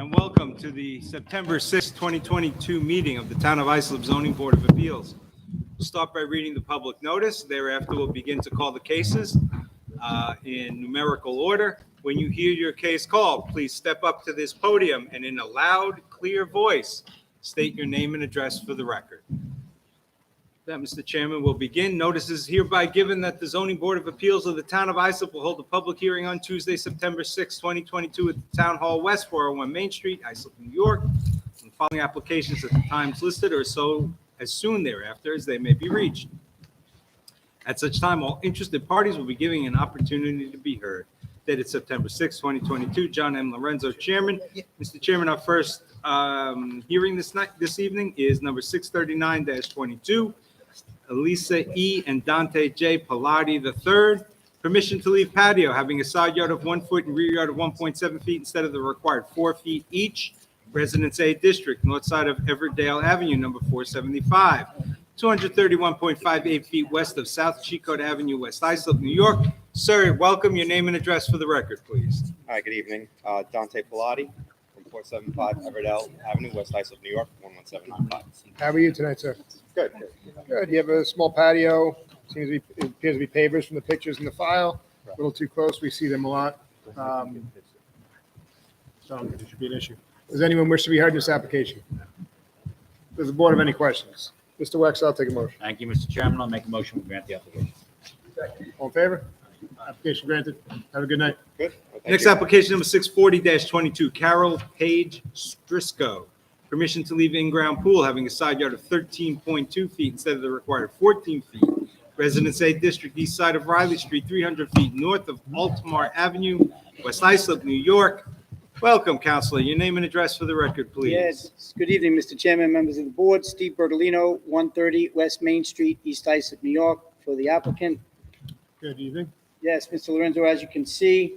and welcome to the September 6, 2022 meeting of the Town of Islip Zoning Board of Appeals. We'll start by reading the public notice. Thereafter, we'll begin to call the cases in numerical order. When you hear your case called, please step up to this podium and in a loud, clear voice, state your name and address for the record. That, Mr. Chairman, will begin. Notice is hereby given that the Zoning Board of Appeals of the Town of Islip will hold a public hearing on Tuesday, September 6, 2022 at the Town Hall West, 401 Main Street, Islip, New York. And the following applications at the times listed or so as soon thereafter as they may be reached. At such time, all interested parties will be given an opportunity to be heard. Dated September 6, 2022, John M. Lorenzo, Chairman. Mr. Chairman, our first hearing this evening is number 639-22. Elisa E. and Dante J. Pilati III. Permission to leave patio having a side yard of 1 foot and rear yard of 1.7 feet instead of the required 4 feet each. Residence A District, north side of Everdale Avenue, number 475. 231.58 feet west of South Chicot Avenue, West Islip, New York. Sir, welcome. Your name and address for the record, please. Hi, good evening. Dante Pilati from 475 Everdale Avenue, West Islip, New York, 11795. How are you tonight, sir? Good. Good. You have a small patio. It appears to be pavers from the pictures in the file. A little too close. We see them a lot. So I don't think it should be an issue. Does anyone wish to be heard in this application? Does the board have any questions? Mr. Wex, I'll take a motion. Thank you, Mr. Chairman. I'll make a motion to grant the application. All in favor? Application granted. Have a good night. Good. Well, thank Next you. application number 640-22, Carol Page Strisco. Permission to leave in-ground pool having a side yard of 13.2 feet instead of the required 14 feet. Residence A District, east side of Riley Street, 300 feet north of Altamar Avenue, West Islip, New York. Welcome, Counselor. Your name and address for the record, please. Yes, good evening, Mr. Chairman, members of the board. Steve Bertolino, 130 West Main Street, East Islip, New York, for the applicant. Good evening. Yes, Mr. Lorenzo, as you can see,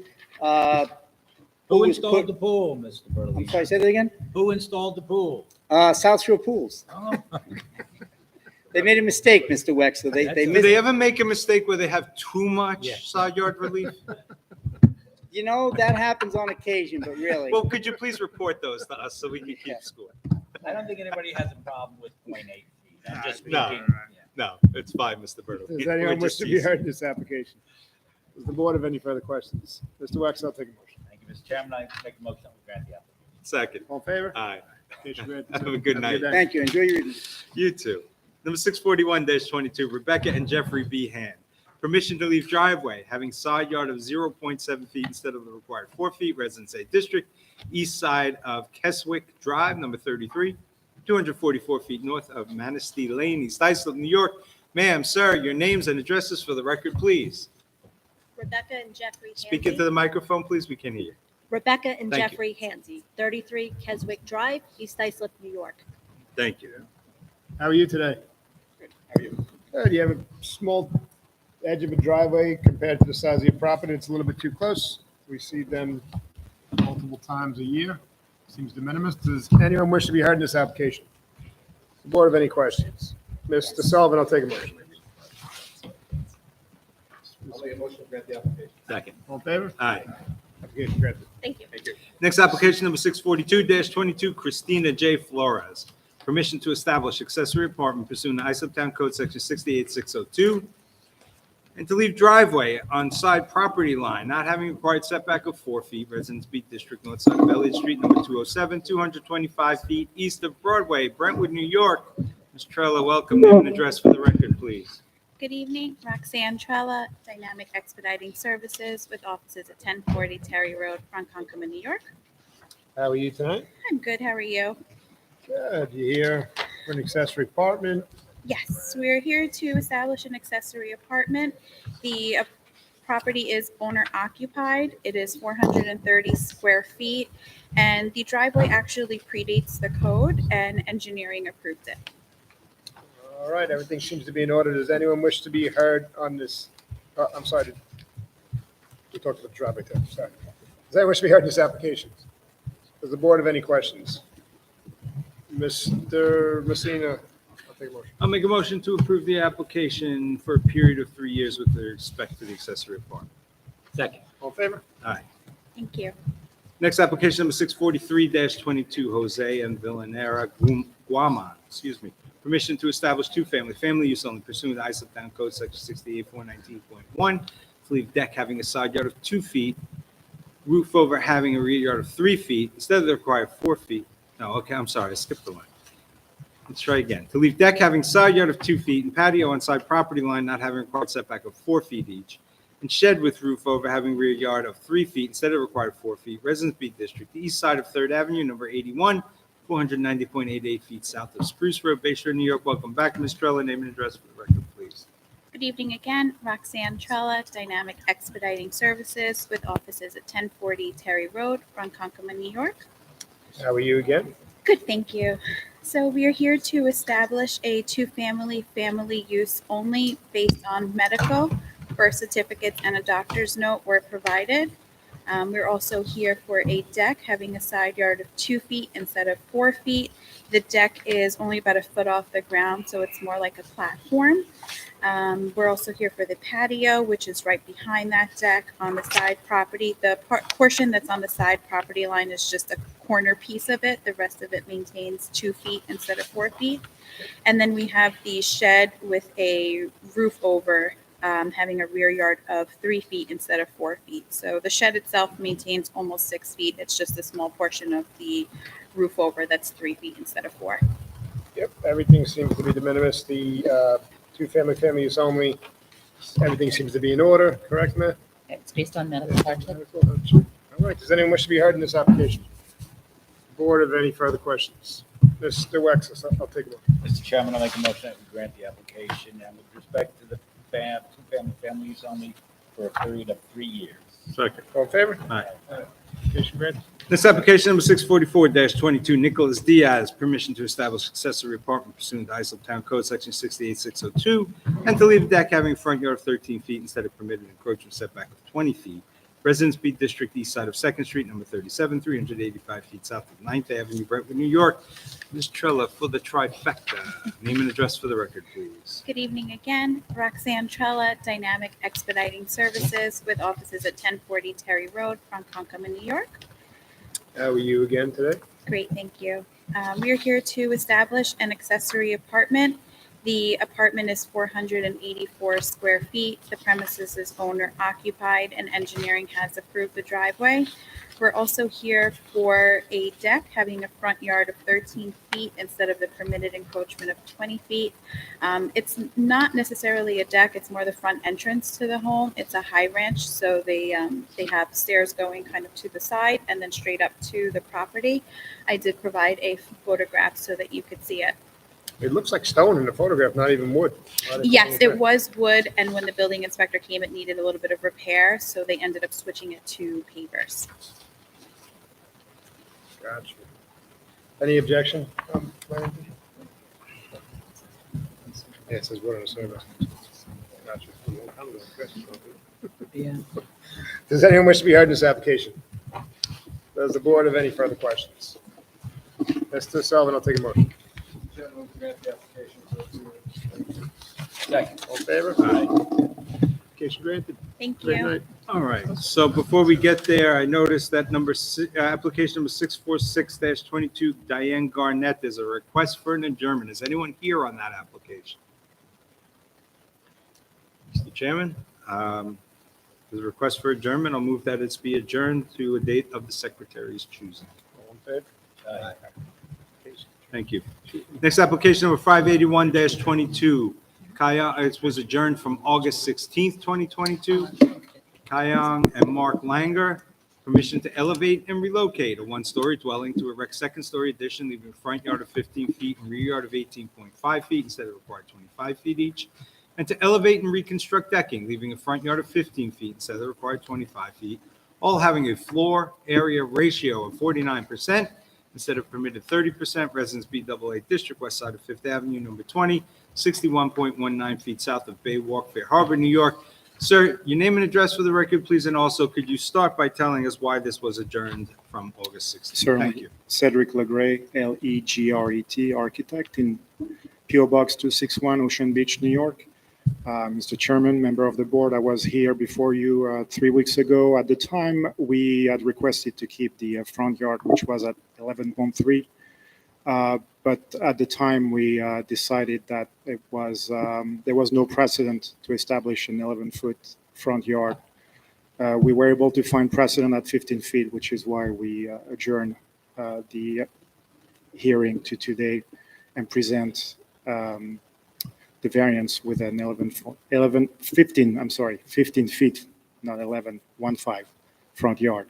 Who was installed put- the pool, Mr. I'm Burley? sorry, say that again? Who installed the pool? South Shore Pools. Oh, They made a mistake, Mr. Wexler. They That's Do missed, they ever make a mistake where they have too Yeah. much side yard relief? you know, that happens on occasion, but really. Well, could you please report those to us so we can keep score? I don't think anybody has a problem with 0.8 feet. I'm just speaking. No. yeah. No, it's fine, Mr. Bertle. Does We're anyone wish just to be teasing. heard in this application? Does the board have any further questions? Mr. Wex, I'll take a motion. Thank you, Mr. Chairman. I make a motion to grant the application. Second. All in favor? Aye. Application granted. Have a good night. day. Thank you. Enjoy your evening. You too. Number 641-22, Rebecca and Jeffrey B. Hand. Permission to leave driveway having side yard of 0.7 feet instead of the required 4 feet. Residence A District, east side of Keswick Drive, number 33, 244 feet north of Manistee Lane, East Islip, New York. Ma'am, sir, your names and addresses for the record, please. Rebecca and Jeffrey Speak into Hansey. the microphone, please. We can hear you. Rebecca and Thank you. Jeffrey Hansey, 33 Keswick Drive, East Islip, New York. Thank you. How are you today? How are you? Good. You have a small edge of a driveway compared to the size of your property. It's a little bit too close. We see them multiple times a year. Seems de minimis. Does anyone wish to be heard in this application? The board have any questions? Mr. Sullivan, I'll take a motion. I'll make a motion to grant the application. Second. All in favor? Aye. Application granted. Thank you. Thank you. Next application number 642-22, Christina J. Flores. Permission to establish accessory apartment pursuant to Islip Town Code Section 68602. And to leave driveway on side property line, not having required setback of 4 feet, Residence B District, north side of Elliott Street, number 207, 225 feet east of Broadway, Brentwood, New York. Ms. Trella, welcome. Name and address for the record, please. Good evening, Roxanne Trella, Dynamic Expediting Services with offices at 1040 Terry Road, Ronkonkoma, New York. How are you tonight? I'm good, how are you? Good. You here for an accessory apartment? Yes, we're here to establish an accessory apartment. The property is owner occupied. It is 430 square feet, and the driveway actually predates the code, and engineering approved it. All right, everything seems to be in order. Does anyone wish to be heard on this? I'm sorry. We talked about the driveway too. Sorry. Does anyone wish to be heard in this application? Does the board have any questions? Mr. Messina, I'll take a motion. I'll make a motion to approve the application for a period of 3 years with respect to the accessory apartment. Second. All in favor? Aye. Thank you. Next, application number 643-22, Jose and Villanera Guaman, Permission to establish family use only pursuant to Islip Town Code Section 68-419.1 to leave deck having a side yard of 2 feet, roof over having a rear yard of 3 feet, instead of the required 4 feet. No, okay, I'm sorry, I skipped the line. Let's try again. To leave deck having side yard of 2 feet and patio on side property line not having required setback of 4 feet each, and shed with roof over having rear yard of 3 feet instead of required 4 feet, Residence B District, the east side of 3rd Avenue, number 81, 490.88 feet south of Spruce Road, Bay Shore, New York. Welcome back, Ms. Trella. Name and address for the record, please. Good evening again, Roxanne Trella, Dynamic Expediting Services with offices at 1040 Terry Road, Ronkonkoma, New York. How are you again? Good, thank you. So we are here to establish a family use only based on medical. Birth certificates and a doctor's note were provided. We're also here for a deck having a side yard of 2 feet instead of 4 feet. The deck is only about a foot off the ground, so it's more like a platform. We're also here for the patio, which is right behind that deck on the side property. The portion that's on the side property line is just a corner piece of it. The rest of it maintains 2 feet instead of 4 feet. And then we have the shed with a roof over, having a rear yard of 3 feet instead of 4 feet. So the shed itself maintains almost 6 feet. It's just a small portion of the roof over that's 3 feet instead of 4. Yep, everything seems to be de minimis. The family use only, everything seems to be in order, correct, Matt? It's based on medical hardship. All right, does anyone wish to be heard in this application? Board, have any further questions? Mr. Wexler, I'll take a look. Mr. Chairman, I'll make a motion that we grant the application and with respect to the family use only for a period of 3 years. Second. All in favor? Aye. Application granted. This application number 644-22, Nicholas Diaz, permission to establish accessory apartment pursuant to Islip Town Code Section 68602, and to leave a deck having a front yard of 13 feet instead of permitted encroachment setback of 20 feet. Residence B District, east side of 2nd Street, number 37, 385 feet south of 9th Avenue, Brentwood, New York. Ms. Trella for the trifecta. Name and address for the record, please. Good evening again, Roxanne Trella, Dynamic Expediting Services with offices at 1040 Terry Road, Ronkonkoma, New York. How are you again today? Great, thank you. We are here to establish an accessory apartment. The apartment is 484 square feet. The premises is owner occupied and engineering has approved the driveway. We're also here for a deck having a front yard of 13 feet instead of the permitted encroachment of 20 feet. It's not necessarily a deck, it's more the front entrance to the home. It's a high ranch, so they have stairs going kind of to the side and then straight up to the property. I did provide a photograph so that you could see it. It looks like stone in the photograph, not even wood. Why are they Yes, putting it was wood, and when the building inspector came, it needed a little bit of repair, so they ended up switching it to pavers. Gotcha. Any objection? Yeah, it says wood on the survey. Gotcha. Yeah. Does anyone wish to be heard in this application? Does the board have any further questions? Mr. Sullivan, I'll take a motion. Second. All in favor? Application granted. Thank Great you. night. All right, so before we get there, I noticed that application number 646-22, Diane Garnett, there's a request for an adjournment. Is anyone here on that application? Mr. Chairman, there's a request for adjournment. I'll move that it's be adjourned to a date of the secretary's choosing. All in favor? Aye. Thank you. Next application number 581-22, it was adjourned from August 16th, 2022. Kayong and Mark Langer, permission to elevate and relocate a one-story dwelling to erect second-story addition, leaving a front yard of 15 feet and rear yard of 18.5 feet instead of required 25 feet each, and to elevate and reconstruct decking, leaving a front yard of 15 feet instead of required 25 feet, all having a floor area ratio of 49% instead of permitted 30%, Residence B AA District, west side of 5th Avenue, number 20, 61.19 feet south of Bay Walk, Fair Harbor, New York. Sir, your name and address for the record, please, and also could you start by telling us why this was adjourned from August 16th? Certainly. Thank you. Cedric Legray, Legret, architect in PO Box 261, Ocean Beach, New York. Mr. Chairman, member of the board, I was here before you 3 weeks ago. At the time, we had requested to keep the front yard, which was at 11.3. But at the time, we decided that it was there was no precedent to establish an 11-foot front yard. We were able to find precedent at 15 feet, which is why we adjourned the hearing to today and present the variance with an 15 feet, not 11, 1.5 front yard.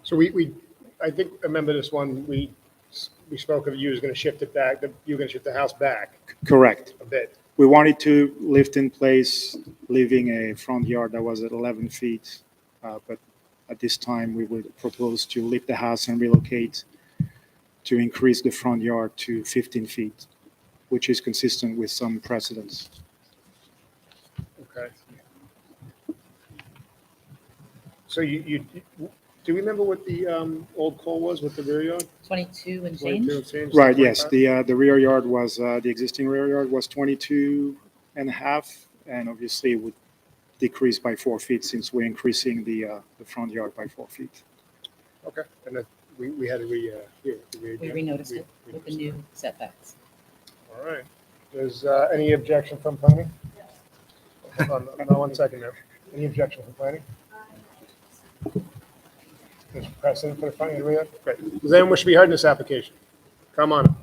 So I think, I remember this one, we spoke of you was going to shift it back, you were going to shift the house back Correct. a bit. We wanted to lift in place, leaving a front yard that was at 11 feet. But at this time, we would propose to lift the house and relocate to increase the front yard to 15 feet, which is consistent with some precedents. Okay. So you do you remember what the old call was with the rear yard? 22 and 22 change? and change, Right, yes, 25? the rear yard was, the existing rear yard was 22 and a half, and obviously it would decrease by 4 feet since we're increasing the front yard by 4 feet. Okay, and then we had to We renoticed it with the new setbacks. All right. Is any objection from planning? Hold on, no, 1 second there. Any objection from planning? There's precedent for the front and rear? Great. Does anyone wish to be heard in this application? Come on.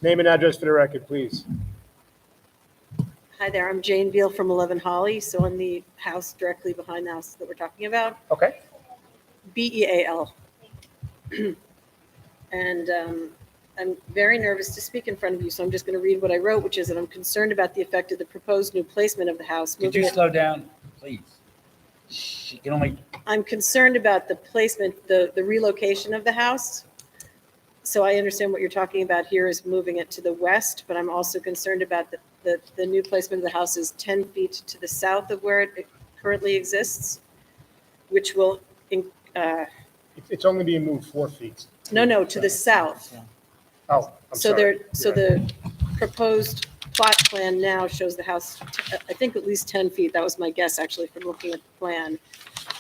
Name and address for the record, please. Hi there, I'm Jane Beal from 11 Holly, so I'm the house directly behind the house that we're talking about, Okay. Beal. And I'm very nervous to speak in front of you, so I'm just going to read what I wrote, which is that I'm concerned about the effect of the proposed new placement of the house. Could you slow down, please? She can only, I'm concerned about the placement, the relocation of the house. So I understand what you're talking about here is moving it to the west, but I'm also concerned about the new placement of the house is 10 feet to the south of where it currently exists, which will, It's only being moved 4 feet. no, to the south. Oh, I'm So sorry. the proposed plot plan now shows the house, I think at least 10 feet, that was my guess actually from looking at the plan,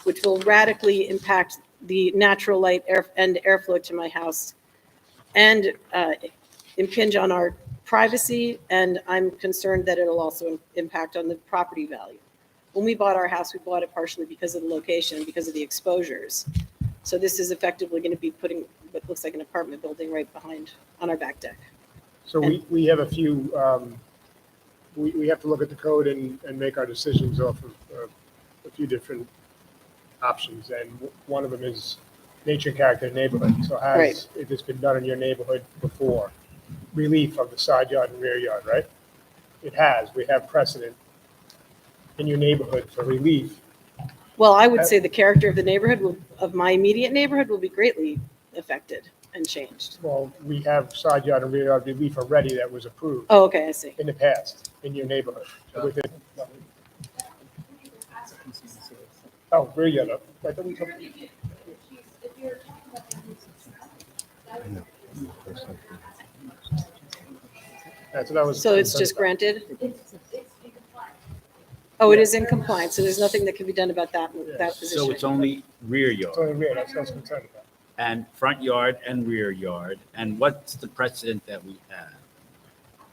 which will radically impact the natural light and airflow to my house and impinge on our privacy, and I'm concerned that it'll also impact on the property value. When we bought our house, we bought it partially because of the location, because of the exposures. So this is effectively going to be putting what looks like an apartment building right behind on our back deck. So we have a few, we have to look at the code and make our decisions off of a few different options. And one of them is nature and character of the neighborhood. So has this been done in your neighborhood before? Relief of the side yard and rear yard, right? It has. We have precedent in your neighborhood for relief. Well, I would say the character of the neighborhood, of my immediate neighborhood, will be greatly affected and changed. Well, we have side yard and rear yard relief already that was approved Oh, okay, I see. in the past in your neighborhood. Within- Oh, rear yard. I thought we talked- That's what I was. So it's just granted? Oh, it is in compliance, so there's nothing that can be done about that position. so it's only rear It's yard only rear, that's what I was concerned about. and front yard and rear yard. And what's the precedent that we have?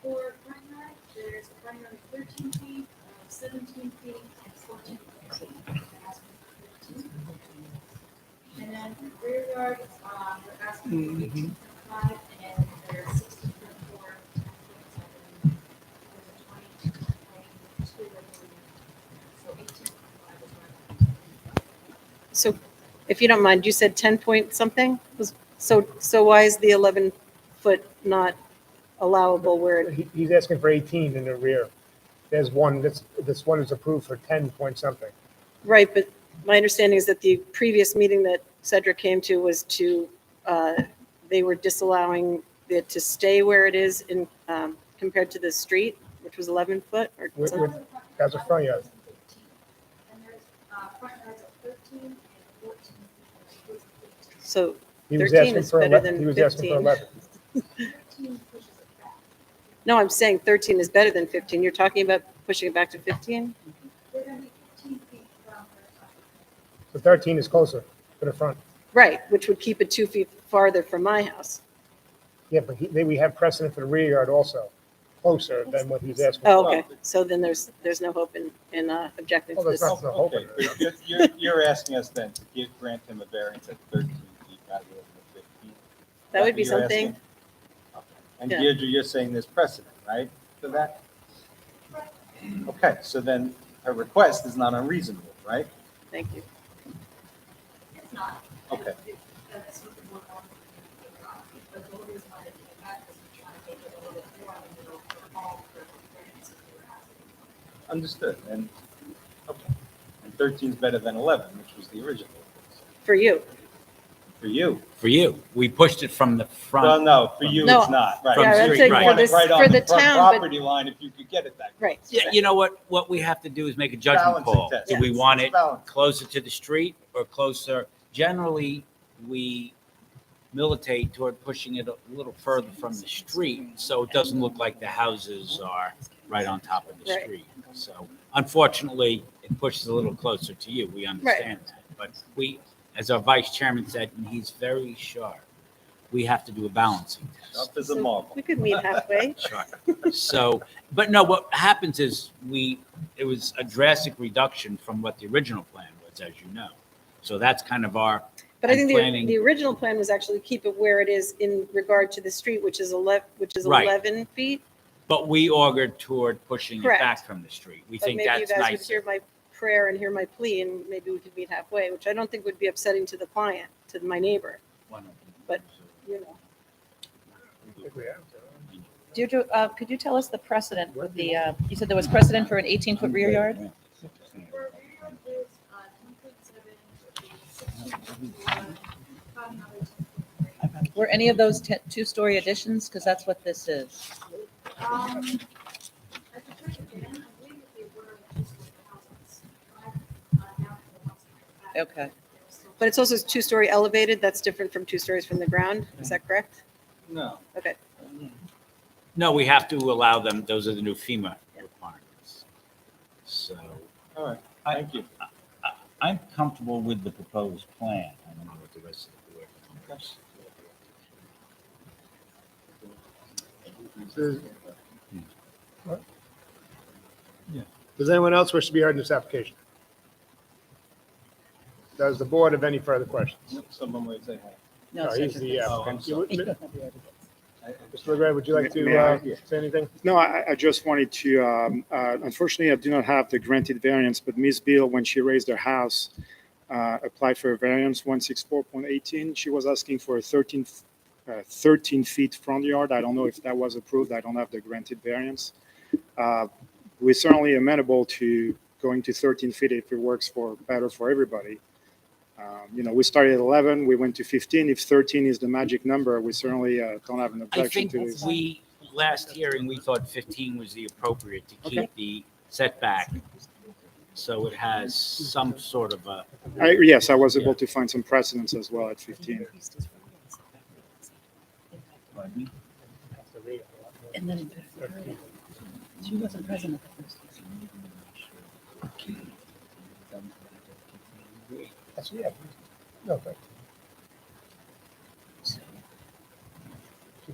For front yard, there's a front yard of 13 feet, 17 feet, and 14 feet. And then for rear yard, we're asking for 18.5, and there's 16.4, 10.7, there's a 20.2, so 18.5 is right. So if you don't mind, you said 10 point something? So why is the 11 foot not allowable where it, He's asking for 18 in the rear. There's one, this one is approved for 10 point something. right, but my understanding is that the previous meeting that Cedric came to was to, they were disallowing it to stay where it is in, compared to the street, which was 11 foot or something. That's a front yard. And there's front yards of 13 and 14 feet. So He was 13 asking is for better 11. than He was asking for 15. 11. 13 pushes it back. No, I'm saying 13 is better than 15. You're talking about pushing it back to 15? We're gonna be 15 feet from the So 13 is closer to the front. Right, which would keep it 2 feet farther from my house. Yeah, but we have precedent for the rear yard also, closer than what he's asking. Oh, for. okay. So then there's no hope in objecting to Well, this. that's not the hope. Okay, but you're asking us then to grant him a variance at 13 feet rather than the 15? That would be You're something. asking? Okay. And Yeah. Deirdre, you're saying there's precedent, right, for that? Okay, so then her request is not unreasonable, right? Thank you. It's not. Okay. That's what the board wanted to do. But the only reason why they came back is to try and make it a little bit more in the middle for all the variances they were asking. Understood, and, okay. And 13 is better than 11, which was the original. For you. For you. For you, we pushed it from the No, front. no, for you, No. it's not, right. From Yeah, the I'm street, saying right. for this, Right on for the front town, but, Property line, if you could get it that. right. Yeah, you know what we have to do is make a judgment Balancing call. test. Do we Yes, want it's it balance. closer to the street or closer? Generally, we militate toward pushing it a little further from the street, so it doesn't look like the houses are right on top of the Right. street. So unfortunately, it pushes a little closer to you. We understand that. But we, as our vice chairman said, and he's very sharp, we have to do a balancing test. Up as a So marble. we could meet halfway. So, but no, what happens is it was a drastic reduction from what the original plan was, as you know. So that's kind of our, But I think planning. the original plan was actually keep it where it is in regard to the street, which is 11, Right. 11 feet. but we augured toward pushing it Correct. back from the street. We But think maybe you that's guys would hear nicer. my prayer and hear my plea, and maybe we could meet halfway, which I don't think would be upsetting to the client, to my neighbor, But- you know. I think we have to. Deirdre, could you tell us the precedent with the, you said there was precedent for an 18-foot rear yard? For rear yard is 10.7, 16 about another 10. Were any of those two-story additions? Because that's what this is. I could check again, I believe that they were just with the houses. Now for the house. Okay. But it's also 2-story elevated. That's different from 2 stories from the ground. Is that correct? No. Okay. No, we have to allow them, those are the new FEMA requirements. So, All right, thank you. I'm comfortable with the proposed plan. I don't know what the rest of the board thinks. Does anyone else wish to be heard in this application? Does the board have any further questions? Someone might say hi. No, No, he's second. the Oh, I'm applicant. sorry. Mr. Legrand, would you like May I? to say anything? No, I just wanted to, unfortunately, I do not have the granted variance, but Ms. Beal, when she raised her house, applied for a variance 164.18. She was asking for a 13 feet front yard. I don't know if that was approved. I don't have the granted variance. We're certainly amenable to going to 13 feet if it works better for everybody. We started at 11, we went to 15. If 13 is the magic number, we certainly don't have an I objection think to this. last hearing, we thought 15 was the appropriate to keep the setback. So it has some sort of a, Yes, I was able to find some precedents as well at 15. And then she wasn't present at the first. Yeah. No, but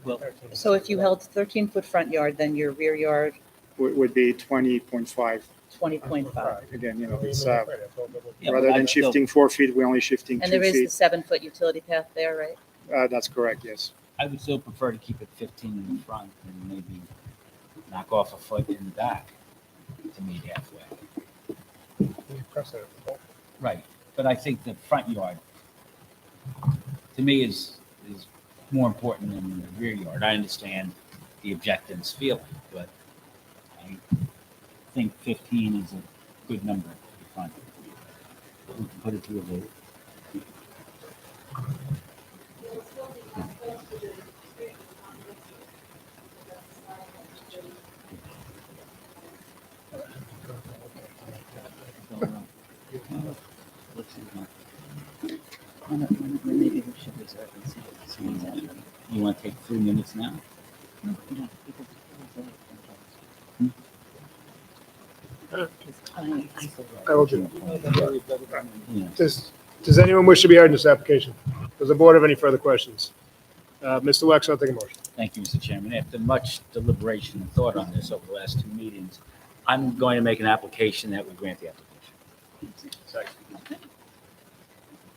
well, So if you held 13-foot front yard, then your rear yard, Would be 20.5. 20.5. Again, it's, Yeah, rather but than I'd still- shifting 4 feet, we're only shifting And 2 there is the feet. 7-foot utility path there, right? That's correct, yes. I would still prefer to keep it 15 in the front and maybe knock off a foot in the back to meet halfway. Right, but I think the front yard, to me, is more important than the rear yard. I understand the objectant's feeling, but I think 15 is a good number for the front. We can put it to a vote. Maybe we should reserve and see. You want to take 3 minutes now? I will do. Does anyone wish to be heard in this application? Does the board have any further questions? Mr. Wex, I'll take a motion. Thank you, Mr. Chairman. After much deliberation and thought on this over the last two meetings, I'm going to make an application that we grant the application. Are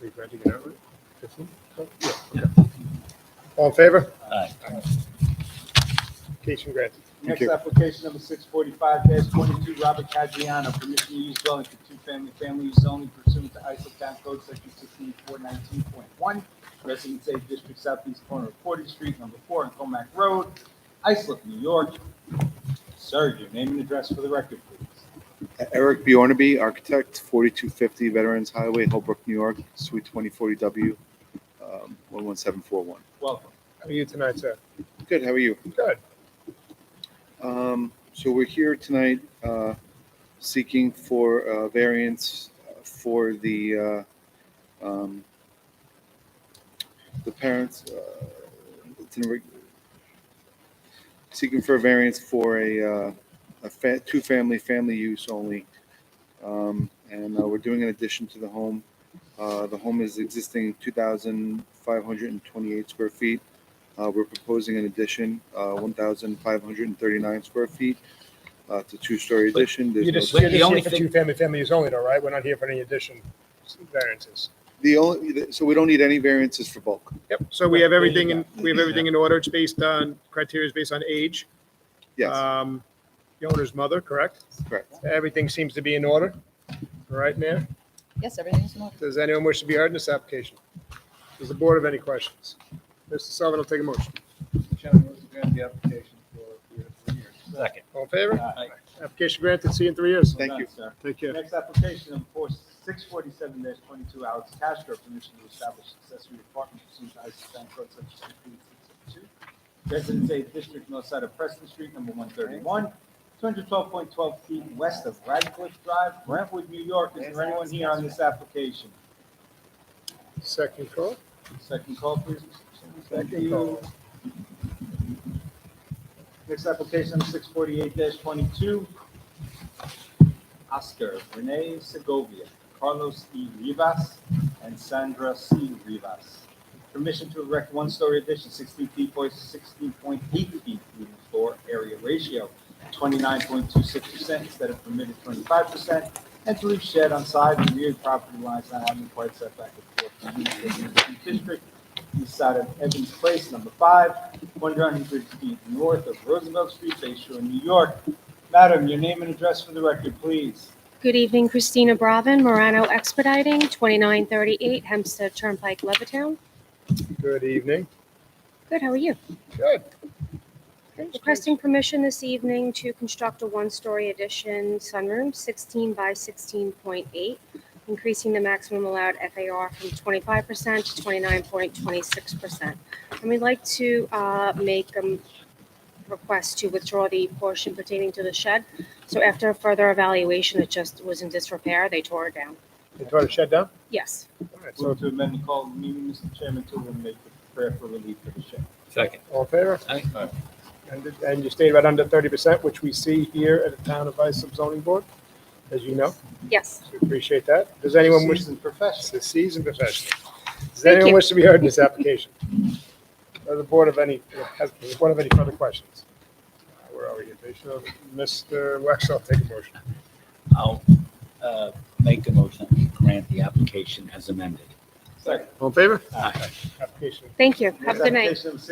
you granting it outright? 15? Oh, yeah, okay. All in favor? Aye. Application granted. Next application number 645-22, Robert Cadriano, permission to use dwelling for family use only pursuant to Islip Town Code Section 16419.1, Residence A District Southeast corner of 40th Street, number 4 on Comac Road, Islip, New York. Sir, your name and address for the record, please. Eric Bjornaby, architect, 4250 Veterans Highway, Holbrook, New York, Suite 2040W, 11741. Welcome. How are you tonight, sir? Good, how are you? Good. So we're here tonight seeking for variance for the parents, seeking for a variance for a two-family use only. And we're doing an addition to the home. The home is existing 2,528 square feet. We're proposing an addition, 1,539 square feet. It's a two-story addition. You're There's just no, here for two-family use only, though, right? We're not here for any addition variances. so we don't need any variances for bulk. Yep, so we have everything in order. It's based on, criteria is based on age. Yes, The owner's mother, correct? correct. Everything seems to be in order. All right, Mayor? Yes, everything's in order. Does anyone wish to be heard in this application? Does the board have any questions? Mr. Sullivan will take a motion. Chairman, move to grant the application for a period of 3 years. Second. All in favor? Aye. Application granted. See you in 3 years. Thank you. Sir. Take care. Next application number 647-22, Alex Castro, permission to establish accessory apartment pursuant to Islip Town Code Section 16602. Residence A District, north side of Preston Street, number 131, 212.12 feet west of Radcliffe Drive, Brentwood, New York. Is there anyone here on this application? Second call. Second call, please. Thank Second you. call. Next application, number 648-22. Oscar Renee Segovia, Carlos E. Rivas, and Sandra C. Rivas. Permission to erect one-story addition, 16 feet by 16.8 feet through the floor area ratio, 29.26% instead of permitted 25%, and to leave shed on side and rear property lines not having required setback of 4 feet in the district, east side of Evans Place, number 5, 100 feet north of Roosevelt Street, Bayshore, New York. Madam, your name and address for the record, please. Good evening, Christina Bravin, Morano Expediting, 2938 Hempstead Turnpike, Levittown. Good evening. Good, how are you? Good. Requesting permission this evening to construct a one-story addition sunroom, 16 by 16.8, increasing the maximum allowed FAR from 25% to 29.26%. And we'd like to make a request to withdraw the portion pertaining to the shed. So after further evaluation, it just was in disrepair. They tore it down. You tore the shed down? Yes. All right, so Move to amend the call of the meeting, Mr. Chairman, to eliminate the prayer for relief for the shed. Second. all in favor? Aye. And you stated about under 30%, which we see here at the Town of Islip Zoning Board, as you know. Yes. So we appreciate that. Does anyone wish? Seasoned professional. It's a seasoned professional. Does Thank anyone you. wish to be heard in this application? Does the board have any further questions? Where are we? Mr. Wexler, take a motion. I'll make a motion to grant the application as amended. Second. All in favor? Aye. Application. Thank you. Have Next a good night. application number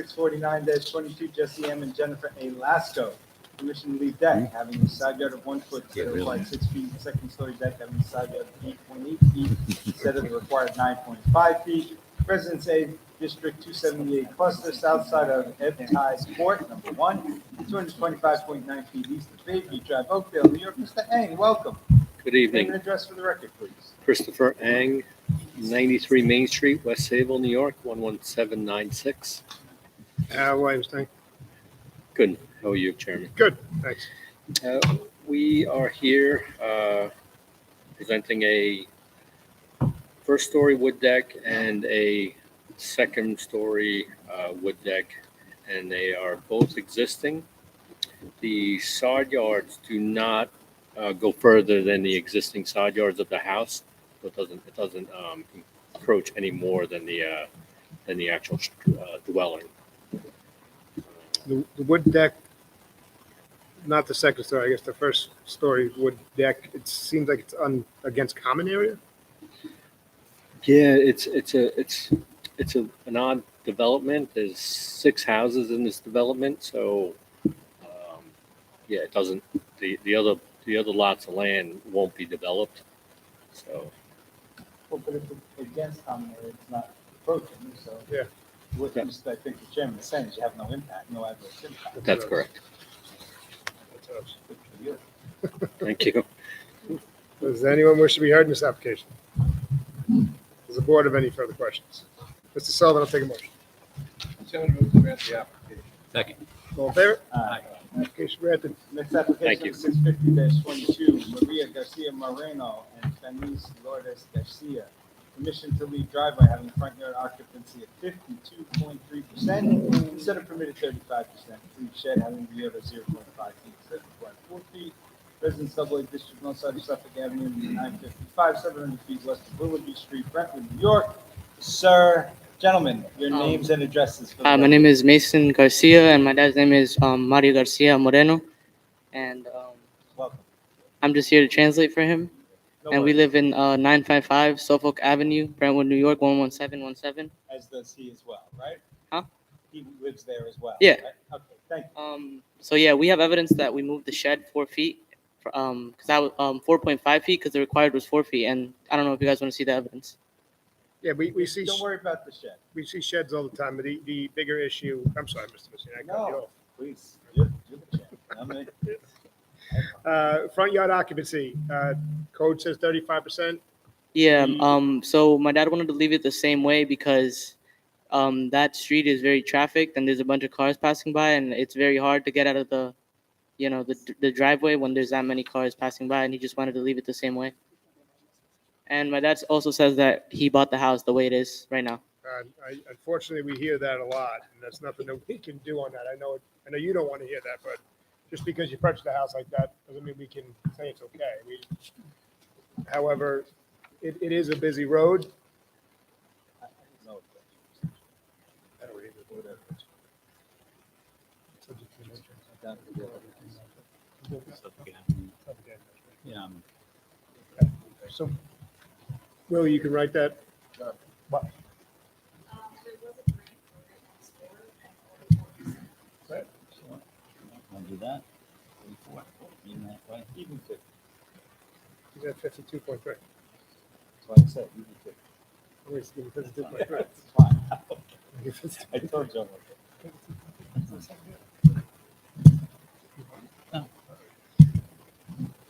649-22, Jesse M. and Jennifer A. Lasco. Permission to leave deck having a side yard of 1 foot, Yeah, really. required 6 feet, second story deck having a side yard of 8.8 feet instead of the required 9.5 feet. Residence A District 278 cluster, south side of Ties Court, number 1, 225.9 feet east of Bayview Drive, Oakdale, New York. Mr. Eng, welcome. Good Name evening. and address for the record, please. Christopher Ang, 93 Main Street, West Sable, New York, 11796. Williamstown. Good. How are you, Chairman? Good, thanks. We are here presenting a first-story wood deck and a second-story wood deck and they are both existing. The side yards do not go further than the existing side yards of the house. So it doesn't encroach any more than the actual dwelling. The wood deck, not the second story, I guess the first story wood deck, it seems like it's against common area? Yeah, it's an odd development. There's 6 houses in this development, so yeah, it doesn't. The other lots of land won't be developed. So Well, but if it's against common area, it's not approaching, so. Yeah. What I think the chairman is saying is you have no impact, no adverse impact. that's correct. Good for you. Thank you. Does anyone wish to be heard in this application? Does the board have any further questions? Mr. Sullivan, I'll take a motion. Chairman, move to grant the application. Second. All in favor? Aye. Application granted. Next Thank application, you. 650-22, Maria Garcia Moreno and Feliz Lourdes Garcia. Permission to leave driveway having front yard occupancy at 52.3% instead of permitted 35%. Leave shed having rear of 0.5 feet instead of 4 feet. Residence Double A District, north side of Suffolk Avenue, 955, 700 feet west of Willoughby Street, Brentwood, New York. Sir, gentlemen, your names and addresses. For the My record. name is Mason Garcia, and my dad's name is Mario Garcia Moreno. And Welcome. I'm just here to translate for him. No And we worries. live in 955 Suffolk Avenue, Brentwood, New York, 11717. As does he as well, right? Huh? He lives there as well. Yeah. Right? Okay, thank you. So yeah, we have evidence that we moved the shed 4 feet, because I was 4.5 feet, because the required was 4 feet. And I don't know if you guys want to see the evidence. Yeah, we see, Don't worry about the shed. we see sheds all the time, but the bigger issue, I'm sorry, Mr. Messina, I cut you No, off. please, you're the chairman. I mean, Front yard occupancy, code says 35%. Yeah. Mm. So my dad wanted to leave it the same way because that street is very trafficked and there's a bunch of cars passing by, and it's very hard to get out of the driveway when there's that many cars passing by, and he just wanted to leave it the same way. And my dad also says that he bought the house the way it is right now. Unfortunately, we hear that a lot, and that's nothing that we can do on that. I know you don't want to hear that, but just because you purchased a house like that doesn't mean we can say it's okay. However, it is a busy road. no. I don't either. Yeah. So, Will, you can write that. What? Want to do that? 44. Even that way. Even 50. He's at 52.3. That's what I said, even 50. Wait, he's 52.3. That's fine. I told you.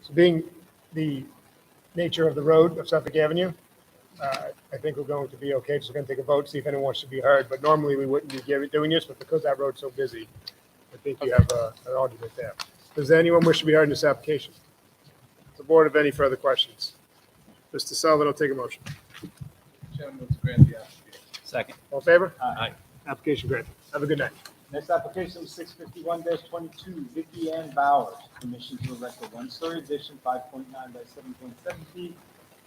So being the nature of the road of Suffolk Avenue, I think we're going to be okay. Just going to take a vote, see if anyone wants to be heard. But normally we wouldn't be doing this, but because that road's so busy, I think you have an argument there. Does anyone wish to be heard in this application? Does the board have any further questions? Mr. Sullivan, I'll take a motion. Chairman, move to grant the application. Second. All in favor? Aye. Application granted. Have a good night. Next application was 651-22, Vicky Ann Bowers. Permission to erect a one-story addition, 5.9 by 7.7 feet,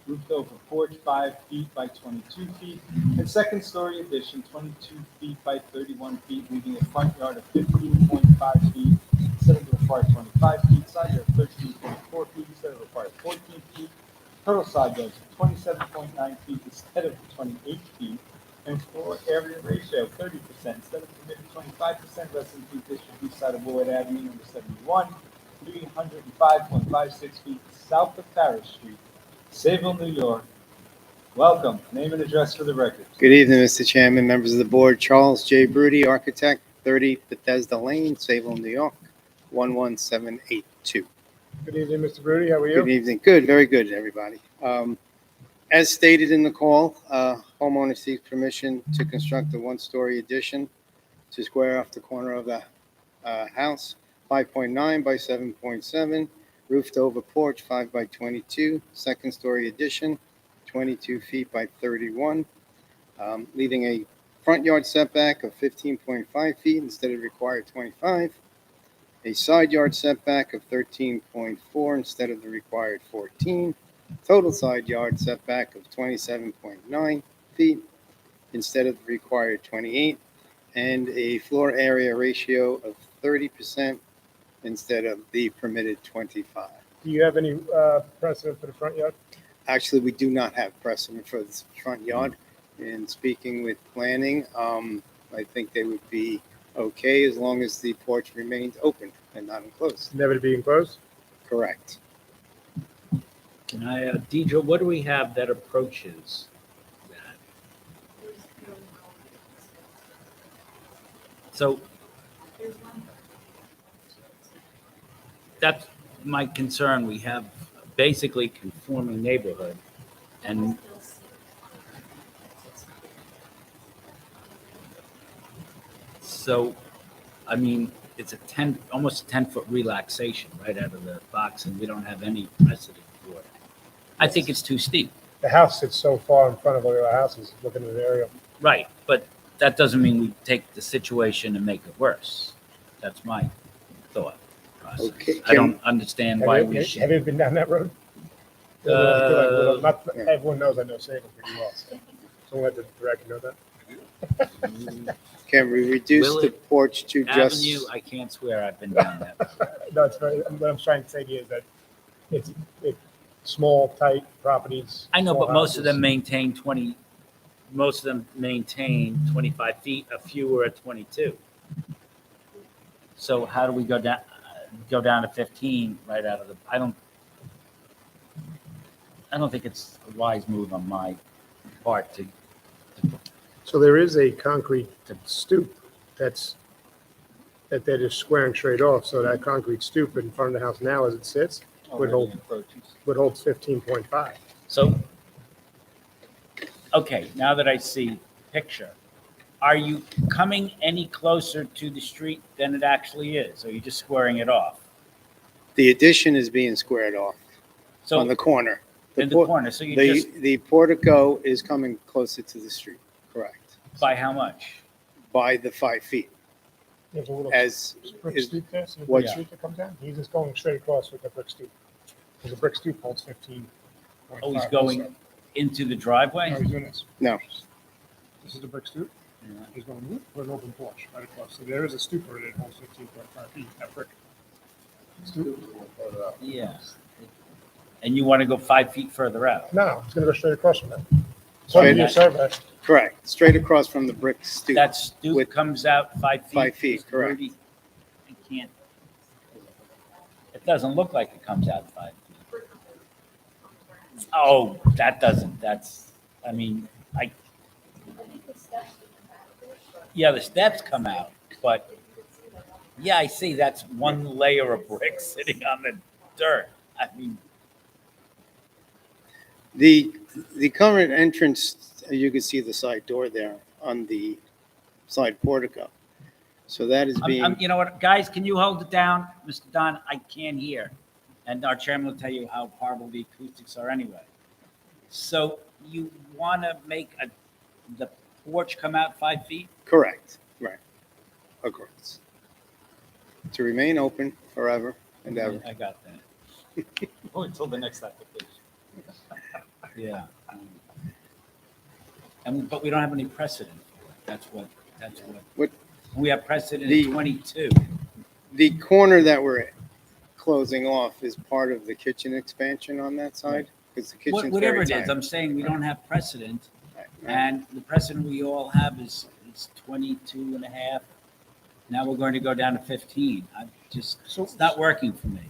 roofed over porch, 5 feet by 22 feet, and second-story addition, 22 feet by 31 feet, leaving a front yard of 15.5 feet instead of the required 25 feet, side yard 13.4 feet instead of required 14 feet, total side yards of 27.9 feet instead of 28 feet, and floor area ratio 30% instead of permitted 25%. Resident Feet District east side of Willard Avenue, number 71, 305.56 feet south of Parish Street, Sayville, New York. Welcome. Name and address for the record. Good evening, Mr. Chairman, members of the board. Charles J. Brudy, architect, 30 Bethesda Lane, Sayville, New York, 11782. Good evening, Mr. Brody. How are Good you? evening. Good, very good, everybody. As stated in the call, homeowner seeks permission to construct a one-story addition to square off the corner of the house, 5.9 by 7.7, roofed over porch, 5 by 22, second-story addition, 22 feet by 31, leaving a front yard setback of 15.5 feet instead of required 25, a side yard setback of 13.4 instead of the required 14, total side yard setback of 27.9 feet instead of the required 28, and a floor area ratio of 30% instead of the permitted 25. Do you have any precedent for the front yard? Actually, we do not have precedent for this front yard. In speaking with planning, I think they would be okay as long as the porch remains open and not enclosed. Never to be enclosed? Correct. Can I, Deidre, what do we have that approaches that? So that's my concern. We have basically conforming neighborhood and so, I mean, it's almost a 10-foot relaxation right out of the box, and we don't have any precedent for it. I think it's too steep. The house sits so far in front of all the other houses, looking at the aerial. Right, but that doesn't mean we take the situation and make it worse. That's my thought process. Okay, I don't understand why we Have should. you been down that road? Not everyone knows I know Salem pretty well. So let the director know that. Can we reduce Will the it- porch to just? Avenue, I can't swear I've been down that. No, it's very, what I'm trying to say to you is that it's small, tight properties. I know, small but most of them houses. maintain 25 feet, a few are at 22. So how do we go down to 15 right out of the, I don't think it's a wise move on my part to So there is a concrete stoop that they're just squaring straight off. So that concrete stoop in front of the house now as it sits would hold 15.5. So, okay, now that I see picture, are you coming any closer to the street than it actually is? Or are you just squaring it off? The addition is being squared off So on the corner. in the por- corner, so you just, The portico is coming closer to the street, correct, by how much? by the 5 feet. There's a little As brick is stoop there. See the what- brick stoop that comes down? He's just going straight across with the brick stoop. Because the brick stoop holds 15. Oh, he's going into the driveway? No, he's doing this. No. This is the brick stoop. He's going whoop, with an open porch right across. So there is a stoop over there that holds 15.5 feet, that brick. Stoop. Yeah. And you want to go 5 feet further out? No, he's gonna go straight across from that. So Straight your out. survey. Correct, straight across from the brick stoop. That stoop With- comes out 5 feet? 5 feet, Mr. correct. Rudy? I can't. It doesn't look like it comes out 5 feet. Oh, that's, I mean, yeah, the steps come out, but, yeah, I see, that's one layer of brick sitting on the dirt. I mean, The current entrance, you can see the side door there on the side portico. So that is being, you know what, guys, can you hold it down? Mr. Don, I can't hear. And our chairman will tell you how horrible the acoustics are anyway. So you want to make the porch come out 5 feet? correct, right, across. To remain open forever and ever. I got that. Oh, until the next application. Yeah. And, but we don't have any precedent for it. That's what. What- We have precedent The- in 22. The corner that we're closing off is part of the kitchen expansion on that side, because the kitchen's Whatever very it is, tight. I'm saying we don't have precedent. Right. And the precedent we all have is 22 and a half. Now we're going to go down to 15. It's not working for me.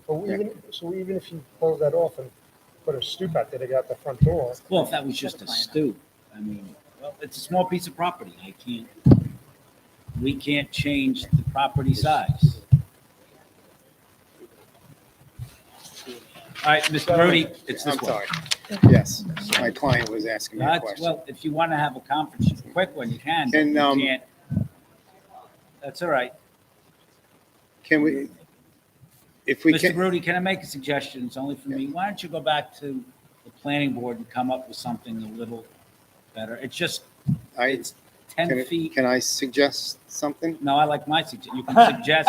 So even if you close that off and put a stoop out there, they got the front door. Well, if that was just a stoop, I mean, well, it's a small piece of property. We can't change the property size. All right, Mr. Brody, it's this I'm one. sorry. Yes, my client was asking me a That's, question. well, if you want to have a conference, a quick one, you can, but And, you can't. That's all right. Can we, if we Mr. can, Brody, can I make a suggestion? It's only for me. Why don't you go back to the planning board and come up with something a little better? It's just, 10 feet. Can I suggest something? No, I like my suggestion. You can suggest,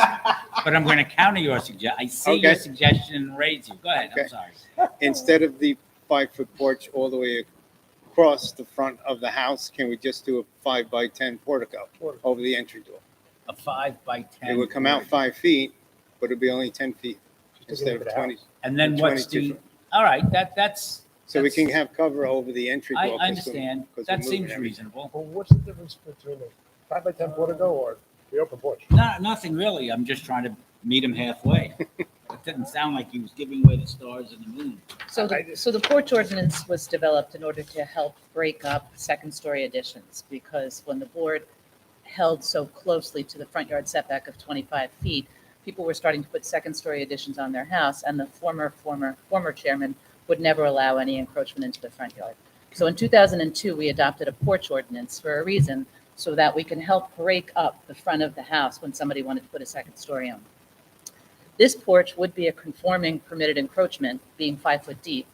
but I'm going to counter your suggestion. I see your Okay. suggestion and raise you. Go ahead. I'm Okay. sorry. Instead of the 5-foot porch all the way across the front of the house, can we just do a 5 by 10 portico over the entry door? A 5 by 10. It would come out 5 feet, but it'd be only 10 feet instead of 20. And then what's 22 the, all right, that's, So we can have cover over the entry door. I 'cause we're- understand. 'cause we're That moving seems everything. reasonable. Well, what's the difference between a 5 by 10 portico or the open porch? Nothing really. I'm just trying to meet him halfway. It didn't sound like he was giving away the stars and the moon. So the porch ordinance was developed in order to help break up second-story additions, because when the board held so closely to the front yard setback of 25 feet, people were starting to put second-story additions on their house, and the former chairman would never allow any encroachment into the front yard. So in 2002, we adopted a porch ordinance for a reason, so that we can help break up the front of the house when somebody wanted to put a second story on. This porch would be a conforming permitted encroachment, being 5 foot deep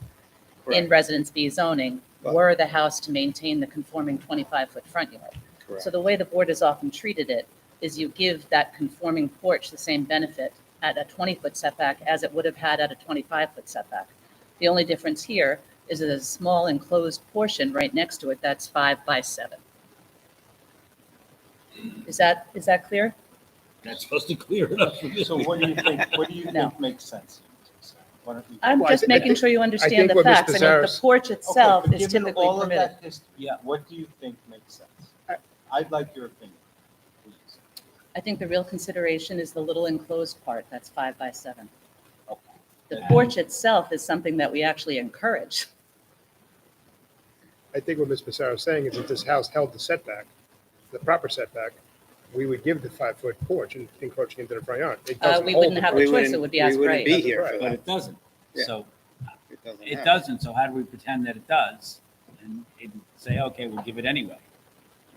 in Correct. Residence B zoning, were the house to maintain the conforming 25-foot front yard. Correct. So the way the board has often treated it is you give that conforming porch the same benefit at a 20-foot setback as it would have had at a 25-foot setback. The only difference here is there's a small enclosed portion right next to it that's 5 by 7. Is that clear? That's supposed to clear it up. So what do you think, No. makes sense? Why don't we- I'm Well, just making sure you understand the what Ms. facts. I mean, the Pizarro's- porch itself Okay, but is given typically all of permitted. that history, Yeah. what do you think makes sense? I'd like your opinion, please. I think the real consideration is the little enclosed part, that's 5 by 7. Okay. The porch itself is something that we actually encourage. I think what Ms. Pissarro is saying is if this house held the setback, the proper setback, we would give the 5-foot porch and encroaching into the front yard. It doesn't We hold wouldn't the have a porch. choice, it would be as We wouldn't right. be here for Right. But that. it doesn't. Yeah. So It it happen. doesn't. So how do we pretend that it does? And say, okay, we'll give it anyway.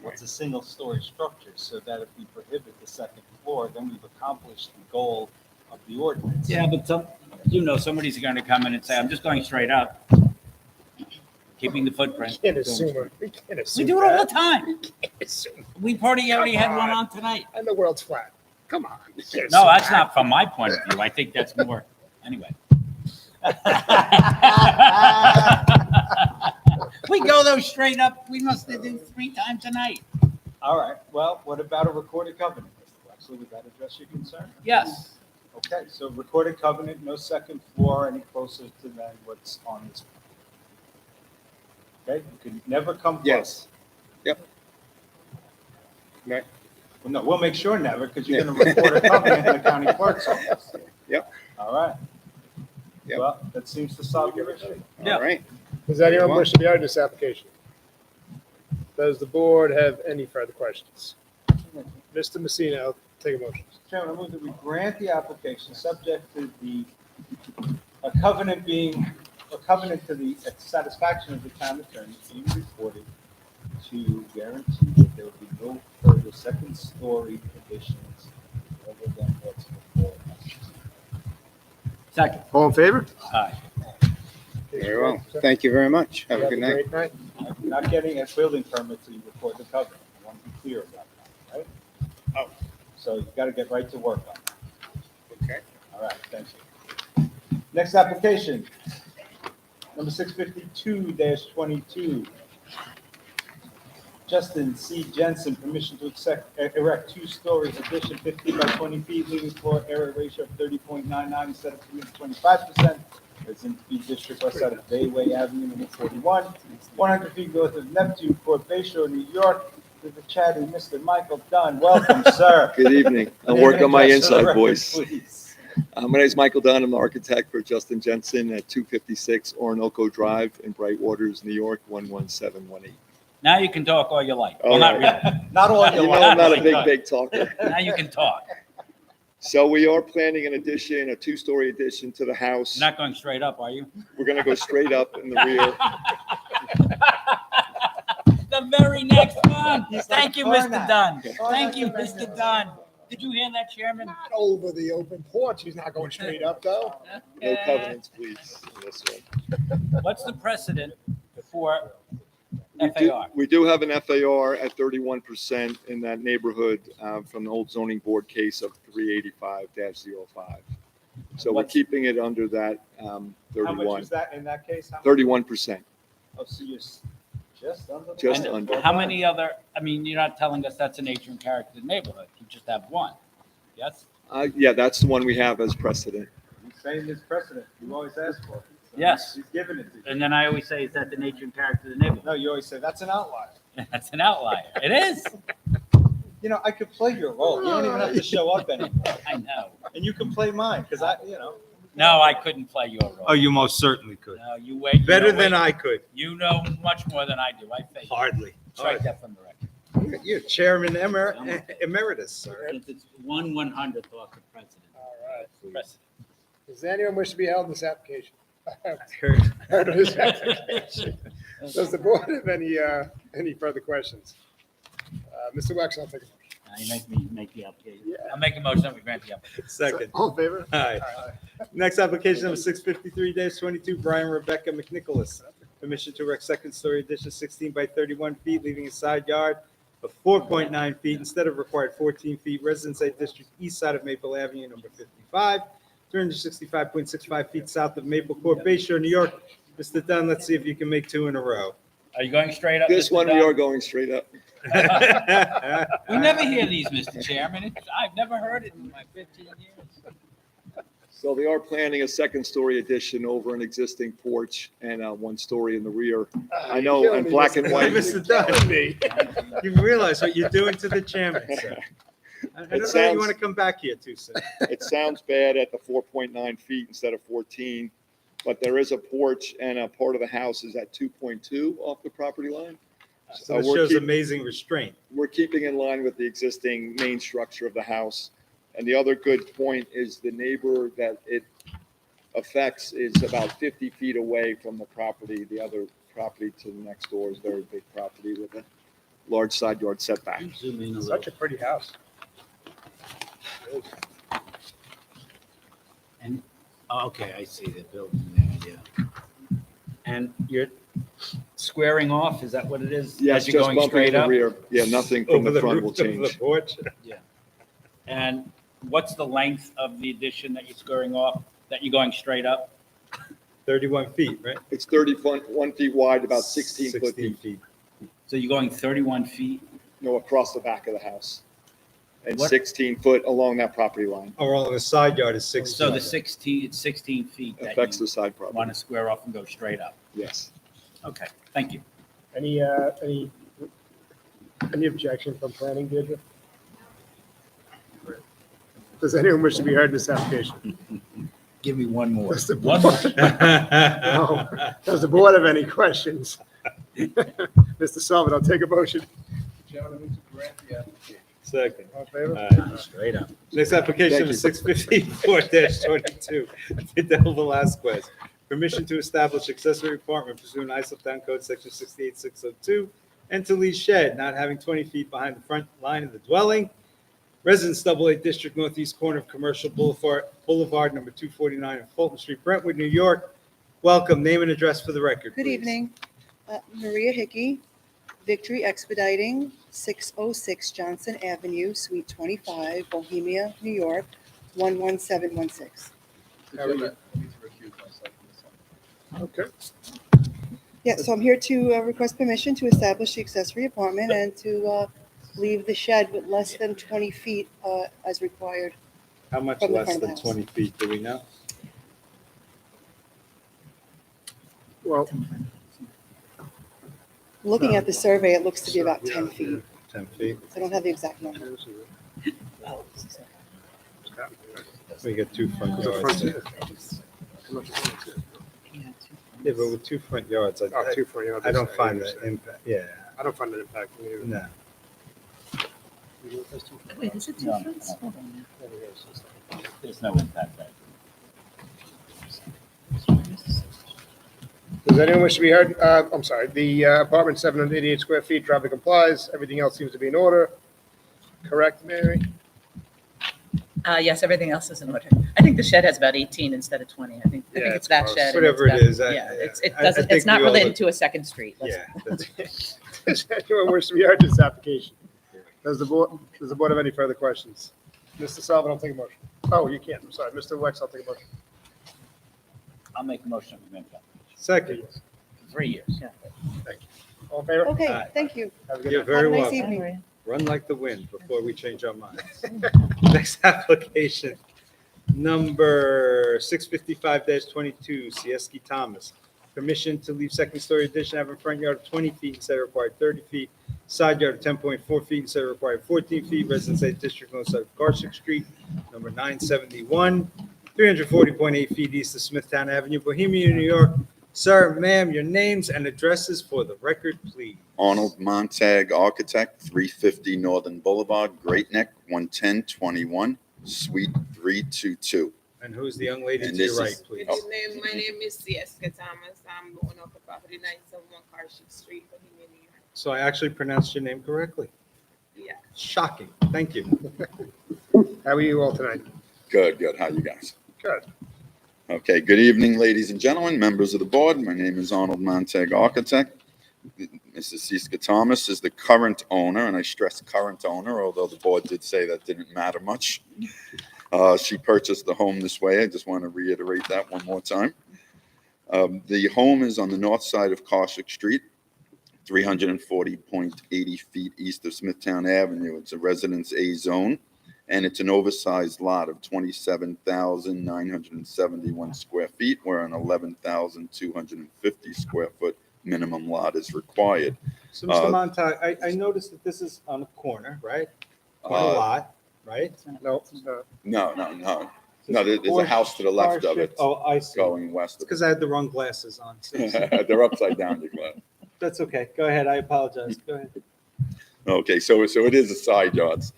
It's a single-story structure, so that if we prohibit the second floor, then we've accomplished the goal of the ordinance. Yeah, but somebody's going to come in and say, I'm just going straight up, keeping the footprint. We can't assume. We can't We assume do it all the that. time. We can't assume. We already had Come one on. on tonight. And the world's flat. Come on. We can't No, assume that's that. not from my point of view. I think that's more, anyway. We go those straight up. We must have do 3 times a night. All right, well, what about a recorded covenant, Mr. Wexler? Would that address your concern? Yes. Okay, so recorded covenant, no second floor any closer to than what's on this. Okay, you can never come close. Yes. Yep. Right. Well, no, we'll make sure never, because you're gonna record a covenant in the county clerk's office. Yep. All right. Yep. Well, that seems to solve your issue. Yeah. All right. Does anyone wish to be on this application? Does the board have any further questions? Mr. Messina, I'll take a motion. Mr. Chairman, I move that we grant the application subject to a covenant to the satisfaction of the town attorney being reported to guarantee that there will be no further second-story additions other than what's before us. Second. All in favor? Aye. Very well. Thank you very much. Have a good night. Great night. You're not getting a building permit till you record the covenant. I want to be clear about that, right? Oh. So you've got to get right to work on that. Okay. All right, thank you. Next application, number 652-22. Justin C. Jensen, permission to erect 2-story addition, 15 by 20 feet, living floor area ratio of 30.99 instead of 25%. It's in the district west side of Bayway Avenue, number 41, 100 feet north of Neptune Court, Bay Shore, New York. To the chatty Mr. Michael Dunn. Welcome, sir. Good evening. I'll Name work and on my address for the inside record, voice. please. My name is Michael Dunn. I'm the architect for Justin Jensen at 256 Orinoco Drive in Brightwaters, New York, 11718. Now you can talk all you like. All Well, not right. really. Not all You know I'm not a big talker. Now you can talk. So we are planning an addition, a 2-story addition to the house. You're not going straight up, are you? We're going to go straight up in the rear. The very next one. Thank you, Fine. Mr. Dunn. Oh, Thank you, that's Mr. Dunn. Did you hear that, Chairman? Not over the open porch. He's not going straight up, though. No covenants, please, in this one. What's the precedent for FAR. We do have an FAR at 31% in that neighborhood from the old zoning board case of 385-05. So we're What's- keeping it under that How much 31, was that in that case? How much? 31%. Oh, so you're just under? Just And under. how many other, I mean, you're not telling us that's a nature and character neighborhood. You just have one. Yes? Yeah, that's the one we have as precedent. He's saying this precedent. You always ask for it. So Yes. He's giving it to you. And then I always say, is that the nature and character of the neighborhood? No, you always say, that's an outlier. That's an outlier. It is. You know, I could play your role. You don't even have to show up anymore. I know. And you can play mine, because No, I couldn't play your role. Oh, you most certainly could. No, you wait. Better than I could. You know much more than I do. I think. Hardly. Strike that from the record. You're chairman emeritus, sir. Since it's 1/100th off the president. All right. Precedent. Does anyone wish to be held in this application? Heard. Heard of this application? Does the board have any further questions? Mr. Wexler, I'll take a motion. You make me make the application. I'll make a motion that we grant the application. Second. All in favor? Aye. Next application number 653-22, Brian Rebecca McNicholas. Permission to erect second-story addition 16 by 31 feet, leaving a side yard of 4.9 feet instead of required 14 feet. Residence Ed District, east side of Maple Avenue, number 55, 365.65 feet south of Maple Court, Bay Shore, New York. Mr. Dunn, let's see if you can make two in a row. Are you going straight up? This Mr. one, we Dunn? are going straight up. We never hear these, Mr. Chairman. I've never heard it in my 15 years. So they are planning a second-story addition over an existing porch and one story in the rear. I know, in black and white. Mr. Dunn, you realize what you're doing to the chairman, sir. I don't know if you sounds- want to come back here too soon. It sounds bad at the 4.9 feet instead of 14, but there is a porch and a part of the house is at 2.2 off the property line. So it we're shows keep- amazing restraint. We're keeping in line with the existing main structure of the house. And the other good point is the neighbor that it affects is about 50 feet away from the property. The other property to the next door is a very big property with a large side yard setback. Zoom in a little. Such a pretty house. And, oh, okay, I see the building there, yeah. And you're squaring off, is that what it is? Yes, As you're just going bumping straight the up? rear. Yeah, nothing from Over the front roof will of the change. porch. Yeah. And what's the length of the addition that you're squaring off, that you're going straight up? 31 feet, right? It's 31 feet wide, about 16 foot 16 deep, feet. So you're going 31 feet? across the back of the house. And What- 16 foot along that property line. Or on the side yard is 6 So the feet. 16, it's 16 feet that Affects you the side property. want to square off and go straight up? Yes. Okay, thank you. Any objection from planning, Deirdre? Does anyone wish to be heard in this application? Give me one more. Does the One board- more. No. Does the board have any questions? Mr. Sullivan, I'll take a motion. Second. All in favor? Aye. Straight up. Next application is 654-22, Fidel Velasquez. Permission to establish accessory apartment pursuant to Islip Town Code Section 68602 and to lease shed not having 20 feet behind the front line of the dwelling. Residence Double A District, northeast corner of Commercial Boulevard, number 249 and Fulton Street, Brentwood, New York. Welcome. Name and address for the record, Good please. evening. Maria Hickey, Victory Expediting, 606 Johnson Avenue, Suite 25, Bohemia, New York, 11716. How are you? Okay. Yeah, so I'm here to request permission to establish the accessory apartment and to leave the shed with less than 20 feet as required. How much From the less front of the than house. 20 feet, do we know? Well, Looking at the survey, it looks to be about 10 feet. 10 feet. I don't have the exact number. We got two front There's a yards. front- Yeah, but with two front yards, Oh, 2 for you. I don't find that impact, yeah, I don't find it impacting you. no. Wait, is it No, different? no. There's no impact there. Does anyone wish to be heard? I'm sorry, the apartment 788 square feet, traffic complies, everything else seems to be in order. Correct, Mary? Yes, everything else is in order. I think the shed has about 18 instead of 20. I think Yeah, it's it's that close. shed. and Whatever it's it about- is, I- Yeah, it I doesn't, think it's not we all- related to a second street. Yeah, that's Does anyone wish to be heard in this application? Does the board have any further questions? Mr. Sullivan, I'll take a motion. Oh, you can't, I'm sorry. Mr. Wex, I'll take a motion. I'll make a motion to make that. second. 3 years. Yeah. Thank you. All in favor? Okay, Aye. thank you. Have a good You're night. very Have a nice welcome. evening. Run like the wind before we change our minds. Next application, number 655-22, Sieski Thomas. Permission to leave second-story addition, have a front yard of 20 feet instead of required 30 feet, side yard of 10.4 feet instead of required 14 feet, Residence A District on side of Garshik Street, number 971, 340.8 feet east of Smithtown Avenue, Bohemia, New York. Sir, ma'am, your names and addresses for the record, please. Arnold Montag, architect, 350 Northern Boulevard, Great Neck, 11021, Suite 322. And who's the young lady And to your this right, is- please? oh. My name is Sieska Thomas. I'm the owner of the property 971 Carshik Street, Bohemia, New York. So I actually pronounced your name correctly. Yeah. Shocking. Thank you. How are you all tonight? Good, good. How you guys? Good. Okay, good evening, ladies and gentlemen, members of the board. My name is Arnold Montag, architect. Mrs. Siska Thomas is the current owner, and I stress current owner, although the board did say that didn't matter much. She purchased the home this way. I just want to reiterate that one more time. The home is on the north side of Carshik Street, 340.80 feet east of Smithtown Avenue. It's a Residence A zone, and it's an oversized lot of 27,971 square feet, where an 11,250 square foot minimum lot is required. So, Mr. Uh, Montag, I noticed that this is on a corner, right? Corner lot, right? No, No, no, no. No, there's a house to the left of it Oh, I see. going west It's of because I had the wrong glasses on. it. They're upside down, you glad. That's okay. Go ahead. I apologize. Go ahead. Okay, so it is a side yards.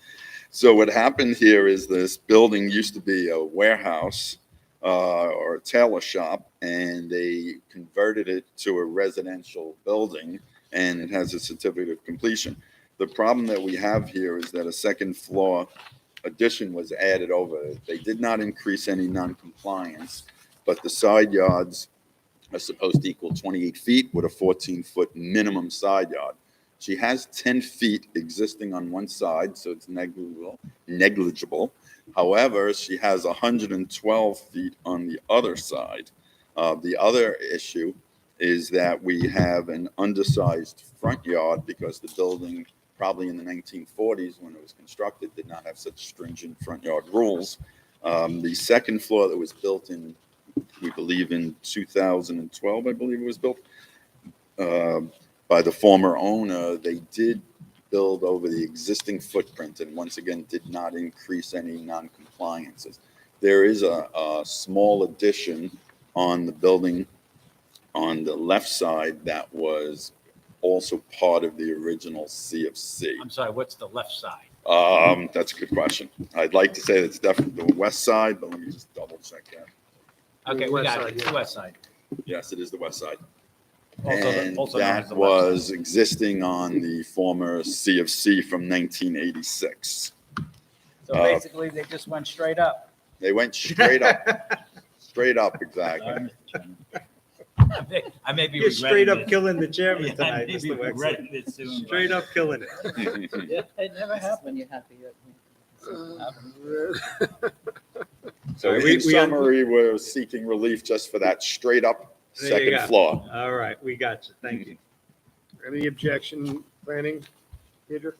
So what happened here is this building used to be a warehouse or a tailor shop, and they converted it to a residential building, and it has a certificate of completion. The problem that we have here is that a second floor addition was added over. They did not increase any non-compliance, but the side yards are supposed to equal 28 feet with a 14-foot minimum side yard. She has 10 feet existing on one side, so it's negligible. However, she has 112 feet on the other side. The other issue is that we have an undersized front yard because the building, probably in the 1940s when it was constructed, did not have such stringent front yard rules. The second floor that was built in, we believe in 2012, I believe it was built, by the former owner, they did build over the existing footprint and once again did not increase any non-compliances. There is a small addition on the building on the left side that was also part of the original CFC. I'm sorry, what's the left side? That's a good question. I'd like to say that's definitely the west side, but let me just double check that. Okay, we West got side, it. It's yeah. the west side. Yes, it is the west side. Also known as And the that left side. was existing on the former CFC from 1986. So Uh, basically, they just went straight up. They went straight up, straight up, Sorry, exactly. Mr. Chairman. I may be You're straight regretting up this. killing the chairman Yeah, I tonight, may be Mr. regretting Wexler. this soon, Straight but- up killing it. Yeah, it never happened. When you're happy. So We- in we- summary, we're seeking relief just for that straight up There you second go. floor. All right, we got you. Thank you. Any objection, planning? Peter?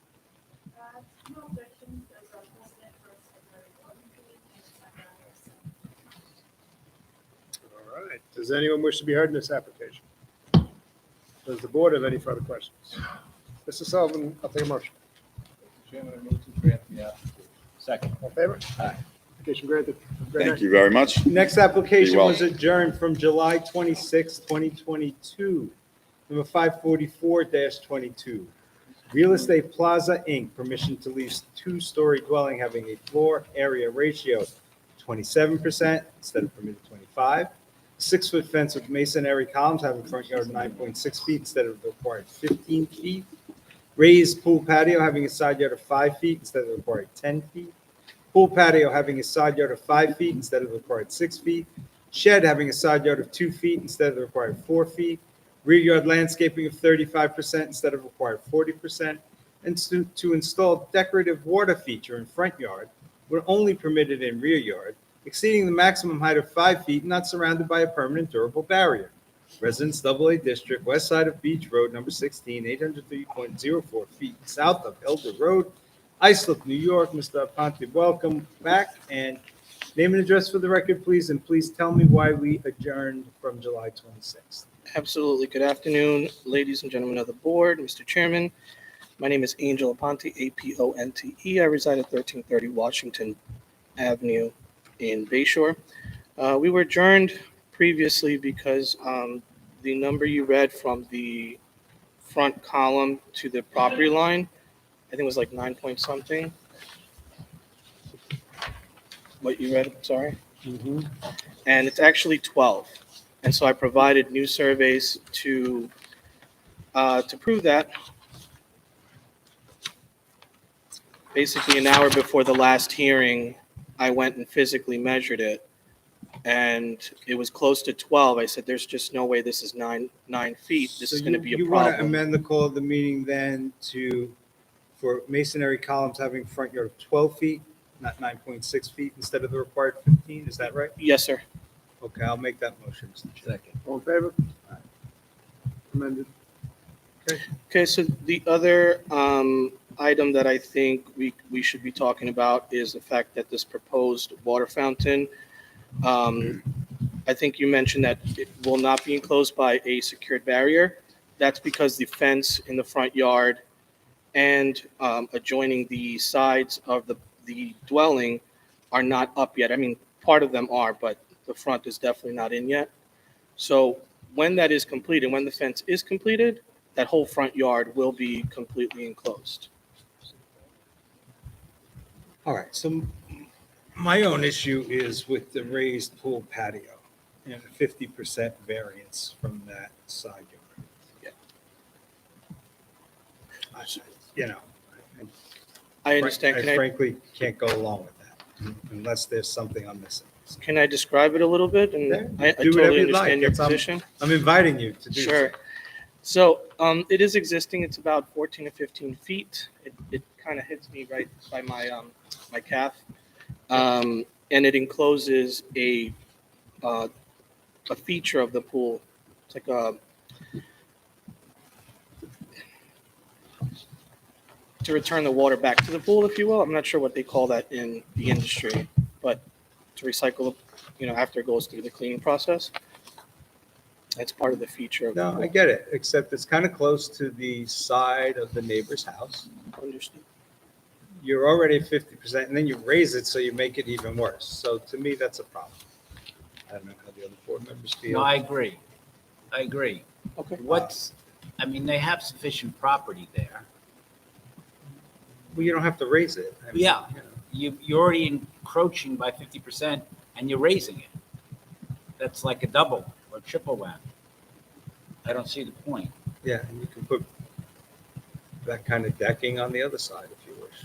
No objections, as a president for February 11th. All right. Does anyone wish to be heard in this application? Does the board have any further questions? Mr. Sullivan, I'll take a motion. Chairman, I move to grant the application. Second. All in favor? Aye. Application granted. Have a great Thank night. you very much. Next application Be was well. adjourned from July 26, 2022. Number 544-22. Real Estate Plaza, Inc., permission to lease two-story dwelling having a floor area ratio of 27% instead of permitted 25. 6-foot fence with masonry columns having front yard of 9.6 feet instead of the required 15 feet. Raised pool patio having a side yard of 5 feet instead of the required 10 feet. Pool patio having a side yard of 5 feet instead of the required 6 feet. Shed having a side yard of 2 feet instead of the required 4 feet. Rear yard landscaping of 35% instead of required 40%. And to install decorative water feature in front yard were only permitted in rear yard, exceeding the maximum height of 5 feet, not surrounded by a permanent durable barrier. Residence AA District, west side of Beach Road, number 16, 803.04 feet south of Elder Road, Islip, New York. Mr. Aponte, welcome back. And name and address for the record, please, and please tell me why we adjourned from July 26th. Absolutely. Good afternoon, ladies and gentlemen of the board, Mr. Chairman. My name is Angel Aponte, Aponte. I reside at 1330 Washington Avenue in Bayshore. We were adjourned previously because the number you read from the front column to the property line, I think it was like 9 point something. What you read, sorry. And it's actually 12. And so I provided new surveys to prove that. Basically, an hour before the last hearing, I went and physically measured it, and it was close to 12. I said, "There's just no way this is nine feet. This is going to be a You want to problem." amend the call of the meeting then for masonry columns having front yard of 12 feet, not 9.6 feet instead of the required 15, is that right? Yes, sir. Okay, I'll make that motion, Mr. Chair. All in favor? Amended. Okay, so the other item that I think we should be talking about is the fact that this proposed water fountain, I think you mentioned that it will not be enclosed by a secured barrier. That's because the fence in the front yard and adjoining the sides of the dwelling are not up yet. I mean, part of them are, but the front is definitely not in yet. So when that is completed, when the fence is completed, that whole front yard will be completely enclosed. All right, so my own issue is with the raised pool patio and a 50% variance from that side yard. You know, I understand. I Can I- frankly can't go along with that unless there's something I'm missing. Can I describe it a little bit? And I Do whatever totally you'd like. understand your It's- position. I'm inviting you to do so. Sure. So it is existing. It's about 14 to 15 feet. It kind of hits me right by my calf. And it encloses a feature of the pool. It's like to return the water back to the pool, if you will. I'm not sure what they call that in the industry, but to recycle, after it goes through the cleaning process. That's part of the feature of the No, pool. I get it, except it's kind of close to the side of the neighbor's house. Understood. You're already at 50%, and then you raise it, so you make it even worse. So to me, that's a problem. I don't know how the other board members feel. No, I agree. Okay. They have sufficient property there. Well, you don't have to raise it. I mean, Yeah, you know. you're already encroaching by 50% and you're raising it. That's like a double or triple whammy. I don't see the point. Yeah, and you can put that kind of decking on the other side if you wish.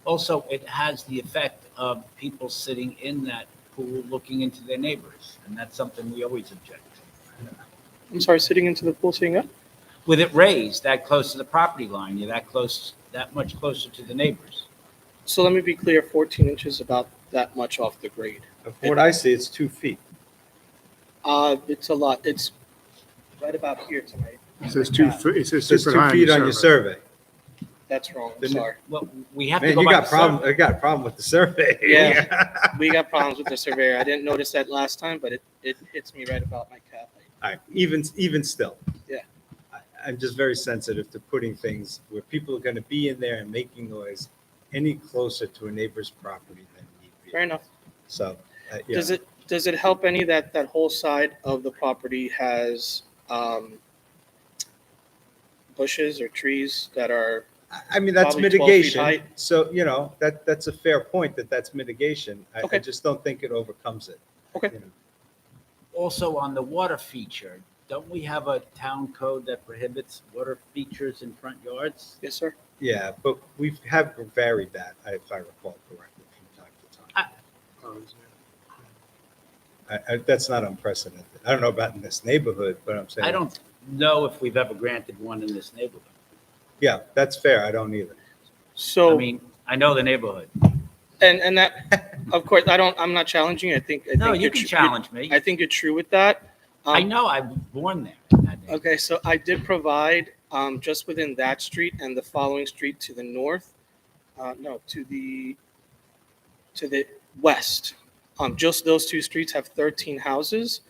Also, it has the effect of people sitting in that pool looking into their neighbors, and that's something we always object to. I'm sorry, sitting into the pool, sitting up? With it raised that close to the property line, you're that much closer to the neighbors. So let me be clear, 14 inches, about that much off the grade. From what I see, it's 2 feet. It's a lot. It's right about here tonight. It says 2 foot, it says It says 2 2 foot high feet on your survey. That's wrong. I'm Didn't it? sorry. Well, we have Man, to go you by got the problem. survey. I got a problem with the survey. Yeah, we got problems with the surveyor. I didn't notice that last time, but it hits me right about my calf. All right, even still. Yeah. I'm just very sensitive to putting things where people are going to be in there and making noise any closer to a neighbor's property than need be. Fair enough. So, yeah. Does it help any that that whole side of the property has bushes or trees that are? I mean, that's probably 12 feet mitigation. high? So, that's a fair point that's mitigation. I Okay. just don't think it overcomes it. Okay. Also, on the water feature, don't we have a town code that prohibits water features in front yards? Yes, sir. Yeah, but we have varied that, if I recall correctly, from time That's not unprecedented. I don't know about in this neighborhood, but I'm saying. I don't know if we've ever granted one in this neighborhood. Yeah, that's fair. I don't either. So. I mean, I know the neighborhood. And that, of course, I'm not challenging you. I think No, you you're can tr- challenge me. I think you're true with that. I know, I was born there. Okay, so I did provide, just within that street and the following street to the north, no, to the west. Just those two streets have 13 houses.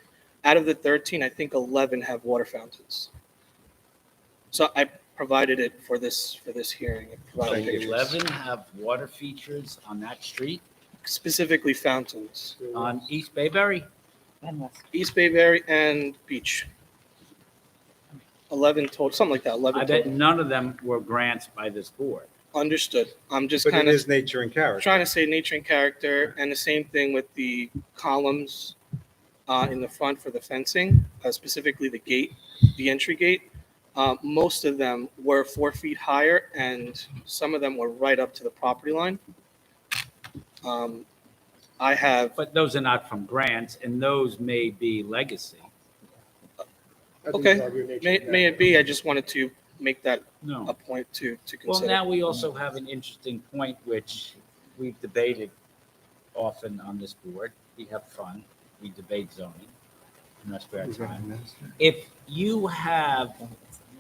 Out of the 13, I think 11 have water fountains. So I provided it for this hearing. I So provided pictures. 11 have water features on that street, Specifically fountains. on East Bayberry? East Bayberry and Beach. 11 total, something like that, 11 I bet total. none of them were grants by this board. Understood. I'm just But it kind of is nature and character. trying to say nature and character, and the same thing with the columns in the front for the fencing, specifically the gate, the entry gate. Most of them were 4 feet higher, and some of them were right up to the property line. I have, But those are not from grants, and those may be legacy. okay, may it be, I just wanted to make that No. a point to Well, consider. now we also have an interesting point, which we've debated often on this board. We have fun. We debate zoning in our spare time. If you have,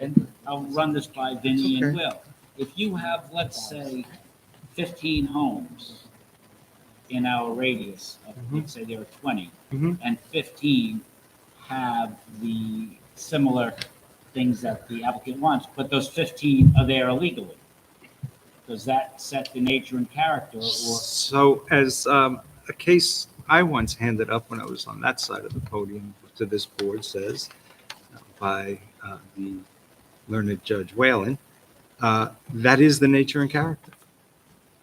and I'll run this by Vinnie and Will, if you have, let's say, 15 homes in our radius, let's say there are 20, and 15 have the similar things that the applicant wants, but those 15 are there illegally. Does that set the nature and character, or? So as a case I once handed up when I was on that side of the podium to this board says, by the learned Judge Whalen, that is the nature and character.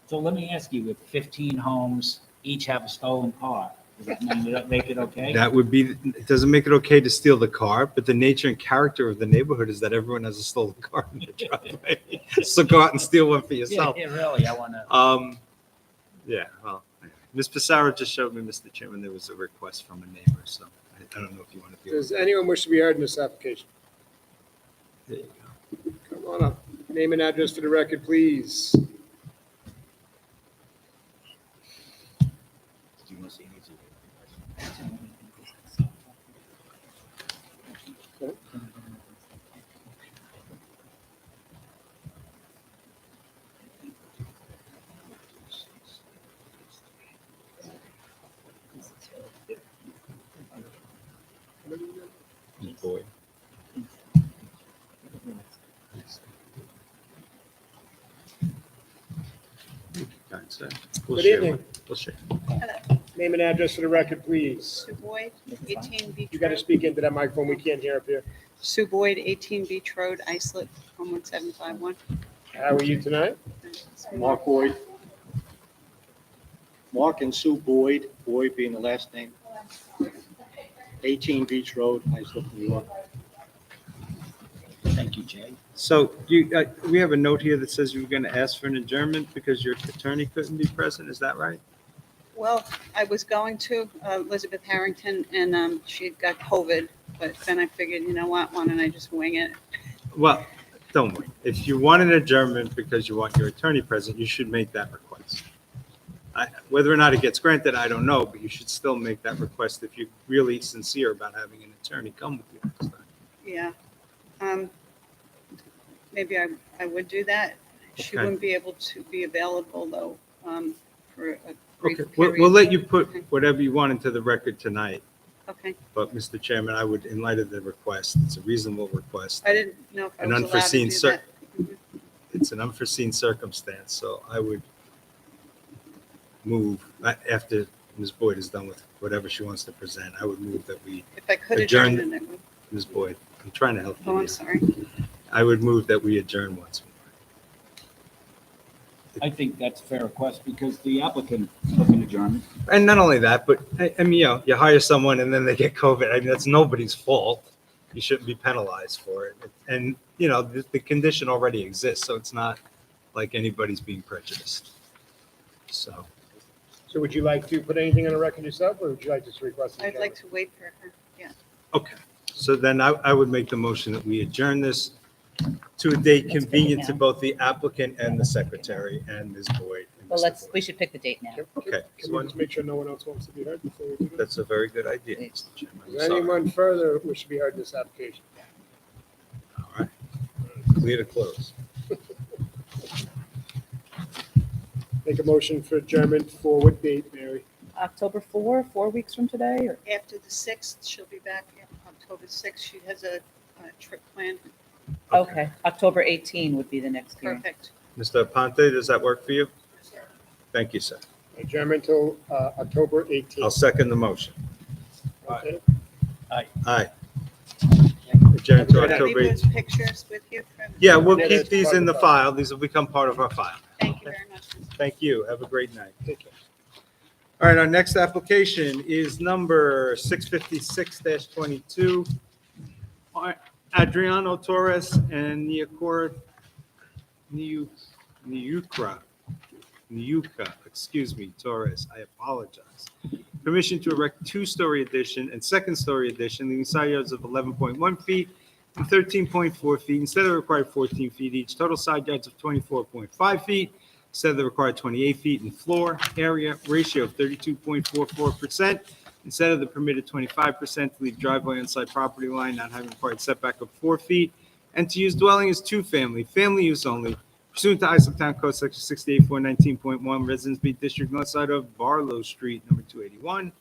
So let me ask you, if 15 homes each have a stolen car, does that make it okay? That would be, it doesn't make it okay to steal the car, but the nature and character of the neighborhood is that everyone has a stolen car in their driveway. So go out and steal one for yourself. Yeah, really, I want to. Yeah, well, Ms. Pissarro just showed me, Mr. Chairman, there was a request from a neighbor, so I don't know if you want to deal with Does anyone wish to be heard in this application? There you go. Come on up. Name and address for the record, please. Do you want to see any? Boy. Good evening. We'll share. Name and address for the record, please. Sue Boyd, 18 Beach You got to Road. speak into that microphone. We can't hear up here. Sue Boyd, 18 Beach Road, Islip, 11751. How are you tonight? Mark Boyd. Mark and Sue Boyd, Boyd being the last name. 18 Beach Road, Islip, New York. Thank you, Jay. So we have a note here that says you were going to ask for an adjournment because your attorney couldn't be present. Is that right? Well, I was going to Elizabeth Harrington, and she had got COVID, but then I figured, you know what, why don't I just wing it? Well, don't worry. If you want an adjournment because you want your attorney present, you should make that request. Whether or not it gets granted, I don't know, but you should still make that request if you're really sincere about having an attorney come with you next time. Yeah. Maybe I would do that. She Okay. wouldn't be able to be available, though, for a brief Okay, period. we'll let you put whatever you want into the record tonight. Okay. But, Mr. Chairman, I would, in light of the request, it's a reasonable request. I didn't know if I An was allowed to unforeseen do that. It's an unforeseen circumstance, so I would move, after Ms. Boyd is done with whatever she wants to present, I would move that we If I could adjourn. adjourn, then I would. Ms. Boyd, I'm trying to help you. Oh, I'm here. sorry. I would move that we adjourn once more. I think that's a fair request because the applicant looking adjournment. And not only that, but I mean, you hire someone and then they get COVID. I mean, that's nobody's fault. You shouldn't be penalized for it. And, the condition already exists, so it's not like anybody's being prejudiced. So So would you like to put anything on the record yourself, or would you like to just request? I'd like to wait for her, yeah. Okay, so then I would make the motion that we adjourn this to a date Let's pick it convenient to now. both the applicant and the secretary and Ms. Boyd. and Well, Mr. we should pick the date now. Okay, Can we just make sure no one else wants to be heard before we do that? that's a very good idea, Mr. Chairman. I'm Is there sorry. anyone further who should be heard in this application? All right, clear to close. Make a motion for adjournment for what date, Mary? October 4 weeks from today, or? After the 6th, she'll be back, October 6th. She has a trip planned. Okay, October 18 would be the next hearing. Perfect. Mr. Ponte, does that work for you? Thank you, sir. Adjournment till October 18th. I'll second the motion. Okay. Aye. Adjourn to Can I October leave those 18th. pictures with you from? Yeah, we'll Yeah, keep that's these part in of the the file. These will become part of our file. Thank you very much. Thank you. Have a great night. Take care. All right, our next application is number 656-22. Adriano Torres and Niuka, Torres. I apologize. Permission to erect two-story addition and second-story addition, leaving side yards of 11.1 feet and 13.4 feet instead of the required 14 feet each. Total side yards of 24.5 feet instead of the required 28 feet, and floor area ratio of 32.44% instead of the permitted 25%, to leave driveway on side property line, not having required setback of 4 feet, and to use dwelling as two-family, family use only, pursuant to Islip Town Code Section 68419.1, Residence B District, north side of Barlow Street, number 281,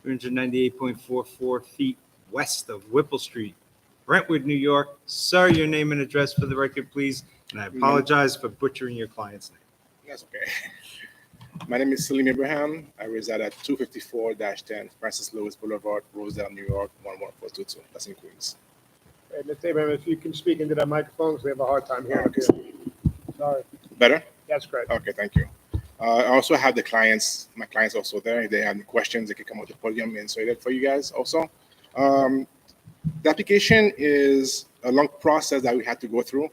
398.44 feet west of Whipple Street, Brentwood, New York. Sir, your name and address for the record, please, and I apologize for butchering your client's name. That's okay. My name is Salim Abraham. I reside at 254-10 Francis Lewis Boulevard, Rosedale, New York, 11422. That's in Queens. Hey, Mr. Abraham, if you can speak into that microphone, because we have a hard time hearing you. Sorry. Better? That's great. Okay, thank you. I also have my clients also there. If they have any questions, they can come up to the podium and answer it for you guys also. The application is a long process that we had to go through.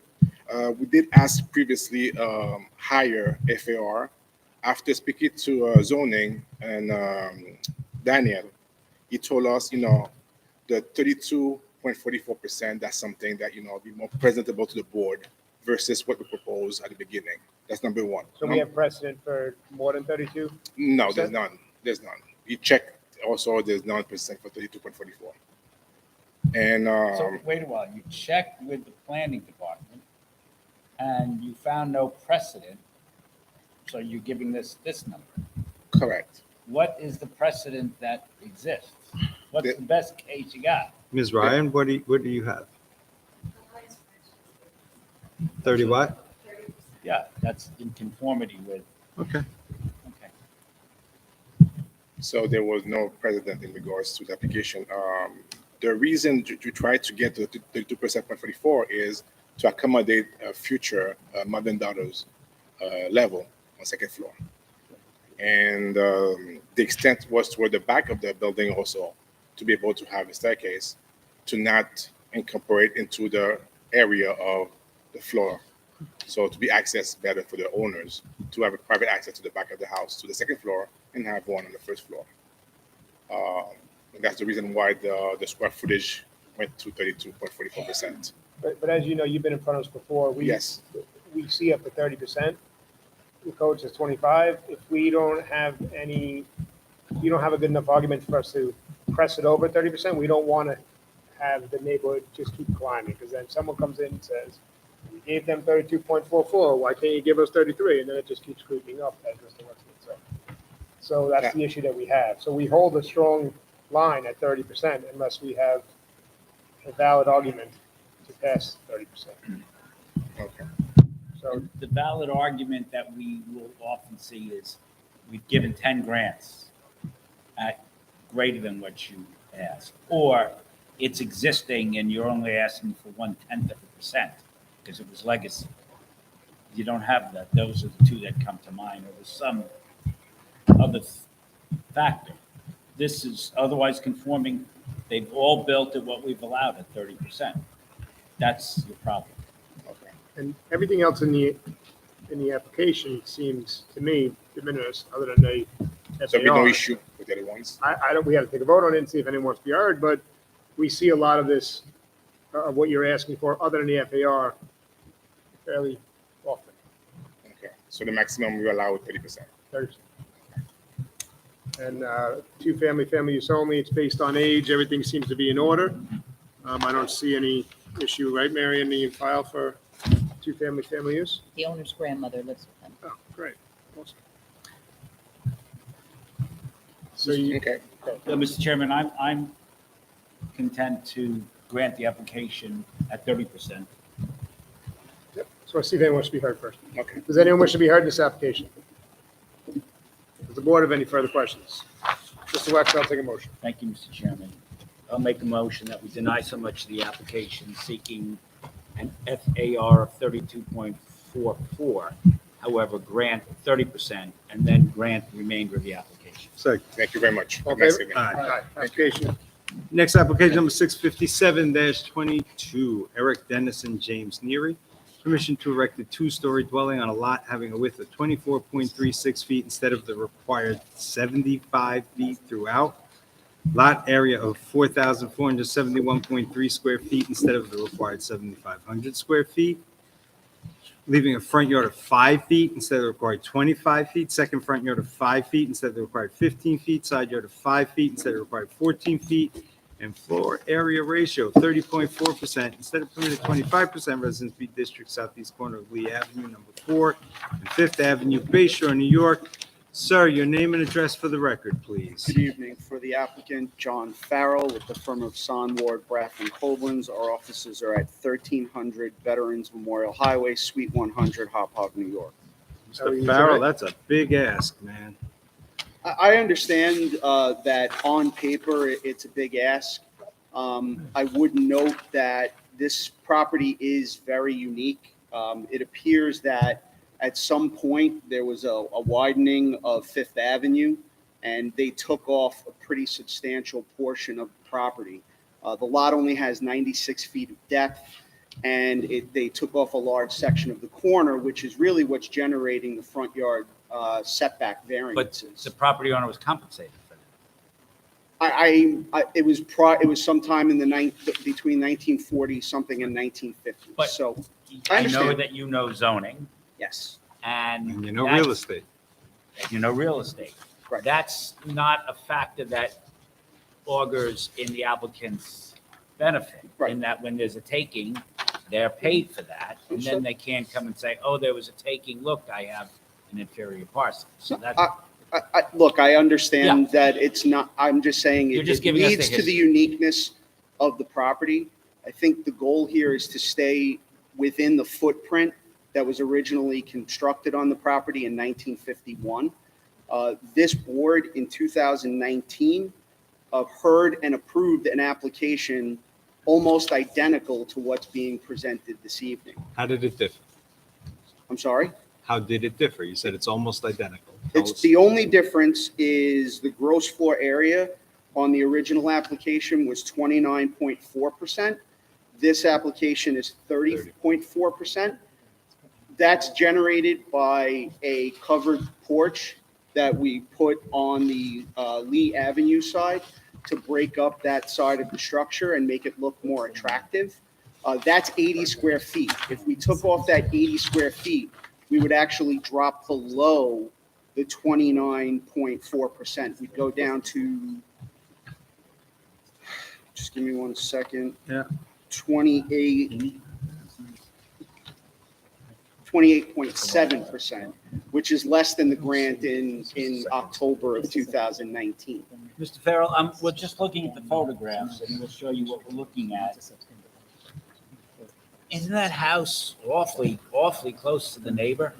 We did ask previously higher FAR. After speaking to zoning and Daniel, he told us, the 32.44%, that's something that, be more presentable to the board versus what we proposed at the beginning. That's number one. So we have precedent for more than 32? No, there's none. There's none. You check also, there's none percent for 32.44. And So wait a while, you checked with the planning department and you found no precedent. So you're giving this number. correct. What is the precedent that exists? What's the best case you got? Ms. Ryan, what do you have? 30 what? Yeah, that's in conformity with, Okay. okay. So there was no precedent in regards to the application. The reason to try to get to the 32.44 is to accommodate a future mother and daughter's level on second floor. And the extent was toward the back of the building also, to be able to have a staircase, to not incorporate into the area of the floor. So to be accessed better for the owners, to have a private access to the back of the house, to the second floor, and have one on the first floor. And that's the reason why the square footage went to 32.44%. But as you know, you've been in front of us before. Yes. We see up to 30%. The code says 25. If we don't have you don't have a good enough argument for us to press it over 30%, we don't want to have the neighborhood just keep climbing, because then someone comes in and says, we gave them 32.44, why can't you give us 33? And then it just keeps creeping up, as Mr. Westman said. So that's the issue that we have. So we hold a strong line at 30% unless we have a valid argument to pass 30%. Okay. So The valid argument that we will often see is we've given 10 grants at greater than what you asked, or it's existing and you're only asking for 0.1% because it was legacy. You don't have that. Those are the two that come to mind, or there's some other factor. This is otherwise conforming. They've all built at what we've allowed at 30%. That's your problem. Okay. And everything else in the application seems to me de minimis, other than they So we no FAR. issue with the other ones. I don't, we had to take a vote on it and see if anyone wants to be heard, but we see a lot of this, of what you're asking for, other than the FAR, fairly often. Okay, so the maximum we allow is 30%. 30%. And family use only, it's based on age, everything seems to be in order. I don't see any issue, right, Mary, in the file for family use? The owner's grandmother lives with them. Oh, great. Awesome. So you, Okay. Mr. Chairman, I'm content to grant the application at 30%. yep. So I see if anyone wants to be heard first. Okay. Does anyone wish to be heard in this application? Does the board have any further questions? Mr. Wexler, I'll take a motion. Thank you, Mr. Chairman. I'll make a motion that we deny so much the application seeking an FAR of 32.44. However, grant 30% and then grant the remainder of the application. Second. Thank you very much. Okay. Nice evening. Aye. Application. Next application number 657-22, Eric Dennison, James Neary. Permission to erect a two-story dwelling on a lot having a width of 24.36 feet instead of the required 75 feet throughout. Lot area of 4,471.3 square feet instead of the required 7,500 square feet. Leaving a front yard of 5 feet instead of the required 25 feet. Second front yard of 5 feet instead of the required 15 feet. Side yard of 5 feet instead of the required 14 feet. And floor area ratio 30.4% instead of permitted 25%. Residence B District, southeast corner of Lee Avenue, number 4 and 5th Avenue, Bay Shore, New York. Sir, your name and address for the record, please. Good evening. For the applicant, John Farrell with the firm of Son, Ward, Braff, and Koblenz. Our offices are at 1300 Veterans Memorial Highway, Suite 100, Hop Hog, New York. Mr. Farrell, that's a big ask, man. I understand that on paper, it's a big ask. I would note that this property is very unique. It appears that at some point, there was a widening of Fifth Avenue, and they took off a pretty substantial portion of the property. The lot only has 96 feet of depth, and they took off a large section of the corner, which is really what's generating the front yard setback But variances. the property owner was compensated for that. It was sometime in between 1940 something and 1950. But So I know understand. that you know zoning Yes. and You know real that's- estate. You know real estate. Right. That's not a factor that augurs in the applicant's benefit. Right. In that when there's a taking, they're paid for that. And then they can't come and say, oh, there was a taking. Look, I have an inferior parcel. So that's, Look, I understand that it's not, I'm just saying You're it just it giving us the leads to the history. uniqueness of the property. I think the goal here is to stay within the footprint that was originally constructed on the property in 1951. This board in 2019 heard and approved an application almost identical to what's being presented this evening. How did it differ? I'm sorry? How did it differ? You said it's almost identical. Tell It's us. the only difference is the gross floor area on the original application was 29.4%. This application is 30.4%. That's generated by a covered porch that we put on the Lee Avenue side to break up that side of the structure and make it look more attractive. That's 80 square feet. If we took off that 80 square feet, we would actually drop below the 29.4%. We'd go down to, just give me 1 second. Yeah. 28.7%, which is less than the grant in October of 2019. Mr. Farrell, we're just looking at the photographs and we'll show you what we're looking at. Isn't that house awfully close to the neighbor?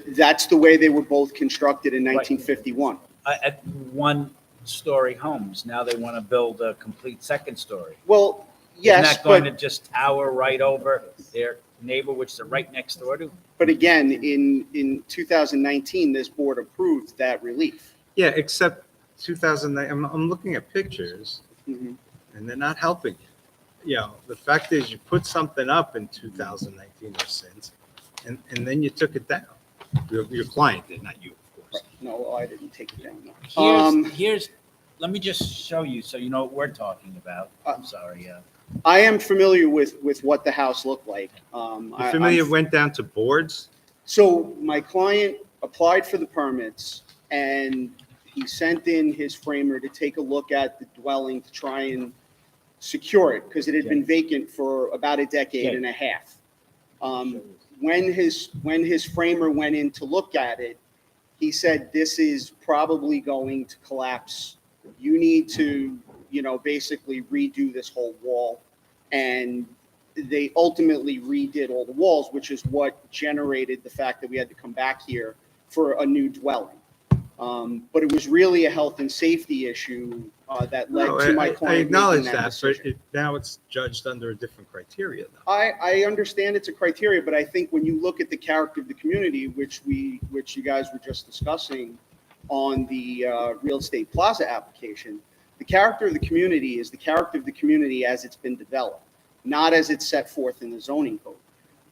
That's the way they were both constructed in 1951. At one-story homes, now they want to build a complete second story. Well, yes, Isn't that going to but, just tower right over their neighbor, which they're right next door to? but again, in 2019, this board approved that relief. Yeah, except 2009, I'm looking at pictures Mhm. and they're not helping you. You know, the fact is you put something up in 2019 or since, and then you took it down. Your client did, not you, of No, I didn't take it down. No. Here's, let me just show you so you know what we're talking about. I'm sorry. I am familiar with what the house looked like. You familiar, went down to boards? So my client applied for the permits and he sent in his framer to take a look at the dwelling to try and secure it because it had been vacant for about a decade and a half. When his framer went in to look at it, he said, this is probably going to collapse. You need to, basically redo this whole wall. And they ultimately redid all the walls, which is what generated the fact that we had to come back here for a new dwelling. But it was really a health and safety issue that led to my client. I acknowledge making that, but now it's judged under a different criteria, though. I understand it's a criteria, but I think when you look at the character of the community, which you guys were just discussing on the real estate plaza application, the character of the community is the character of the community as it's been developed, not as it's set forth in the zoning code.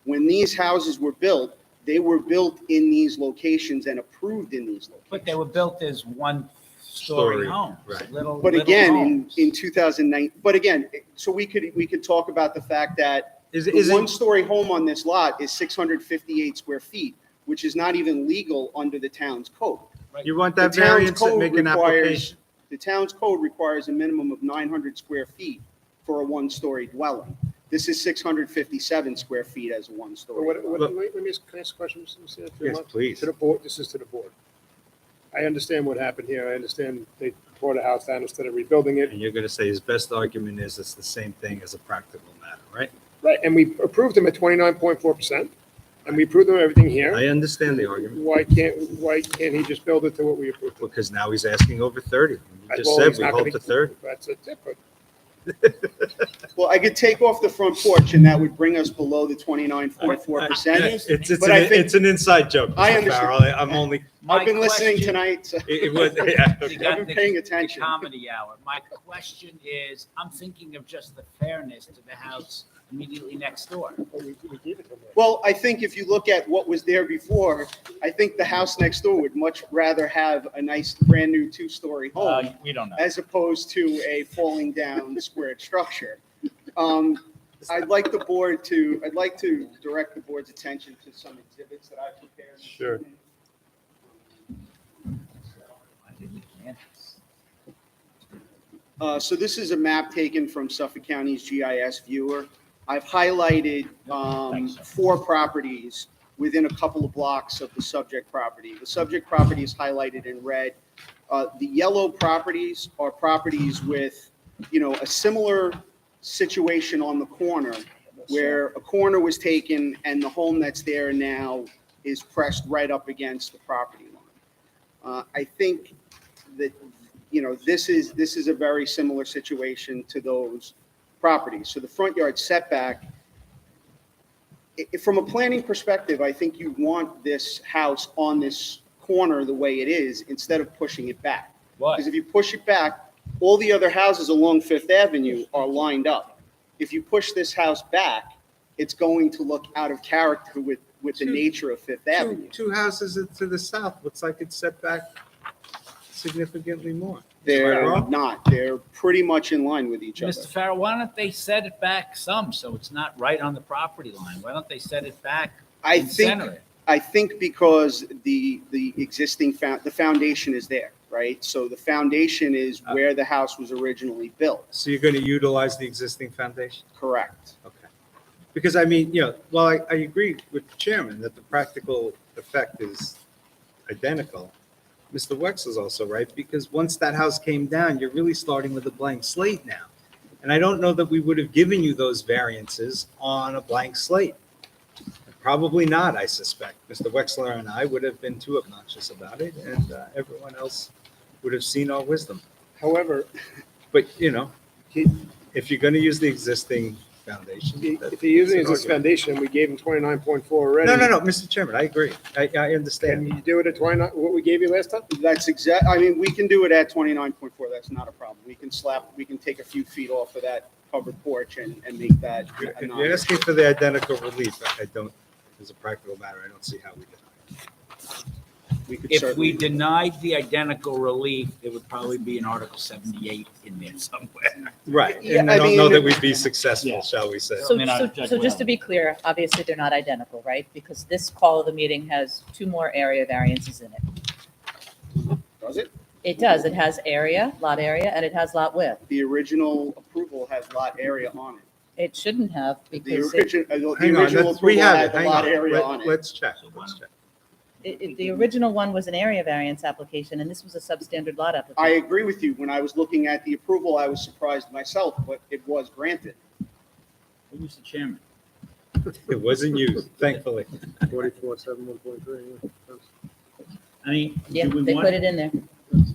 When these houses were built, they were built in these locations and approved in these locations. But they were built as one-story homes. Right. But again, in 2009, but again, so we could talk about the fact that the one-story home on this lot is 658 square feet, which is not even legal under the town's code. You want that variance to make an application? The town's code requires a minimum of 900 square feet for a one-story dwelling. This is 657 square feet as a one-story. Let me can I ask a question, Mr. Messina, if you Yes, want? please. To the board, this is to the board. I understand what happened here. I understand they tore the house down instead of rebuilding it. And you're going to say his best argument is it's the same thing as a practical matter, right? Right, and we approved him at 29.4%, and we approved him everything here. I understand the argument. Why can't he just build it to what we approved? Because now he's asking over 30. You just Well, said he's we not hold gonna- to 30. That's a different. Well, I could take off the front porch and that would bring us below the 29.4%. It's an inside joke, I Mr. understand. Farrell. I'm only. I've been listening tonight. So It was, yeah. You got I've been paying the attention. comedy hour. My question is, I'm thinking of just the fairness to the house immediately next door. Well, I think if you look at what was there before, I think the house next door would much rather have a nice brand new two-story home We don't know. as opposed to a falling down squared structure. I'd like to direct the board's attention to some exhibits that I prepared. Sure. So this is a map taken from Suffolk County's GIS viewer. I've highlighted 4 properties within a couple of blocks of the subject property. The subject property is highlighted in red. The yellow properties are properties with, a similar situation on the corner where a corner was taken and the home that's there now is pressed right up against the property line. I think that, this is a very similar situation to those properties. So the front yard setback, from a planning perspective, I think you want this house on this corner the way it is instead of pushing it back. Why? Because if you push it back, all the other houses along Fifth Avenue are lined up. If you push this house back, it's going to look out of character with the nature of Fifth Avenue. Two houses to the south, looks like it's set back significantly more. They're wrong? not. They're pretty much in line with each other. Mr. Farrell, why don't they set it back some so it's not right on the property line? Why don't they set it back and center it? I think because the existing the foundation is there, right? So the foundation is where the house was originally built. So you're going to utilize the existing foundation? Correct. Okay. Because I mean, while I agree with the chairman that the practical effect is identical, Mr. Wexler's also right, because once that house came down, you're really starting with a blank slate now. And I don't know that we would have given you those variances on a blank slate. Probably not, I suspect. Mr. Wexler and I would have been too obnoxious about it, and everyone else would have seen our wisdom. However, But, if you're going to use the existing foundation. if you're using this foundation, we gave him 29.4 already. No, Mr. Chairman, I agree. I understand. Can you do it at 29, what we gave you last time? That's we can do it at 29.4. That's not a problem. We can take a few feet off of that covered porch and make that a If you're asking for the identical relief, I don't, as a practical matter, I don't see how we did it. we could If certainly. we denied the identical relief, there would probably be an Article 78 in there somewhere. Right, Yeah, and I I don't know mean- that we'd be successful, shall we say. So, I mean, so just to be clear, obviously they're not identical, right? Because this call of the meeting has two more area variances in it. Does it? It does. It has area, lot area, and it has lot width. The original approval has lot area on it. It shouldn't have The because original, Hang on, original we approval have had it, the hang lot on. area on it. Let's check, let's check. the original one was an area variance application and this was a substandard lot I application. agree with you. When I was looking at the approval, I was surprised myself, but it was granted. Who was the chairman? It wasn't used, thankfully. 4471.3. I mean, Yeah, do we they want? put it in there.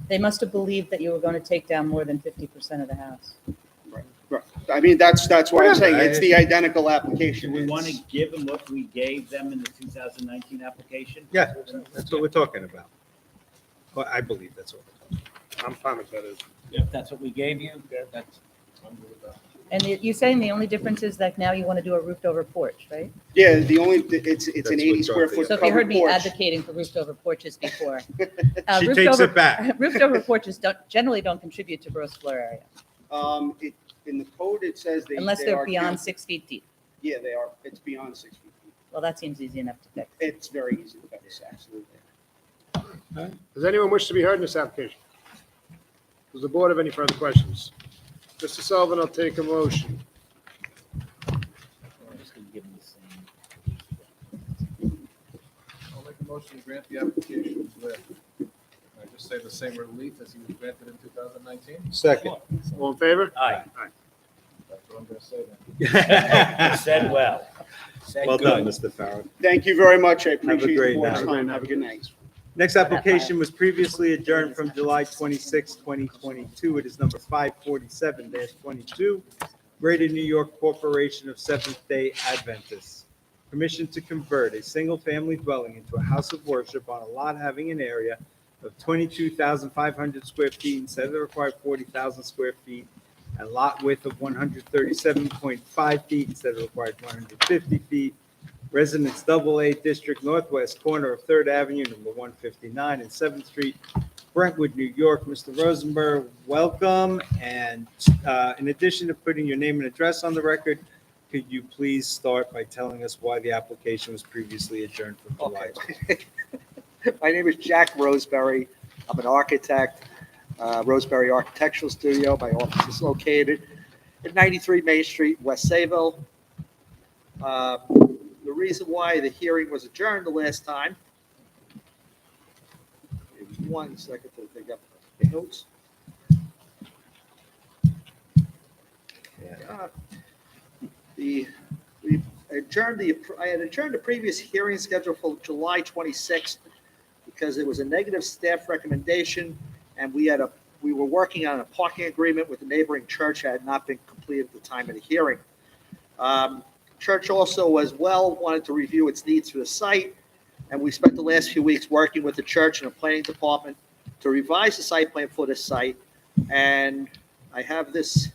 They must have believed that you were going to take down more than 50% of the house. Right. I mean, that's why I'm saying Whatever. it's the identical Do application. we want to It's- give them what we gave them in the 2019 application? Yeah, that's what we're talking about. Well, I believe that's what we're talking I'm fine with that. If that's what we gave you, that's. And you're saying the only difference is that now you want to do a roofed over porch, right? Yeah, the only, it's an That's 80 what's square up there. foot So if you heard covered me porch. advocating for roofed over porches before. She roofed takes over- it back. Roofed over porches generally don't contribute to gross floor area In the code, it says they. unless they they're are beyond counted. 6 feet deep. Yeah, they are. It's beyond 6 feet. Well, that seems easy enough to fix. It's very easy to fix, absolutely. Does anyone wish to be heard in this application? Does the board have any further questions? Mr. Sullivan, I'll take a motion. I'm just gonna give them the same. I'll make a motion to grant the application with, I just say the same relief as he was granted in 2019? Second. All in favor? Aye. That's what I'm gonna say then. Said well. Said Well done, good. Mr. Farron. Thank you very much. I appreciate the great board's night. time. Have a good night. Next application was previously adjourned from July 26, 2022. It is number 547-22, Greater New York Corporation of Seventh-day Adventists. Permission to convert a single-family dwelling into a house of worship on a lot having an area of 22,500 square feet instead of the required 40,000 square feet, and lot width of 137.5 feet instead of the required 150 feet. Residence AA District, northwest corner of Third Avenue, number 159 and 7th Street, Brentwood, New York. Mr. Rosenberg, welcome. And in addition to putting your name and address on the record, could you please start by telling us why the application was previously adjourned from July? My name is Jack Roseberry. I'm an architect, Roseberry Architectural Studio. My office is located at 93 Main Street, West Sayville. The reason why the hearing was adjourned the last time. Give me 1 second to dig up the notes. We adjourned I had adjourned the previous hearing scheduled for July 26th because it was a negative staff recommendation and we were working on a parking agreement with the neighboring church that had not been completed at the time of the hearing. Church also as well wanted to review its needs for the site, and we spent the last few weeks working with the church and the planning department to revise the site plan for this site, and I have this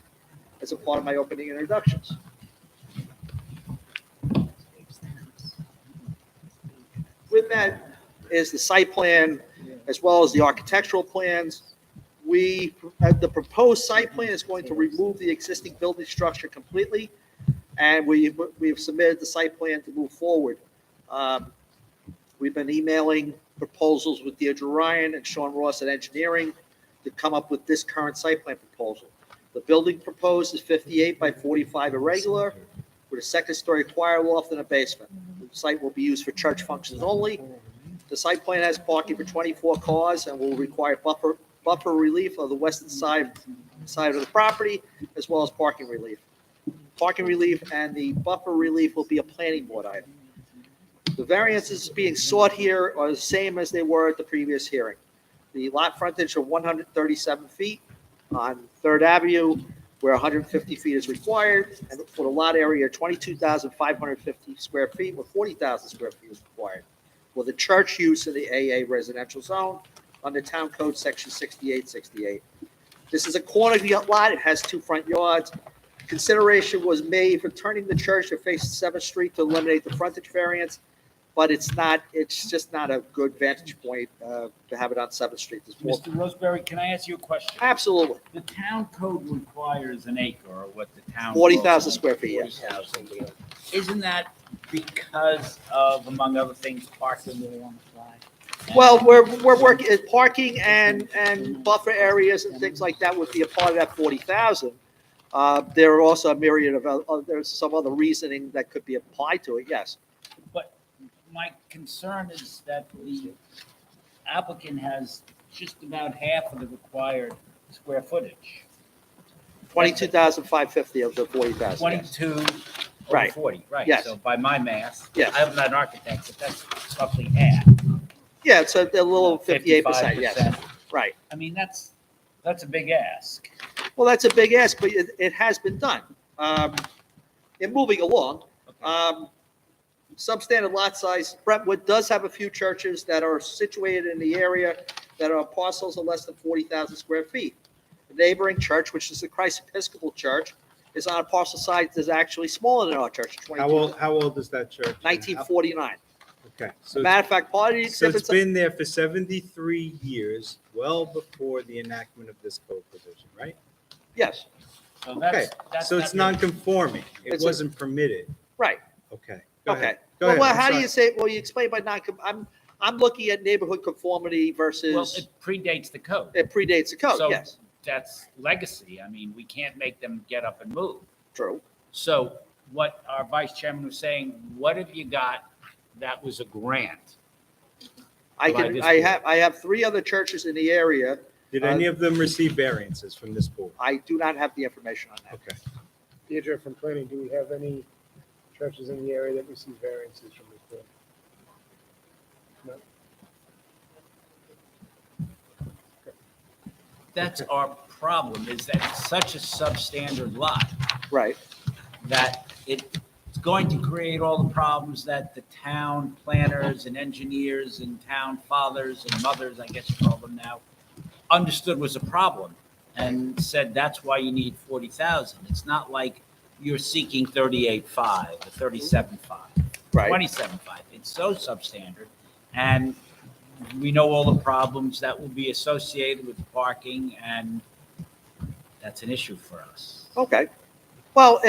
as a part of my opening introductions. With that is the site plan as well as the architectural plans. The proposed site plan is going to remove the existing building structure completely, and we've submitted the site plan to move forward. We've been emailing proposals with Deirdre Ryan and Sean Ross at Engineering to come up with this current site plan proposal. The building proposed is 58 by 45 irregular with a second-story choir loft and a basement. The site will be used for church functions only. The site plan has parking for 24 cars and will require buffer relief of the western side of the property, as well as parking relief. Parking relief and the buffer relief will be a planning board item. The variances being sought here are the same as they were at the previous hearing. The lot frontage of 137 feet on Third Avenue, where 150 feet is required, and for the lot area, 22,550 square feet, where 40,000 square feet is required. For the church use in the AA residential zone under Town Code Section 6868. This is a corner lot. It has 2 front yards. Consideration was made for turning the church to face 7th Street to eliminate the frontage variance. but it's just not a good vantage point to have it on 7th Street. There's more- Mr. Roseberry, can I ask you a question? Absolutely. The town code requires an acre, or what the town. 40,000 square feet, yes. 40,000. Isn't that because of, among other things, parking along the fly? Well, we're working, parking and buffer areas and things like that would be a part of that 40,000. There are also a myriad of, there's some other reasoning that could be applied to it, yes. But my concern is that the applicant has just about half of the required square footage. 22,550 of the 40,000. 22 over Right. 40, right? Yes. So by my math, Yes. I'm not an architect, but that's roughly half. Yeah, it's a little 58%, yes. 55%. Right. I mean, that's a big ask. Well, that's a big ask, but it has been done. In moving along, substandard lot size, Brentwood does have a few churches that are situated in the area that are parcels of less than 40,000 square feet. The neighboring church, which is the Christ Episcopal Church, is on a parcel size that's actually smaller than our church, 22 How old is that church? 1949. Okay. So Matter of fact, part of the So it's exhibits, been there for 73 years, well before the enactment of this code provision, right? yes, So Okay, that's so it's not non-conforming. It It's a- wasn't permitted. right. Okay. Go Okay. ahead. Go Well, ahead. I'm how do sorry. you say, well, you explain by I'm looking at neighborhood conformity Well, versus, it predates the code. it predates the code, So yes, that's legacy. I mean, we can't make them get up and move. true. So what our vice chairman was saying, what have you got that was a grant? by this board? I have 3 other churches in the area. Did any of them receive variances from this board? I do not have the information on that. Okay. Deirdre, from planning, do we have any churches in the area that receive variances from this board? No? That's our problem, is that it's such a substandard lot Right. that it's going to create all the problems that the town planners and engineers and town fathers and mothers, I guess you call them now, understood was a problem and said that's why you need 40,000. It's not like you're seeking 38.5 or 37.5, Right. 27.5. It's so substandard. And we know all the problems that will be associated with parking, and that's an issue for us. Okay. Well,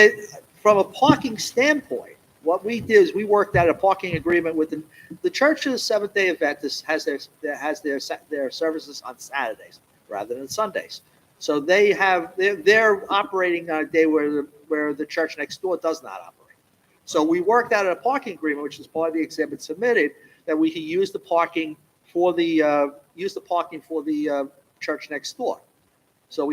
from a parking standpoint, what we did is we worked out a parking agreement with the Church of the Seventh-day Adventist has their services on Saturdays rather than Sundays. So they're operating on a day where the church next door does not operate. So we worked out a parking agreement, which is part of the exhibit submitted, that we can use the parking for the church next door. So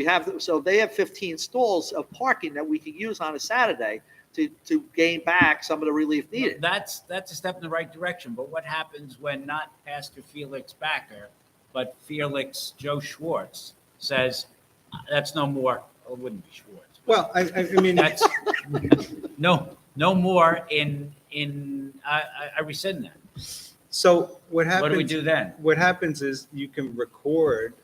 they have 15 stalls of parking that we can use on a Saturday to gain back some of the relief needed. That's a step in the right direction, but what happens when not Pastor Felix Backer, but Felix Joe Schwartz says, that's no more, or it wouldn't be Schwartz. Well, I mean, That's, no more I rescind that. so what happens? What do we do then? What happens is you can record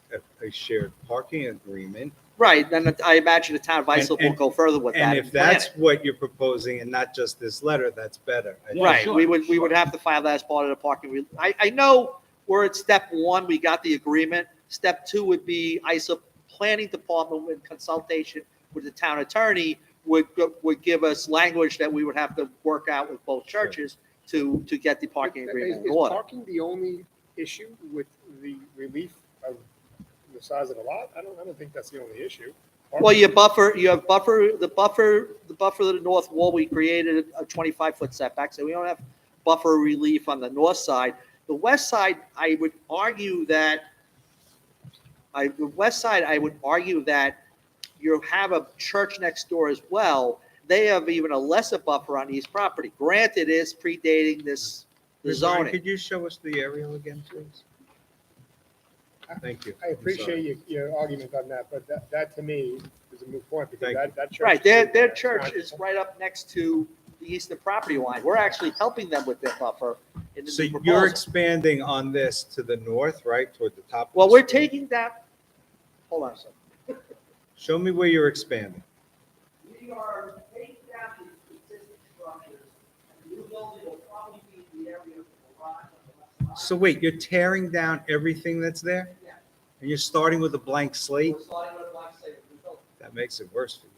a shared parking agreement. Right, then I imagine the town of Islip will And- go further with that. And and if plan that's it. what you're proposing and not just this letter, that's better. I think. Right, sure, we would have to file that as part of the parking. I know we're at step 1, we got the agreement. Step 2 would be ISIP Planning Department in consultation with the town attorney would give us language that we would have to work out with both churches to get the parking agreement in Is order. parking the only issue with the relief of the size of the lot? I don't think that's the only issue. Well, you have buffer to the north wall. We created a 25-foot setback, so we don't have buffer relief on the north side. The west side, I would argue that you have a church next door as well. They have even a lesser buffer on East property. Granted, it's predating the Ms. Ryan, zoning. could you show us the aerial again, please? Thank you. I appreciate your argument on that, but that to me is a moot point because Thank that church. Right, their church is right up next to the eastern property line. We're actually helping them with their buffer in the So new you're proposal. expanding on this to the north, right, toward the top? of Well, the we're screen? taking that, hold on a second. Show me where you're expanding. We are taking down the existing structures, and the new building will probably be in the area of So wait, you're tearing down everything that's there? And you're starting with a blank slate? That makes it worse for you.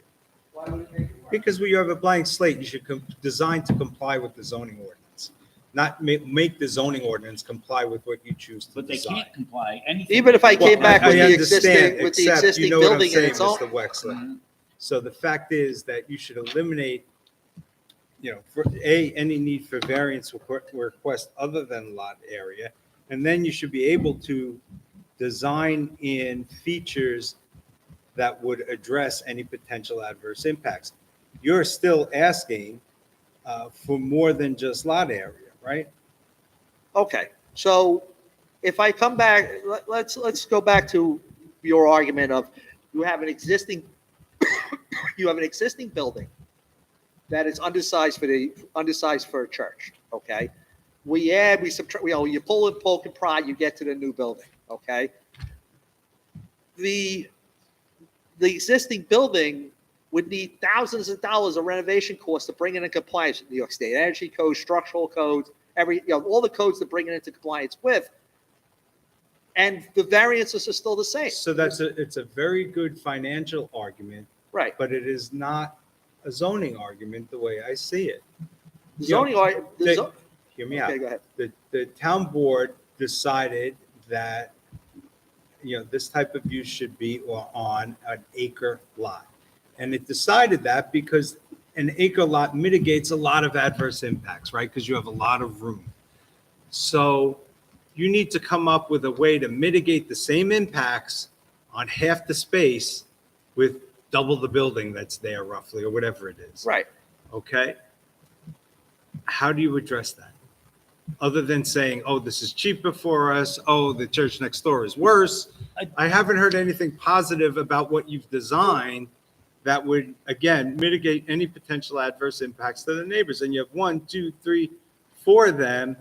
Why would it make it work? Because when you have a blank slate, you should design to comply with the zoning ordinance, not make the zoning ordinance comply with what you choose to But they design. can't comply anything. Even if I came back with I the understand, existing, with the except existing you know what I'm building in saying, its own. Mr. Wexler. So the fact is that you should eliminate, for any need for variance request other than lot area. And then you should be able to design in features that would address any potential adverse impacts. You're still asking for more than just lot area, right? Okay, so if I come back, let's go back to your argument of you have an existing, you have an existing building that is undersized for a church, okay? We add, we subtract, you pull and poke and prod, you get to the new building, okay? The existing building would need thousands of dollars of renovation costs to bring it in compliance with New York State Energy Code, structural codes, all the codes to bring it into compliance with. And the variances are still the same. So it's a very good financial argument. Right. But it is not a zoning argument the way I see it. Zoning, Hear me out. Okay, go ahead. The town board decided that, this type of use should be on an acre lot. And it decided that because an acre lot mitigates a lot of adverse impacts, right? Because you have a lot of room. So you need to come up with a way to mitigate the same impacts on half the space with double the building that's there roughly, or whatever it is. Right. Okay? How do you address that? Other than saying, oh, this is cheaper for us, oh, the church next door is worse. I haven't heard anything positive about what you've designed that would, again, mitigate any potential adverse impacts to the neighbors. And you have 1, 2, 3, 4 of them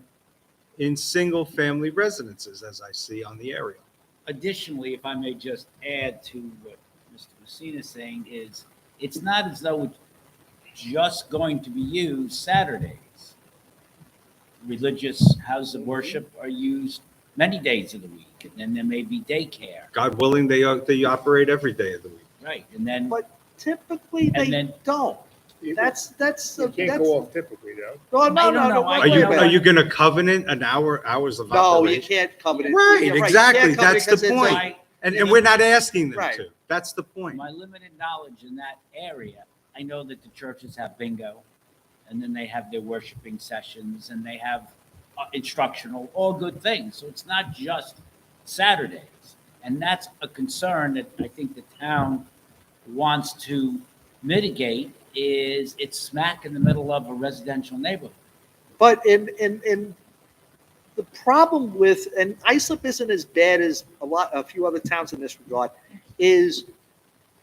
in single-family residences, as I see on the aerial. Additionally, if I may just add to what Mr. Messina is saying, is it's not as though it's just going to be used Saturdays. Religious houses of worship are used many days of the week, and then there may be daycare. God willing, they operate every day of the week. Right, and then. But typically they don't. That's. You can't go off typically, though. Oh, no. Are you going to covenant hours of No, operation? you can't covenant. Right, You're right, you exactly. can't covenant That's the because it's point. like- And we're not asking them Right. to. That's the point. My limited knowledge in that area, I know that the churches have bingo, and then they have their worshiping sessions, and they have instructional, all good things. So it's not just Saturdays. And that's a concern that I think the town wants to mitigate, is it's smack in the middle of a residential neighborhood. But in the problem with, and Islip isn't as bad as a few other towns in this regard, is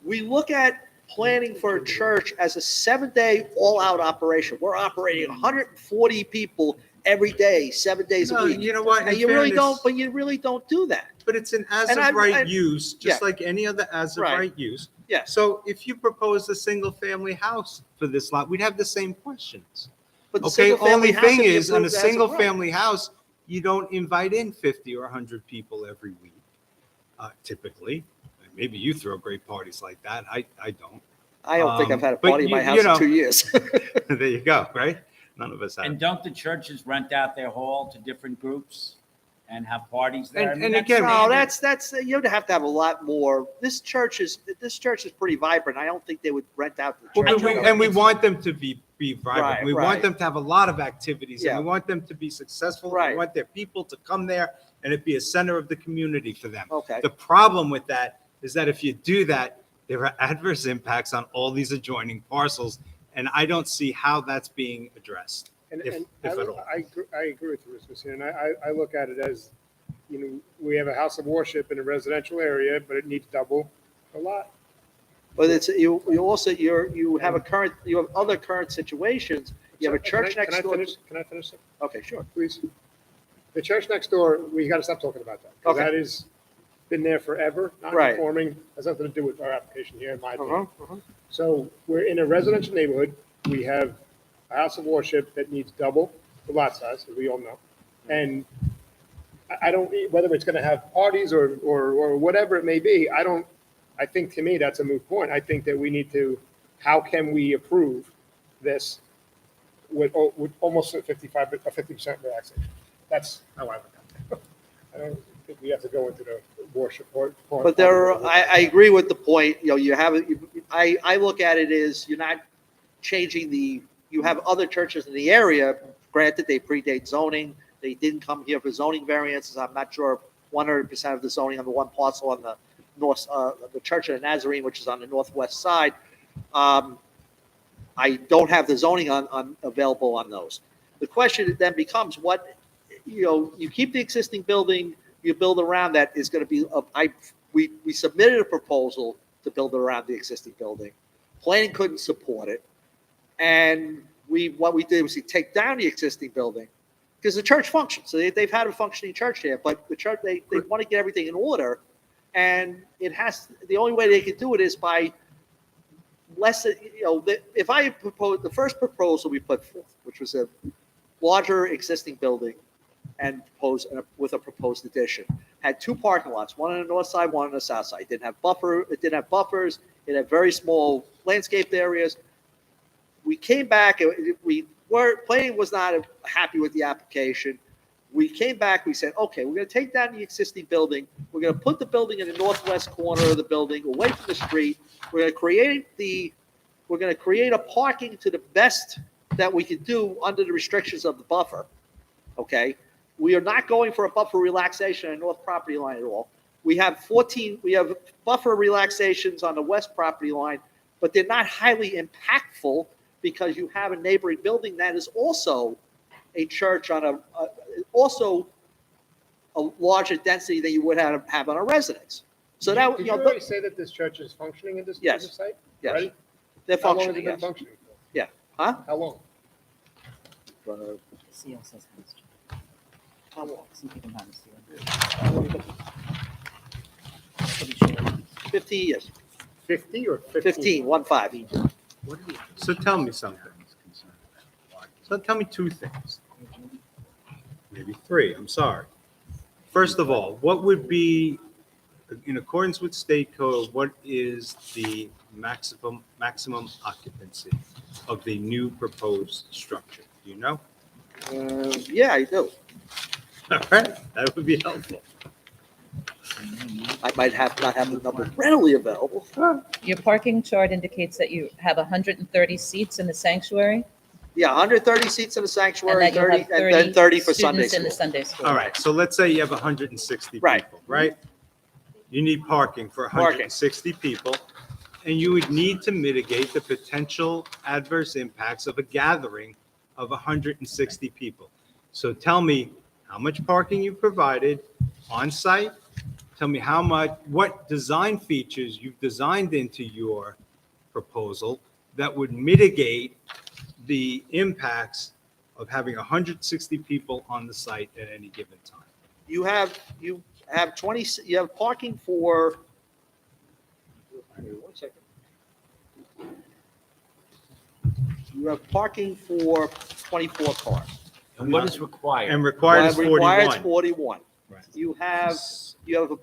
we look at planning for a church as a 7-day all-out operation. We're operating 140 people every day, 7 days a No, week. you know what, And in you really fairness- don't, but you really don't do that. But it's an as And of I'm- right use, just yeah. like any other as of Right. right use. Yeah. So if you propose a single family house for this lot, we'd have the same questions. But the Okay, single-family only house thing would be is, on a approved as of single right. family house, you don't invite in 50 or 100 people every week, typically. Maybe you throw great parties like that. I don't. I don't think I've had a But party in my you- house you know, in 2 years. There you go, right? None of us have. And don't the churches rent out their hall to different groups and have parties there? I mean, and that's again- No, standard. that's you'd have to have a lot more. This church is pretty vibrant. I don't think they would rent out the Well, church. and we want them to be vibrant. Right, We right. want them to have a lot of activities, Yeah. and we want them to be successful. Right. We want their people to come there, and it be a center of the community for them. Okay. The problem with that is that if you do that, there are adverse impacts on all these adjoining parcels, and I don't see how that's being addressed, And if I at all. I agree with you, Mr. Messina, and I look at it as, we have a house of worship in a residential area, but it needs double a lot. But it's you also you have other current situations. You have a church next door. Can I finish? Okay, sure. Please. The church next door, we got to stop talking about that. 'Cause Okay. that has been there forever, not Right. conforming, has nothing to do with our application here, in my opinion. Uh-huh. So we're in a residential neighborhood. We have a house of worship that needs double the lot size, as we all know. And I don't, whether it's going to have parties or whatever it may be, I think to me, that's a moot point. I think that we need to, how can we approve this with almost a 50% relaxation? That's how I look at it. I don't think we have to go into the worship or. But I agree with the point, you have, I look at it as you're not changing you have other churches in the area, granted, they predate zoning, they didn't come here for zoning variances, I'm not sure 100% of the zoning on the one parcel on the north, the Church of the Nazarene, which is on the northwest side. I don't have the zoning on available on those. The question then becomes you keep the existing building, you build around that is going to be, we submitted a proposal to build around the existing building. Planning couldn't support it. And what we did was we take down the existing building because the church functions. So they've had a functioning church there, but the church, they want to get everything in order. And the only way they can do it is by less, if I propose, the first proposal we put forth, which was a larger existing building and with a proposed addition, had two parking lots, one on the north side, one on the south side. It didn't have buffers. It had very small landscaped areas. We came back, planning was not happy with the application. We came back, we said, okay, we're going to take down the existing building. We're going to put the building in the northwest corner of the building, away from the street. We're going to create a parking to the best that we can do under the restrictions of the buffer. Okay? We are not going for a buffer relaxation on the north property line at all. We have buffer relaxations on the west property line, but they're not highly impactful because you have a neighboring building that is also a church also a larger density than you would have on a residence. So that Did you already say that this church is functioning in this site? Yes. Right? They're How long has functioning. it been Yes. functioning? Yeah. Huh? How long? How long? 50 years. 50 or 15, 1-5. So tell me something. So tell me two things. Maybe three, I'm sorry. First of all, what would be, in accordance with state code, what is the maximum occupancy of the new proposed structure? Do you know? Yeah, I do. All right, that would be helpful. I might not have the number readily available. Your parking chart indicates that you have 130 seats in the sanctuary. Yeah, 130 seats in the sanctuary, And that you'll 30, have and then 30 for Sunday students in the school. Sunday school. All right, so let's say you have 160 people, right? You need parking for 160 people, and you would need to mitigate the potential adverse impacts of a gathering of 160 people. So tell me how much parking you provided on site. Tell me what design features you've designed into your proposal that would mitigate the impacts of having 160 people on the site at any given time. You have parking for, one second. You have parking for 24 cars. And what is required? And required is 41. Required is 41. Right. You have a.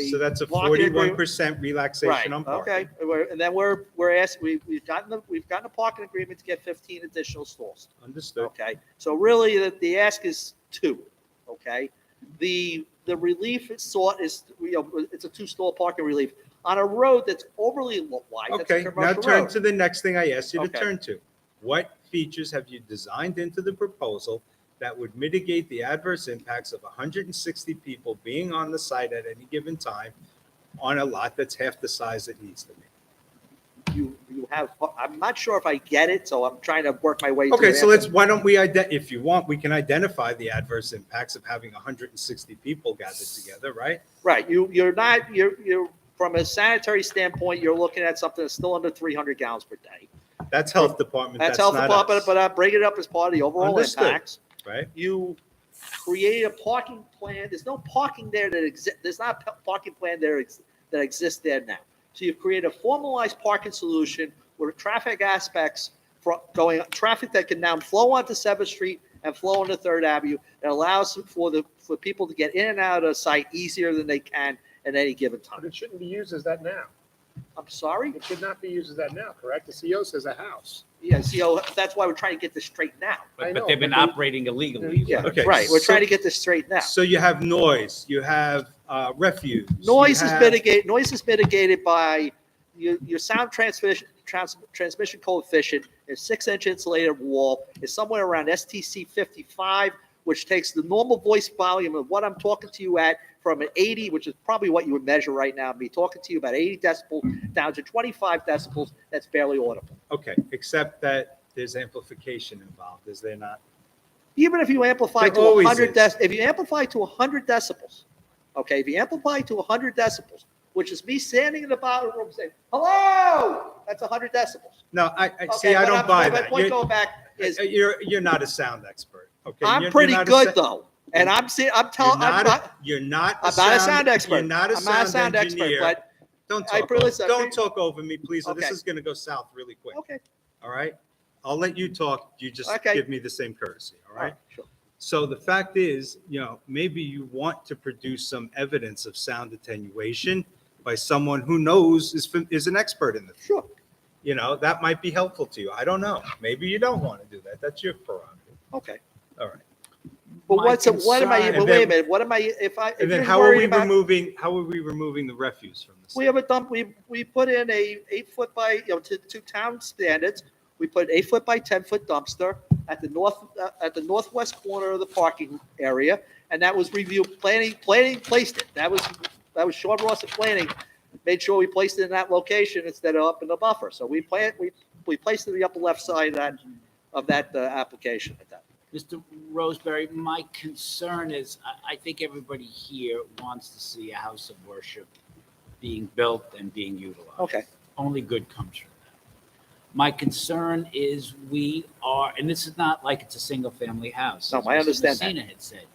So that's a blocking agreement. 41% relaxation on parking. Okay, and then we're asking, we've gotten a parking agreement to get 15 additional stalls. Understood. Okay, so really the ask is 2. Okay, the relief it's sought is it's a 2-stall parking relief on a road that's overly wide. That's a Okay, now commercial turn road. to the next thing I asked you to Okay. turn to. What features have you designed into the proposal that would mitigate the adverse impacts of 160 people being on the site at any given time on a lot that's half the size it needs to be? You have, I'm not sure if I get it, so I'm trying to work my way. Okay, through so it. why don't we, if you want, we can identify the adverse impacts of having 160 people gathered together, right? Right, you're from a sanitary standpoint, you're looking at something that's still under 300 gallons per day. That's health department. That's health not department, us. but I bring it up as part of the overall Understood. impacts. Right. You create a parking plan. There's no parking there that exists. There's not a parking plan there that exists there now. So you create a formalized parking solution with traffic aspects traffic that can now flow onto 7th Street and flow into Third Avenue that allows for people to get in and out of the site easier than they can at any given But time. it shouldn't be used as that now. I'm sorry? It should not be used as that now, correct? The CO says a house. Yeah, see, that's why we're trying to get this straightened out. I But know, they've been but they- operating illegally. Yeah, Okay, right. We're so- trying to get this straightened out. So you have noise, you have refuse. Noise you is have- mitigated. Noise is mitigated by your sound transmission coefficient. A 6-inch insulated wall is somewhere around STC 55, which takes the normal voice volume of what I'm talking to you at from an 80, which is probably what you would measure right now, me talking to you about 80 decibels down to 25 decibels. That's barely audible. Okay, except that there's amplification involved, is there not? Even if you amplify There to always 100 is. if you amplify to 100 decibels, okay, if you amplify to 100 decibels, which is me standing in the bottom room saying, hello, that's 100 decibels. No, I Okay, see, I but don't buy my that. point going back is You're not a sound expert, okay? I'm You're pretty not a good sa- though. And I'm telling, You're not I'm not a sound expert. You're not a I'm not a sound expert, engineer. but Don't I talk, really- don't talk over me, please, or this Okay. is gonna go south really quick. Okay. All right? I'll let you talk, you just Okay. give me the same courtesy, all right? Sure. So the fact is, maybe you want to produce some evidence of sound attenuation by someone who knows, is an expert in the field. Sure. That might be helpful to you. I don't know. Maybe you don't want to do that. That's your prerogative. Okay. All right. But My what am I, concern- but wait a minute, what am I, if And then you're how are worried we about- removing the refuse from this? We have a dump, we put in a 8-foot by, to town standards, we put an 8-foot by 10-foot dumpster at the northwest corner of the parking area, and that was reviewed, planning placed it. That was Sean Ross at planning, made sure we placed it in that location instead of up in the buffer. So we placed it in the upper left side of that application at that. Mr. Roseberry, my concern is, I think everybody here wants to see a house of worship being built and being utilized. Okay. Only good comes from that. My concern is we are, and this is not like it's a single-family house. No, as I Mr. understand that. Messina had said.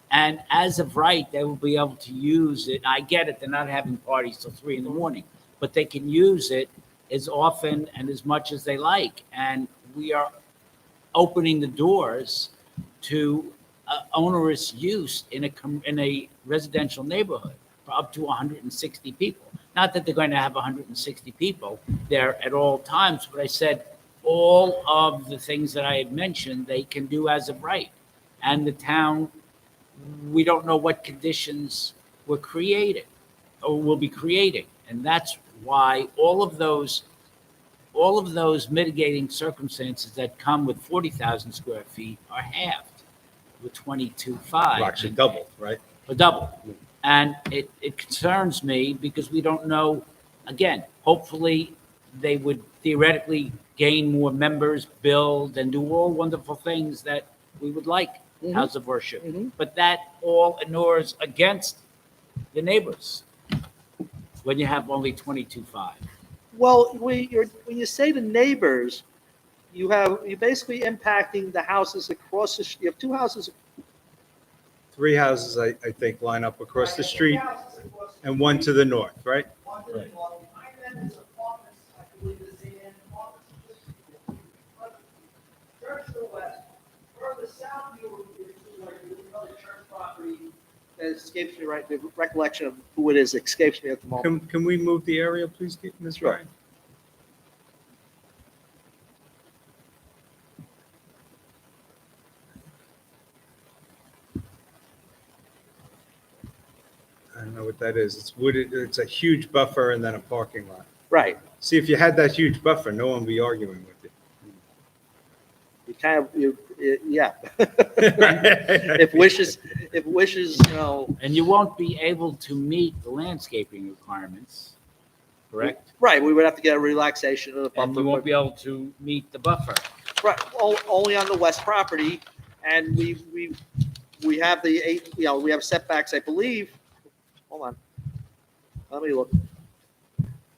And as of right, they will be able to use it. I get it, they're not having parties till 3 a.m, but they can use it as often and as much as they like. And we are opening the doors to onerous use in a residential neighborhood for up to 160 people. Not that they're going to have 160 people there at all times, but I said all of the things that I had mentioned, they can do as of right. And the town, we don't know what conditions were created or will be creating. And that's why all of those mitigating circumstances that come with 40,000 square feet are halved with 22.5. Well, actually double, right? Or double. And it concerns me because we don't know, again, hopefully they would theoretically gain more members, build, and do all wonderful things that we would like, house of worship. But that all inures against the neighbors when you have only 22.5. Well, when you say the neighbors, you're basically impacting the houses across the, you have 2 houses. 3 houses, I think, line up across the street and 1 to the north, right? Right. It escapes me right, the recollection of who it is escapes me at the moment. Can we move the area, please, Ms. Ryan? I don't know what that is. It's wooded, it's a huge buffer and then a parking lot. Right. See, if you had that huge buffer, no one would be arguing with you. You kind of, yeah. If wishes, And you won't be able to meet the landscaping requirements, correct? Right, we would have to get a relaxation of the buffer. And you won't be able to meet the buffer. Right, only on the west property, and we have we have setbacks, I believe. Hold on. Let me look.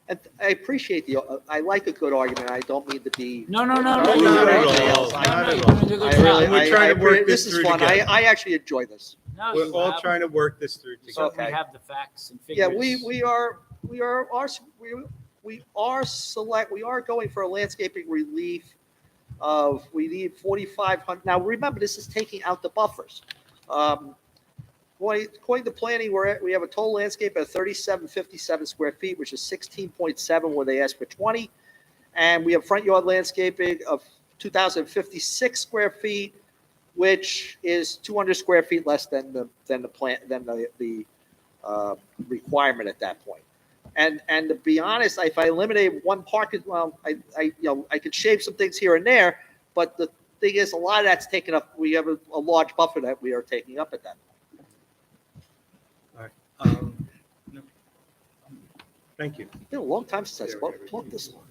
And I appreciate I like a good argument. I don't mean to be. No, not at all. Not at all. We're trying to work this this is through fun. together. I actually enjoy this. No, We're you all have- trying to work this through You together. certainly have the facts and Yeah, figures. we are going for a landscaping relief we need 4,500. Now, remember, this is taking out the buffers. According to planning, we have a total landscape of 3,757 square feet, which is 16.7 where they asked for 20. And we have front yard landscaping of 2,056 square feet, which is 200 square feet less than the requirement at that point. And to be honest, if I eliminate one parking, well, I could shave some things here and there, but the thing is, a lot of that's taken up. We have a large buffer that we are taking up at that point. No. Thank you. It's been a long time since I spoke this long.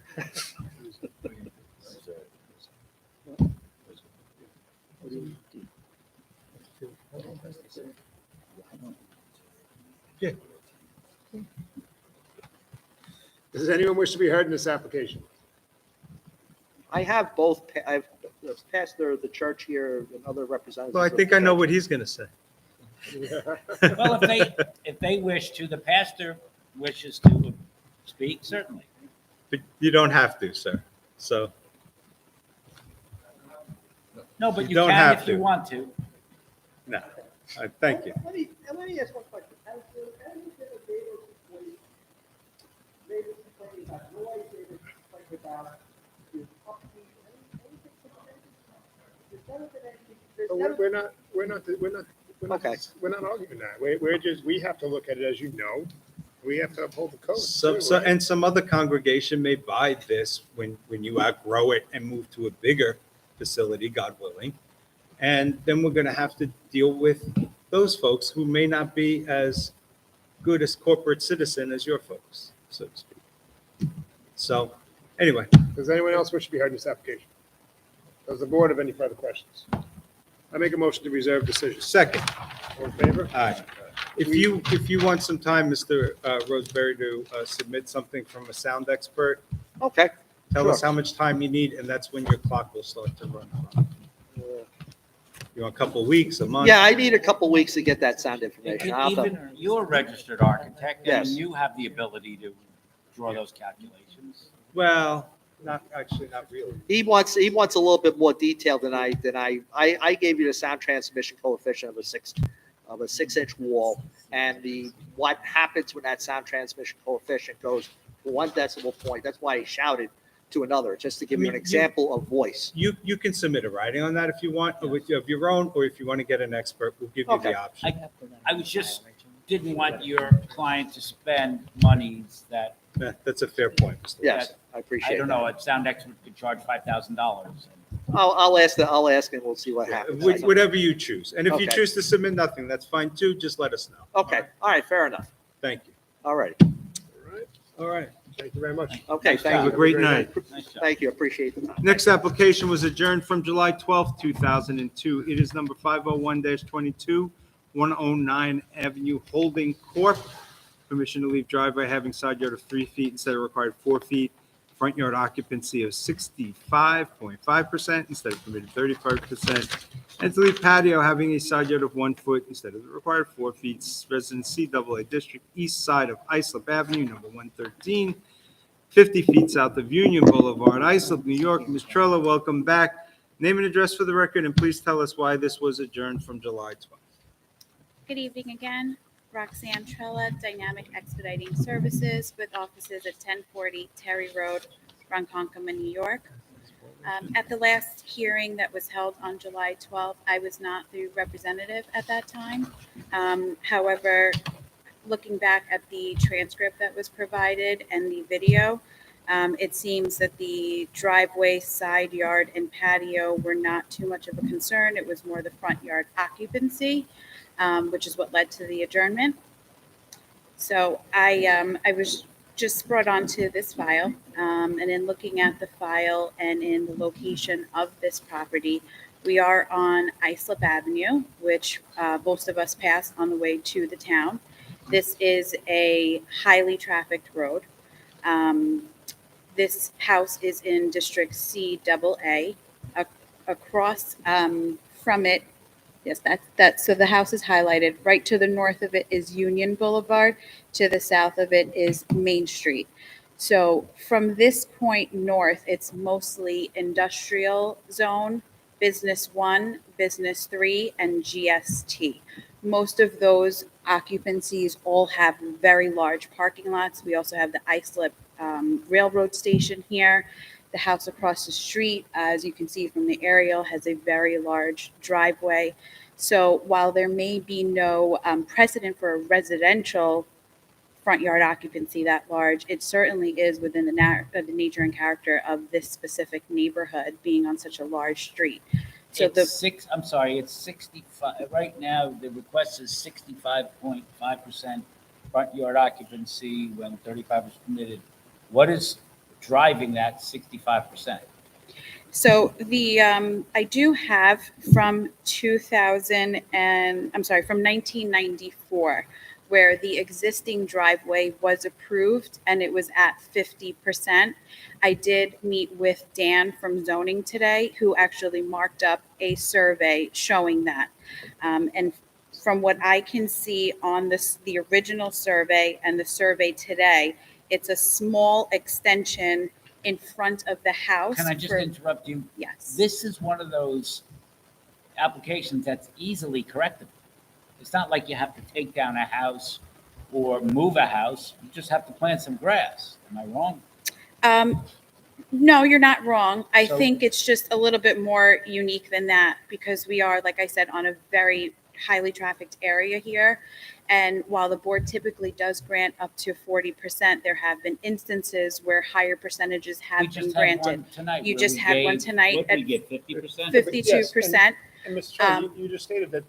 Yeah. Does anyone wish to be heard in this application? I have both. I've the pastor of the church here and other representatives. Well, I think I know what he's going to say. Well, if they wish to, the pastor wishes to speak, certainly. But you don't have to, sir. So No, but You you don't can have if you to. want to. no. Thank you. Let me ask one question. Has there ever been a neighbor's complaint, neighbors complaining about noise, neighbors complaining about the upkeep, anything from the neighbors? There's never been anything. There's never- We're not arguing that. We have to look at it, as you know. We have to uphold the code. And some other congregation may buy this when you outgrow it and move to a bigger facility, God willing. And then we're going to have to deal with those folks who may not be as good as corporate citizen as your folks, so to speak. So anyway, Does anyone else wish to be heard in this application? Does the board have any further questions? I make a motion to reserve decision. second. All in favor? All right. If you want some time, Mr. Roseberry, to submit something from a sound expert, Okay. tell us Sure. how much time you need, and that's when your clock will start to run. You want a couple of weeks, a month? Yeah, I need a couple weeks to get that sound information. I'll have to- Even you're a registered architect, and Yes. you have the ability to draw those calculations. Well, not really. He wants a little bit more detail than I gave you the sound transmission coefficient of a 6-inch wall, and what happens when that sound transmission coefficient goes from 1 decibel point. That's why he shouted to another, just to give you an example of voice. You can submit a writing on that if you want, or with of your own, or if you want to get an expert, we'll give you Okay. the option. I was just, didn't want your client to spend monies that. Yeah, that's a fair point, Mr. Yes, I appreciate I don't that. know, a sound expert could charge $5,000. I'll ask and we'll see what happens. Whatever you choose. And if you Okay. choose to submit nothing, that's fine too. Just let us know. Okay, all right, fair enough. Thank you. All right. All right. Thank you very much. Okay, thank Have you. a great night. Thank you, appreciate the time. Next application was adjourned from July 12th, 2002. It is number 501-22, 109 Avenue Holding Corp. Permission to leave driveway having side yard of 3 feet instead of required 4 feet. Front yard occupancy of 65.5% instead of permitted 35%. And to leave patio having a side yard of 1 foot instead of the required 4 feet. Residence CAA District, east side of Islip Avenue, number 113, 50 feet south of Union Boulevard, Islip, New York. Ms. Trello, welcome back. Name and address for the record, and please tell us why this was adjourned from July 12th. Good evening again. Roxanne Trella, Dynamic Expediting Services with offices at 1040 Terry Road, Ronkonkoma, New York. At the last hearing that was held on July 12th, I was not the representative at that time. However, looking back at the transcript that was provided and the video, it seems that the driveway, side yard, and patio were not too much of a concern. It was more the front yard occupancy, which is what led to the adjournment. So I was just brought onto this file, and in looking at the file and in the location of this property, we are on Islip Avenue, which most of us pass on the way to the town. This is a highly trafficked road. This house is in District CAA. Across from it, yes, that's so the house is highlighted. Right to the north of it is Union Boulevard. To the south of it is Main Street. So from this point north, it's mostly industrial zone, business 1, business 3, and GST. Most of those occupancies all have very large parking lots. We also have the Islip Railroad Station here. The house across the street, as you can see from the aerial, has a very large driveway. So while there may be no precedent for a residential front yard occupancy that large, it certainly is within the nature and character of this specific neighborhood being on such a large street. So I'm sorry, it's 65, right now, the request is 65.5% front yard occupancy when 35 is permitted. What is driving that 65%? So I do have from 1994, where the existing driveway was approved and it was at 50%. I did meet with Dan from zoning today, who actually marked up a survey showing that. And from what I can see on the original survey and the survey today, it's a small extension in front of the house. Can I just interrupt you? Yes. This is one of those applications that's easily correctable. It's not like you have to take down a house or move a house. You just have to plant some grass. Am I wrong? No, you're not wrong. I So- think it's just a little bit more unique than that because we are, like I said, on a very highly trafficked area here. And while the board typically does grant up to 40%, there have been instances where higher percentages We have been just had granted. one tonight. You where just we had one gave- tonight What at did we get, 50%? 52%. And Mr. Chairman, Um, you just stated that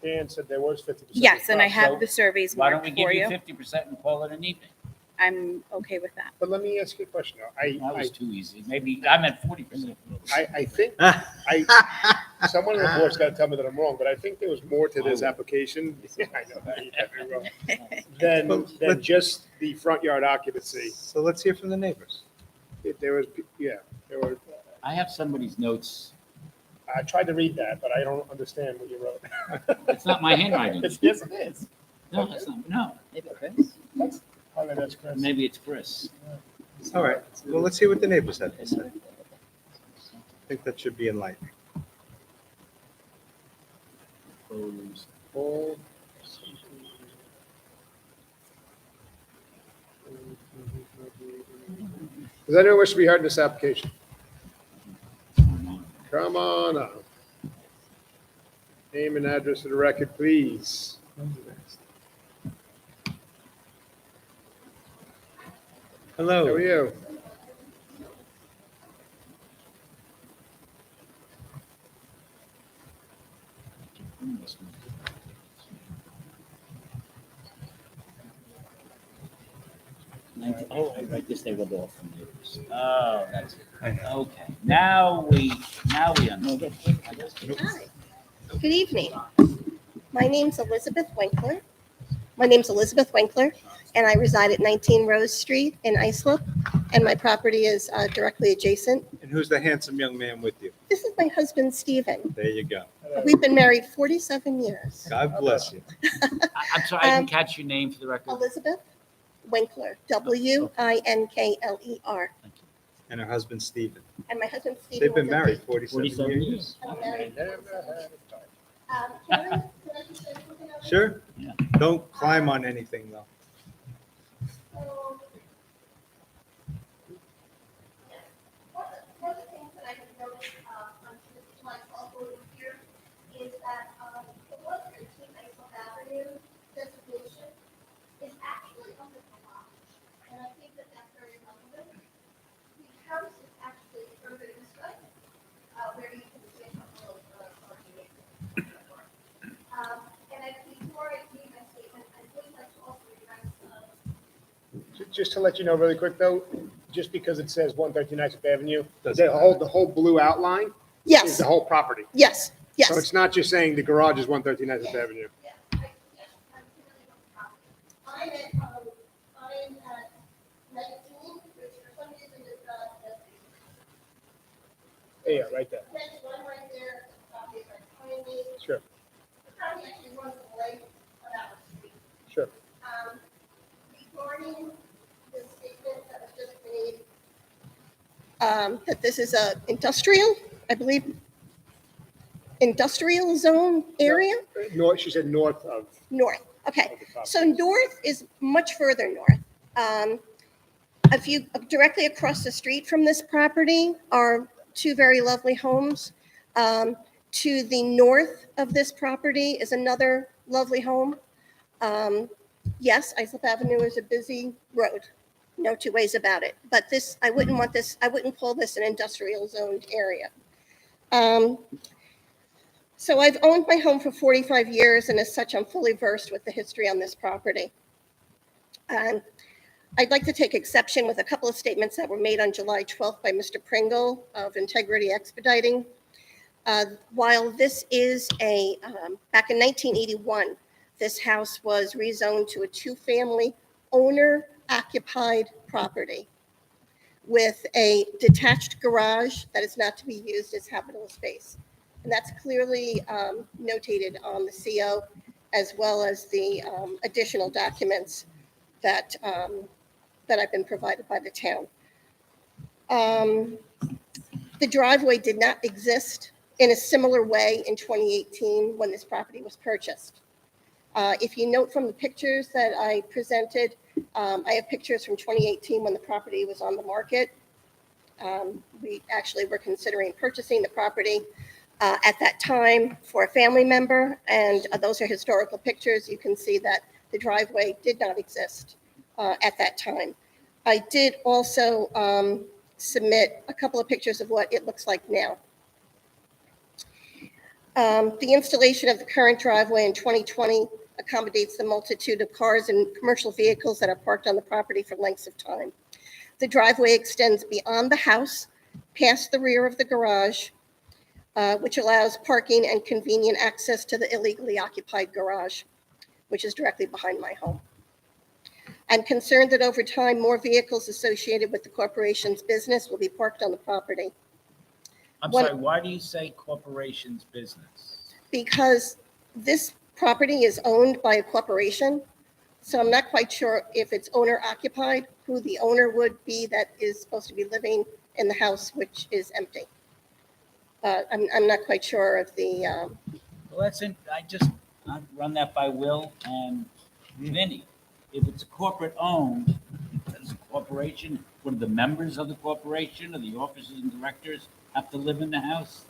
Dan said there was 50%. Yes, and I have So the surveys Why don't marked we for give you you. 50% and call it an evening? I'm okay with that. But let me ask you a question. Though. That was too easy. Maybe, I meant 40%. I think, someone on the board's got to tell me that I'm wrong, but I think there was more to this application. I know that, you're definitely wrong. Than just the front yard occupancy. So let's hear from the neighbors. There was, there were, I have somebody's notes. I tried to read that, but I don't understand what you wrote. It's not my handwriting. Yes, it is. No, it's not, no. Maybe Chris? That's Chris. Maybe it's Chris. All right, well, let's see what the neighbors have to say. I think that should be enlightening. Does anyone wish to be heard in this application? Come on up. Name and address for the record, please. Hello. How are you? Oh, I write this, they will go off from neighbors. Oh, that's it. Okay, now we understand. Hi. Good evening. My name's Elizabeth Winkler. And I reside at 19 Rose Street in Islip, and my property is directly adjacent. And who's the handsome young man with you? This is my husband, Stephen. There you go. We've been married 47 years. God bless you. I'm sorry, I didn't catch your name for the record. Elizabeth Winkler, Winkler. And her husband, Stephen. And my husband, Stephen. They've been was a- married 47 years. I'm married. Can I just say something else? Sure? Don't climb on anything, though. So, one of the things that I have noticed on my also here is that the 113 Islip Avenue designation is actually under garage. And I think that that's very relevant. The house is actually further this way, where you can see a couple of parking areas. And before I leave my statement, I would like to also address Just to let you know really quick though, just because it says 113 Islip Avenue, Doesn't the whole blue outline Yes. is the whole property. Yes, yes. So it's not just saying the garage is 113 Islip Avenue. I'm at 19, which for some reason is not. Yeah, right there. There's one right there, the property is right behind me. Sure, The property actually runs away about the street. sure. Regarding the statement that this is a industrial, I believe, industrial zone area? North, she said north of. North, okay. So north is much further north. If you, directly across the street from this property are two very lovely homes. To the north of this property is another lovely home. Yes, Islip Avenue is a busy road, no two ways about it. But this, I wouldn't call this an industrial zoned area. So I've owned my home for 45 years, and as such, I'm fully versed with the history on this property. I'd like to take exception with a couple of statements that were made on July 12th by Mr. Pringle of Integrity Expediting. While this is back in 1981, this house was rezoned to a two-family owner-occupied property with a detached garage that is not to be used as habitable space. And that's clearly notated on the CO, as well as the additional documents that I've been provided by the town. The driveway did not exist in a similar way in 2018 when this property was purchased. If you note from the pictures that I presented, I have pictures from 2018 when the property was on the market. We actually were considering purchasing the property at that time for a family member, and those are historical pictures. You can see that the driveway did not exist at that time. I did also submit a couple of pictures of what it looks like now. The installation of the current driveway in 2020 accommodates the multitude of cars and commercial vehicles that are parked on the property for lengths of time. The driveway extends beyond the house, past the rear of the garage, which allows parking and convenient access to the illegally occupied garage, which is directly behind my home. I'm concerned that over time, more vehicles associated with the corporation's business will be parked on the property. I'm sorry, why do you say corporation's business? Because this property is owned by a corporation, so I'm not quite sure if it's owner occupied, who the owner would be that is supposed to be living in the house, which is empty. I'm not quite sure of the. Well, that's it. I run that by Will and Vinny. If it's a corporate owned, it's a corporation, would the members of the corporation or the officers and directors have to live in the house?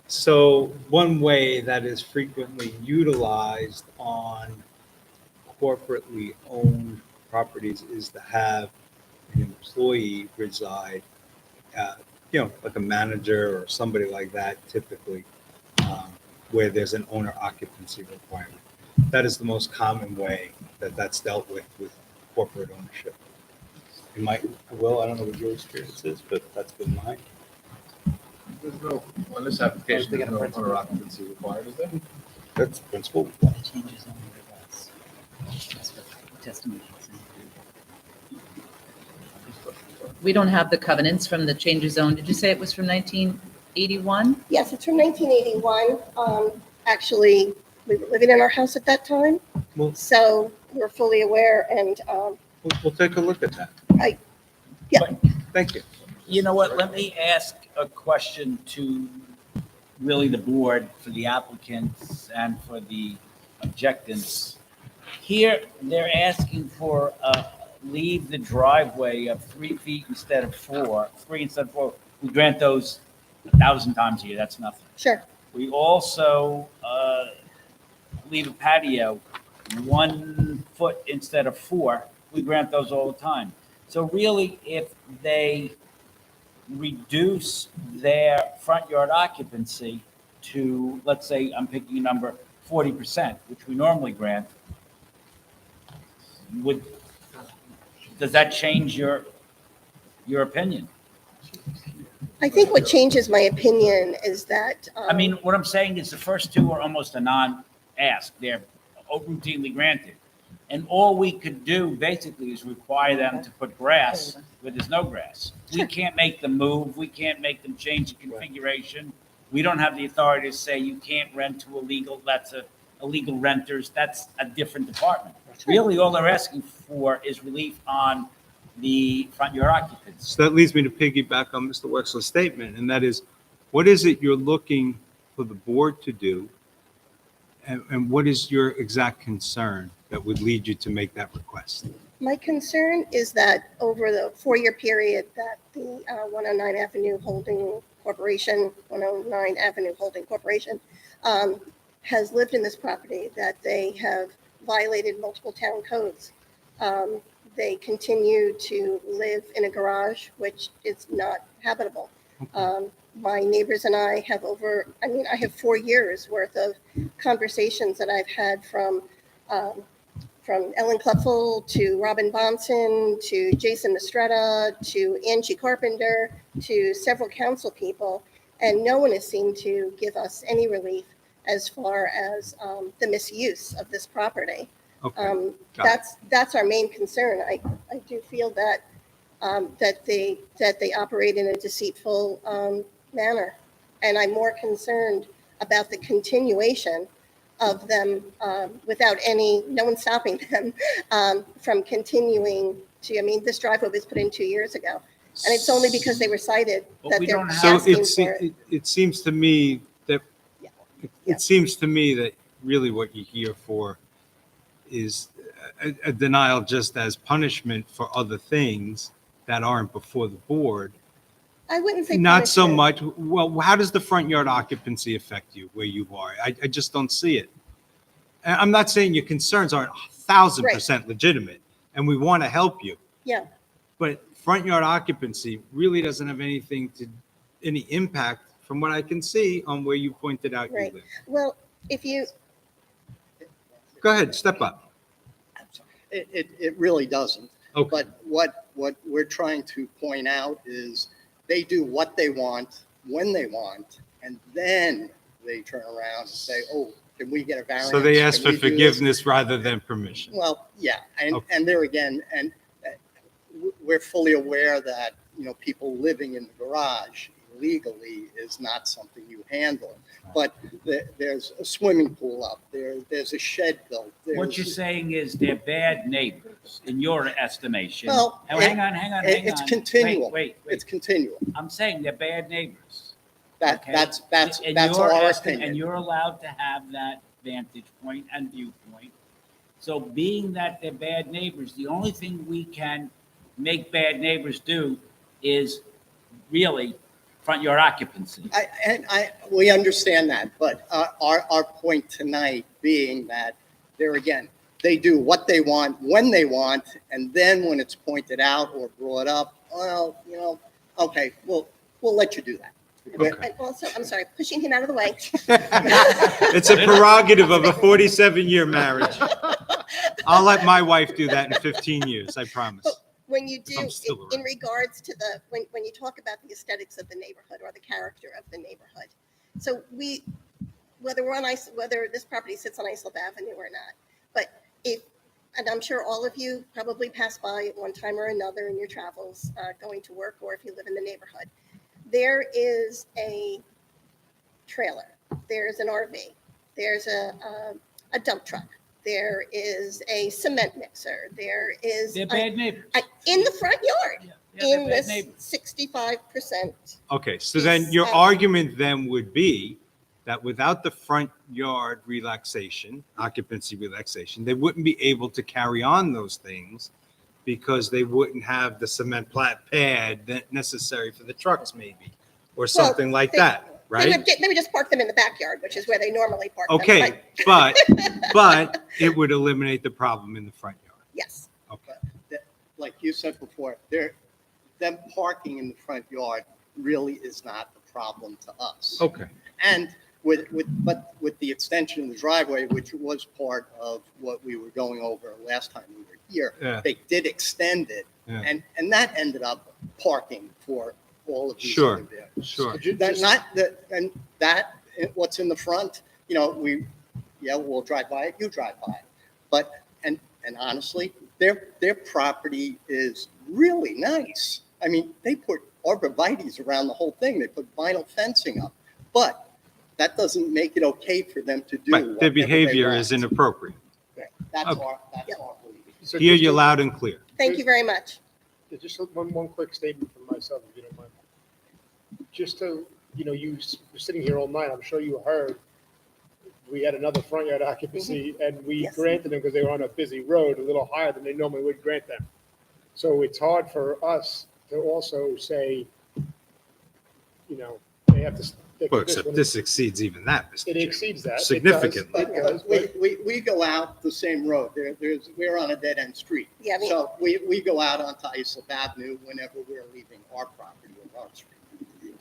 So one way that is frequently utilized on corporately owned properties is to have an employee reside, like a manager or somebody like that, typically, where there's an owner occupancy requirement. That is the most common way that that's dealt with corporate ownership. You might, Will, I don't know what your experience is, but that's been mine. There's no, on this application, there's no owner occupancy required, is there? That's principle. Changes on the request. That's what testimony is. We don't have the covenants from the change of zone. Did you say it was from 1981? Yes, it's from 1981. Actually, we were living in our house at that time, so we're fully aware, and We'll take a look at that. Thank you. You know what, let me ask a question to really the board, for the applicants and for the objectants. Here, they're asking for leave the driveway of 3 feet instead of 4, 3 instead of 4. We grant those 1,000 times a year, that's nothing. Sure. We also leave a patio 1 foot instead of 4. We grant those all the time. So really, if they reduce their front yard occupancy to, let's say, I'm picking a number, 40%, which we normally grant, does that change your opinion? I think what changes my opinion is that. I mean, what I'm saying is the first two are almost a non-ask. They're routinely granted. And all we could do basically is require them to put grass where there's no grass. We can't make them move. We can't make them change the configuration. We don't have the authority to say you can't rent to illegal. That's illegal renters. That's a different department. Really, all they're asking for is relief on the front yard occupants. So that leads me to piggyback on Mr. Wexler's statement, and that is, what is it you're looking for the board to do? And what is your exact concern that would lead you to make that request? My concern is that over the 4-year period that the 109 Avenue Holding Corporation, 109 Avenue Holding Corporation has lived in this property, that they have violated multiple town codes. They continue to live in a garage, which is not habitable. My neighbors and I have I have 4 years worth of conversations that I've had from Ellen Kluffel to Robin Bonson to Jason Mistretta to Angie Carpenter to several council people, and no one has seemed to give us any relief as far as the misuse of this property. Okay. Got That's our main concern. I do feel that that they operate in a deceitful manner, and I'm more concerned about the continuation of them without no one stopping them from continuing to. I mean, this driveway was put in 2 years ago, and it's only because they were cited But that we they're don't have- asking So for it. it seems to me that, it seems to me that really what you're here for is a denial just as punishment for other things that aren't before the board. I wouldn't say Not so punishment. much, well, how does the front yard occupancy affect you where you are? I just don't see it. And I'm not saying your concerns aren't 1,000% legitimate, and we want to help you, Yeah. but front yard occupancy really doesn't have any impact from what I can see on where you pointed out you Right. live. Well, if you, Go ahead, step up. It really doesn't. Okay. But what we're trying to point out is they do what they want, when they want, and then they turn around and say, oh, can we get a variance? So they ask Can for we do this?" forgiveness rather than permission. Well, yeah, and, Okay. and there again, and we're fully aware that, people living in the garage illegally is not something you handle. But there's a swimming pool up there, there's a shed built. What there's- you're saying is they're bad neighbors, in your estimation. Well, Oh, hang on. It's continual. Wait. It's continual. I'm saying they're bad neighbors. Okay? That's And our your opinion. And you're allowed to have that vantage point and viewpoint. So being that they're bad neighbors, the only thing we can make bad neighbors do is really front yard occupancy. We understand that, but our point tonight being that there again, they do what they want, when they want, and then when it's pointed out or brought up, well, okay, we'll let you do that. Okay. also, I'm sorry, pushing him out of the way. It's a prerogative of a 47-year marriage. I'll let my wife do that in 15 years, I promise. When you do, I'm still in regards to when you talk about the aesthetics of the neighborhood or the character of the neighborhood. So whether this property sits on Islip Avenue or not, but and I'm sure all of you probably pass by at one time or another in your travels, going to work, or if you live in the neighborhood, there is a trailer, there's an RV, there's a dump truck, there is a cement mixer, there is They're bad neighbors. in the front yard, they're in bad this neighbors. 65%. Okay, so then your argument then would be that without the front yard relaxation, occupancy relaxation, they wouldn't be able to carry on those things because they wouldn't have the cement pad that necessary for the trucks maybe, or something like that, right? They would just park them in the backyard, which is where they normally park them. Okay, but it would eliminate the problem in the front yard. Yes. Like you said before, them parking in the front yard really is not the problem to us. Okay. And with the extension of the driveway, which was part of what we were going over last time we were here, Yeah. they did extend it, Yeah. and that ended up parking for all of these Sure, other vehicles. sure. What's in the front, we'll drive by it, you drive by it. But, and honestly, their property is really nice. I mean, they put arborvitaes around the whole thing. They put vinyl fencing up, but that doesn't make it okay for them to do. Right, their whatever they behavior want. is inappropriate. That's Okay. our belief. Hear you loud and clear. Thank you very much. Just one quick statement from myself, if you don't mind. Just to, you were sitting here all night, I'm sure you heard, we had another front yard occupancy, and we Yes. granted them because they were on a busy road, a little higher than they normally would grant them. So it's hard for us to also say, they have to stick Well, with this except one. this exceeds even that, Mr. It Chairman. exceeds that. It does. Significantly. It does, We go out the same road. We're on a dead-end street. Yeah, I mean- So we go out onto Islip Avenue whenever we're leaving our property or our street.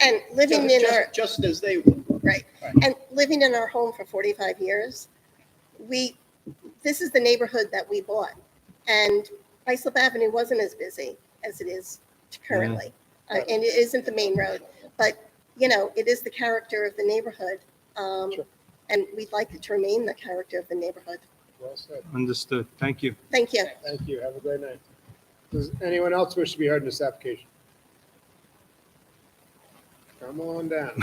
And living in our, Just as they would. right, and living in our home for 45 years, this is the neighborhood that we bought. And Islip Avenue wasn't as busy as it is currently. And it isn't the main road, but, it is the character of the neighborhood. And we'd like it to remain the character of the neighborhood. Well said. Understood. Thank you. Thank you. Thank you. Have a great night. Does anyone else wish to be heard in this application? Come on down.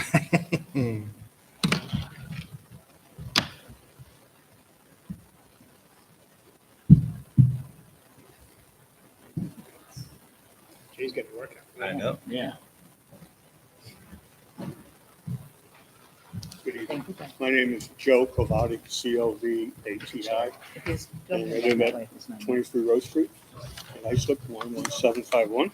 Jay's getting a workout. I know. Yeah. Good evening. My name is Joe Kovati, C-O-V-A-T-I. And I live at 23 Rose Street, in Islip, 11751.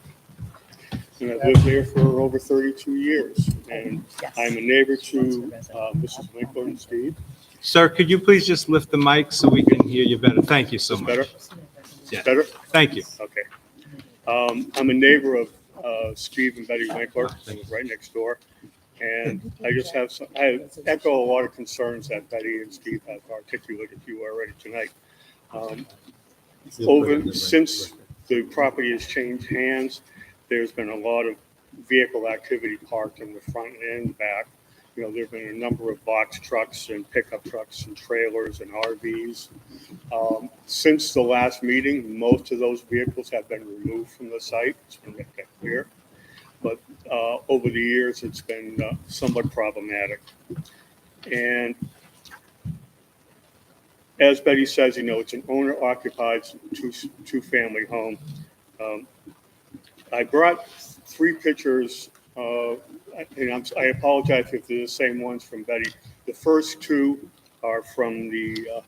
And I've lived there for over 32 years. And I'm a neighbor to Mrs. Winkler and Steve. Sir, could you please just lift the mic so we can hear you better? Thank you so much. Better? Yeah. Better? Thank you. Okay. I'm a neighbor of Steve and Betty Winkler, right next door. And I just have I echo a lot of concerns that Betty and Steve have articulated to you already tonight. Since the property has changed hands, there's been a lot of vehicle activity parked in the front and back. There've been a number of box trucks and pickup trucks and trailers and RVs. Since the last meeting, most of those vehicles have been removed from the site. It's been made that clear. But over the years, it's been somewhat problematic. And as Betty says, it's an owner-occupied two-family home. I brought 3 pictures, and I apologize if they're the same ones from Betty. The first 2 are from the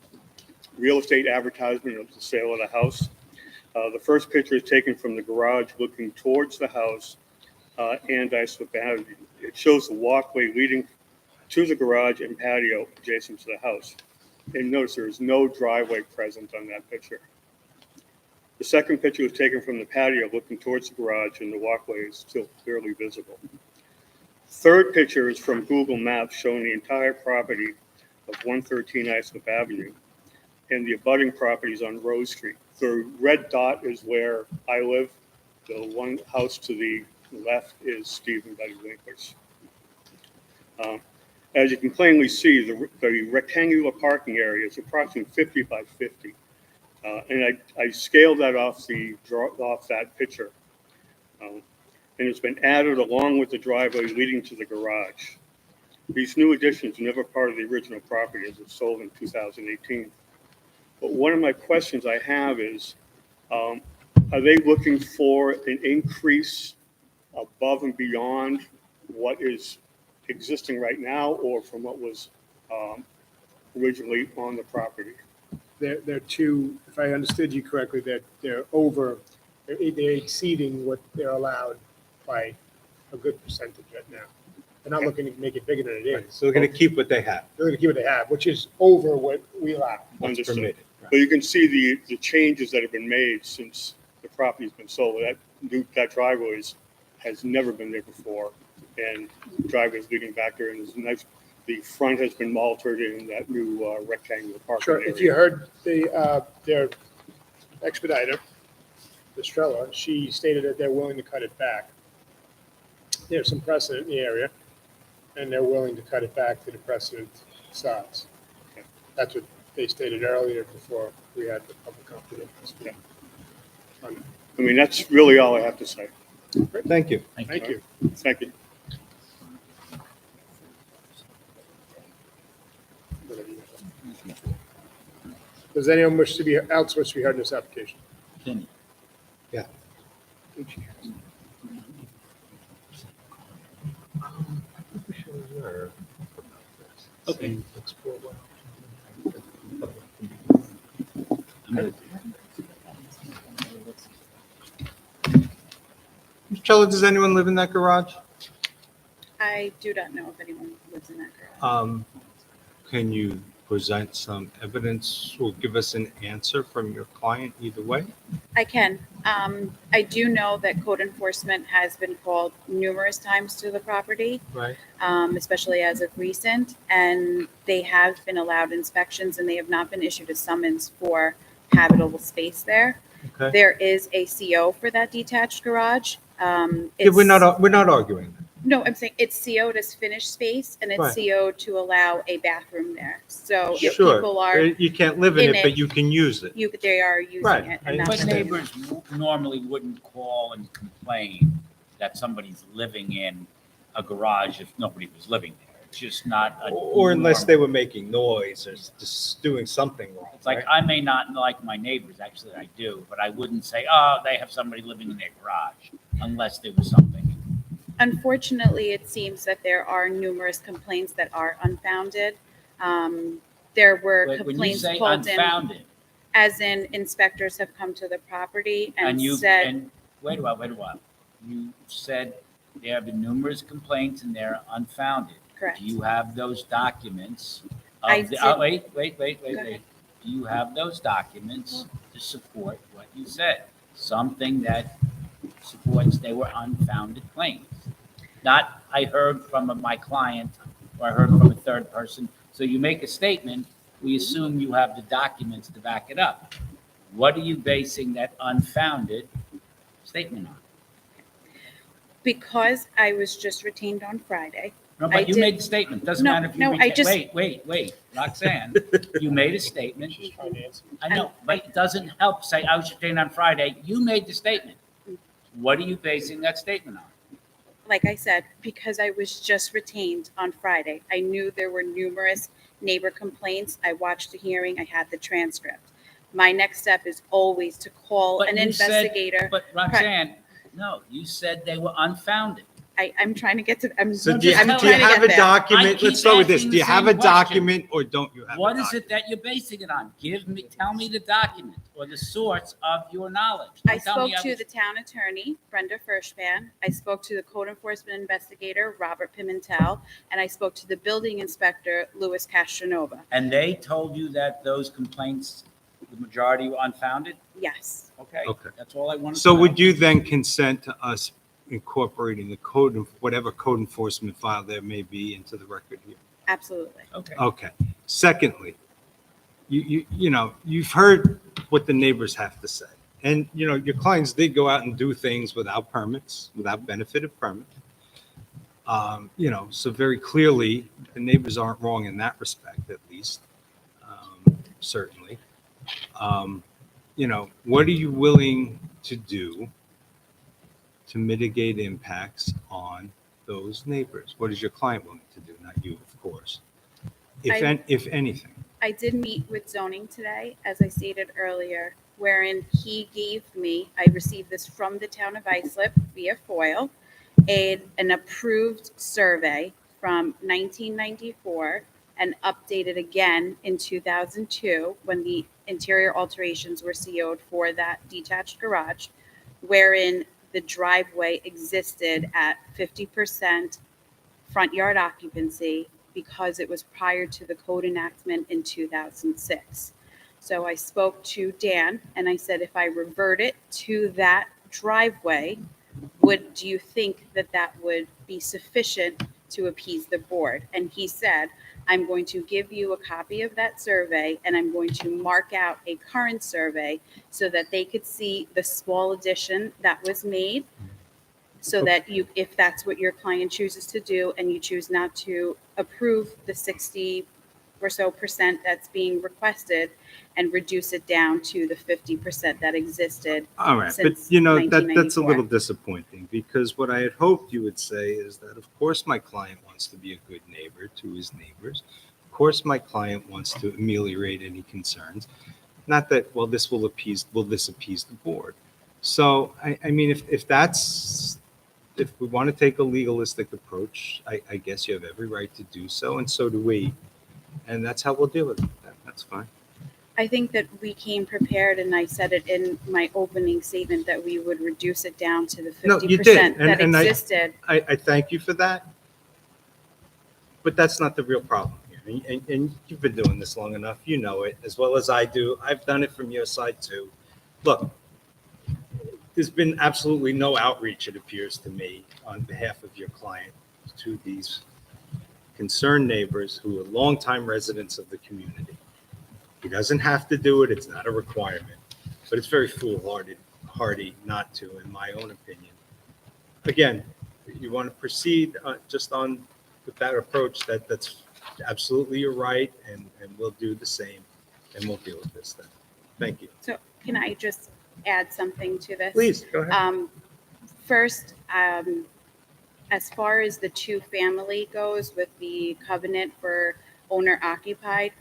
real estate advertisement of the sale of the house. The first picture is taken from the garage looking towards the house and Islip Avenue. It shows the walkway leading to the garage and patio adjacent to the house. And notice there is no driveway present on that picture. The second picture was taken from the patio looking towards the garage, and the walkway is still clearly visible. Third picture is from Google Maps showing the entire property of 113 Islip Avenue and the abutting properties on Rose Street. The red dot is where I live. The one house to the left is Steve and Betty Winkler's. As you can plainly see, the rectangular parking area is approximately 50 by 50. And I scaled that off that picture. And it's been added along with the driveway leading to the garage. These new additions are never part of the original property as it was sold in 2018. But one of my questions I have is, are they looking for an increase above and beyond what is existing right now or from what was originally on the property? They're 2, if I understood you correctly, they're exceeding what they're allowed by a good percentage right now. They're not looking to make it bigger than it is. So they're going to keep what they have. They're going to keep what they have, which is over what we allow. Understood. But you can see the changes that have been made since the property's been sold. That driveway has never been there before, and driveway's leading back there, and there's nice. The front has been altered in that new rectangular parking Sure, area. if you heard their expediter, Estrella, she stated that they're willing to cut it back. There's some precedent in the area, and they're willing to cut it back to the precedent size. That's what they stated earlier before we had the public comment. I mean, that's really all I have to say. Thank you. Thank you. Thank you. Does anyone wish to be heard in this application? Kenny. Yeah. Okay. Mr. Chella, does anyone live in that garage? I do not know if anyone lives in that garage. Can you present some evidence or give us an answer from your client either way? I can. I do know that code enforcement has been called numerous times to the property, Right. especially as of recent, and they have been allowed inspections and they have not been issued a summons for habitable space there. Okay. There is a CO for that detached garage. Yeah, we're not arguing that. No, I'm saying it's CO'd as finished space and it's Right. CO'd to allow a bathroom there. So if Sure. people are, You can't live in it, but you can use it. they are using Right. it. I And that's But understand. neighbors normally wouldn't call and complain that somebody's living in a garage if nobody was living there. It's just not a. Or unless norm. they were making noise or just doing something wrong. It's like, right? I may not like my neighbors, actually I do, but I wouldn't say, oh, they have somebody living in their garage, unless there was something. Unfortunately, it seems that there are numerous complaints that are unfounded. There were When you complaints say called in, unfounded, as in inspectors have come to the property and and you, said, and, wait a while, you said there have been numerous complaints and they're unfounded. correct. Do you have those documents? I Of the, did- wait. ahead. Do you have those documents to support what you said? Something that supports they were unfounded claims. Not, I heard from my client, or I heard from a third person. So you make a statement, we assume you have the documents to back it up. What are you basing that unfounded statement on? Because I was just retained on Friday. No, I but you did- made the statement. Doesn't No, matter if you. no, I just- Wait, Roxanne, you made a statement. I know, but it doesn't help say I was retained on Friday. You made the statement. What are you basing that statement on? Like I said, because I was just retained on Friday, I knew there were numerous neighbor complaints. I watched the hearing, I had the transcript. My next step is always to call But an you said- investigator. But Roxanne, no, you said they were unfounded. I'm trying to get to, I'm So trying do you to have get a there. document? Let's start with this. asking Do you the have a same question. document or don't you have a What is document? it that you're basing it on? Tell me the document or the source of your knowledge. I Don't tell me spoke to was- the town attorney, Brenda Firschman. I spoke to the code enforcement investigator, Robert Pimentel, and I spoke to the building inspector, Louis Castronova. And they told you that those complaints, the majority were unfounded? Yes. Okay. Okay. That's all I wanted to So know. would you then consent to us incorporating the code, whatever code enforcement file there may be into the record here? Absolutely. Okay. Okay. Secondly, you've heard what the neighbors have to say. And, your clients did go out and do things without permits, without benefit of permit. So very clearly, the neighbors aren't wrong in that respect, at least, certainly. What are you willing to do to mitigate impacts on those neighbors? What is your client willing to do? Not you, of course. If anything. I did meet with zoning today, as I stated earlier, wherein he gave me, I received this from the town of Islip via FOIL, an approved survey from 1994 and updated again in 2002 when the interior alterations were CO'd for that detached garage, wherein the driveway existed at 50% front yard occupancy because it was prior to the code enactment in 2006. So I spoke to Dan and I said, if I revert it to that driveway, do you think that would be sufficient to appease the board? And he said, I'm going to give you a copy of that survey and I'm going to mark out a current survey so that they could see the small addition that was made. So that if that's what your client chooses to do and you choose not to approve the 60 or so percent that's being requested and reduce it down to the 50% that existed All right, but since that's a 1994. little disappointing because what I had hoped you would say is that, of course, my client wants to be a good neighbor to his neighbors. Of course, my client wants to ameliorate any concerns. Not that, well, will this appease the board? So, I mean, if that's, if we want to take a legalistic approach, I guess you have every right to do so, and so do we. And that's how we'll deal with it. That's fine. I think that we came prepared, and I said it in my opening statement, that we would reduce it down to the No, you 50% did. that And existed. I thank you for that. But that's not the real problem here. And you've been doing this long enough. You know it as well as I do. I've done it from your side too. Look, there's been absolutely no outreach, it appears to me, on behalf of your client to these concerned neighbors who are longtime residents of the community. He doesn't have to do it. It's not a requirement, but it's very foolhardy not to, in my own opinion. Again, you want to proceed just on with that approach, that's absolutely you're right, and we'll do the same, and we'll deal with this then. Thank you. So can I just add something to this? Please, go ahead. First, as far as the two-family goes with the covenant for owner occupied,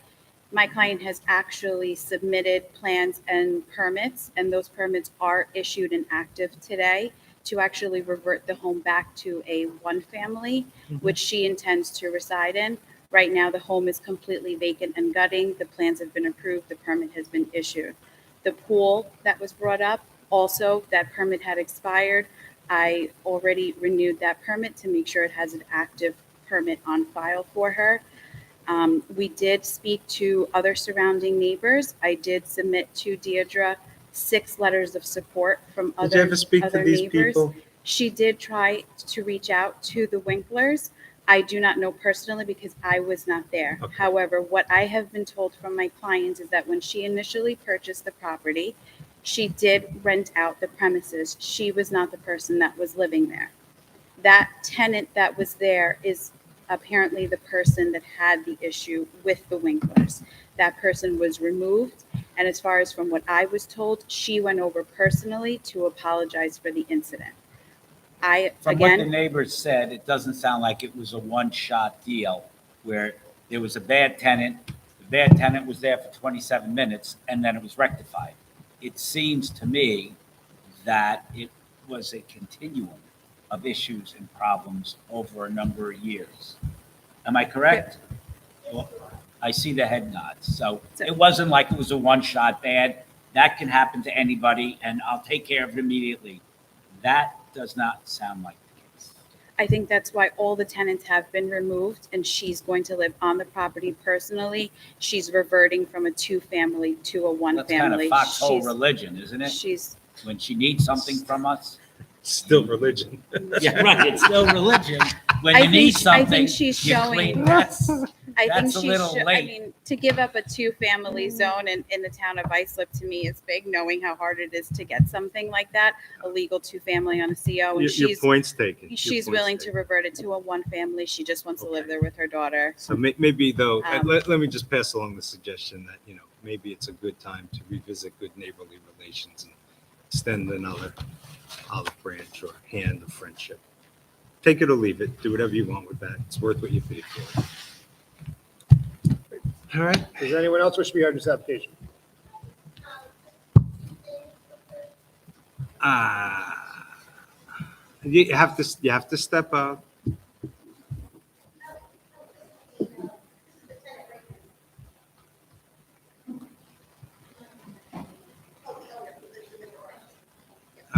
my client has actually submitted plans and permits, and those permits are issued and active today to actually revert the home back to a one-family, which she intends to reside in. Right now, the home is completely vacant and gutting. The plans have been approved. The permit has been issued. The pool that was brought up, also, that permit had expired. I already renewed that permit to make sure it has an active permit on file for her. We did speak to other surrounding neighbors. I did submit to Deidre 6 letters of support from Did you other ever speak to other these neighbors. people? She did try to reach out to the Winklers. I do not know personally because I was not there. Okay. However, what I have been told from my clients is that when she initially purchased the property, she did rent out the premises. She was not the person that was living there. That tenant that was there is apparently the person that had the issue with the Winklers. That person was removed, and as far as from what I was told, she went over personally to apologize for the incident. From what the neighbors said, it doesn't sound like it was a one-shot deal where there was a bad tenant, the bad tenant was there for 27 minutes, and then it was rectified. It seems to me that it was a continuum of issues and problems over a number of years. Am I correct? Well, I see the head nods. So it wasn't like it was a one-shot bad. That can happen to anybody, and I'll take care of it immediately. That does not sound like the case. I think that's why all the tenants have been removed, and she's going to live on the property personally. She's reverting from a two-family to a one-family. That's kind of foxhole She's- religion, isn't it? She's, When she needs something from us. Still religion. Yeah, right, it's still religion. When you need I something, think she's you showing. clean- That's I think that's a she's. little I late. mean, to give up a two-family zone in the town of Islip to me is big, knowing how hard it is to get something like that, a legal two-family on a CO, and Your she's point's taken. Your she's point's willing taken. to revert it to a one-family. She just wants to live there with her daughter. So maybe though, Um, let me just pass along the suggestion that, maybe it's a good time to revisit good neighborly relations and extend another olive branch or hand of friendship. Take it or leave it. Do whatever you want with that. It's worth what you paid for it. All right. Does anyone else wish to be heard in this application? You have to step up.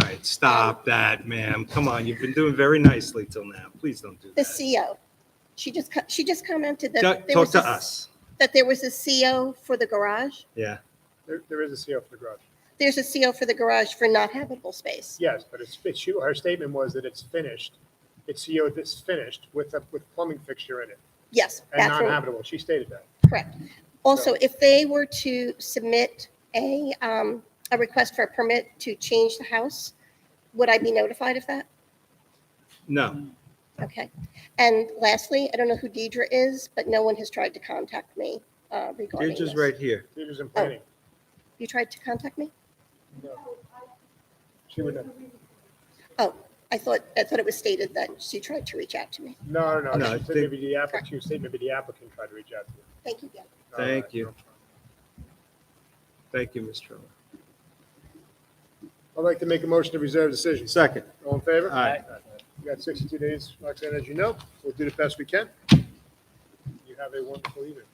All right, stop that, ma'am. Come on, you've been doing very nicely till now. Please don't do The that. CO. She just commented that. Talk there was to a- us. That there was a CO for the garage. Yeah. There is a CO for the garage. There's a CO for the garage for not habitable space. Yes, but her statement was that it's finished. It's CO that's finished with plumbing fixture in it Yes, and bathroom, non-habitable. She stated that. correct. Also, if they were to submit a request for a permit to change the house, would I be notified of that? No. Okay. And lastly, I don't know who Deidre is, but no one has tried to contact me regarding You're just this. right here. Deidre's in planning. You tried to contact me? She would know. Oh, I thought it was stated that she tried to reach out to me. No. No, I She said think- maybe the applicant, she was saying maybe the applicant tried to reach out to you. Thank you, Gail. Thank you. Thank you, Ms. Trevor. I'd like to make a motion to reserve decision. Second. All in favor? Aye. We got 62 days, Roxanne, as you know. We'll do the best we can. You have a wonderful evening.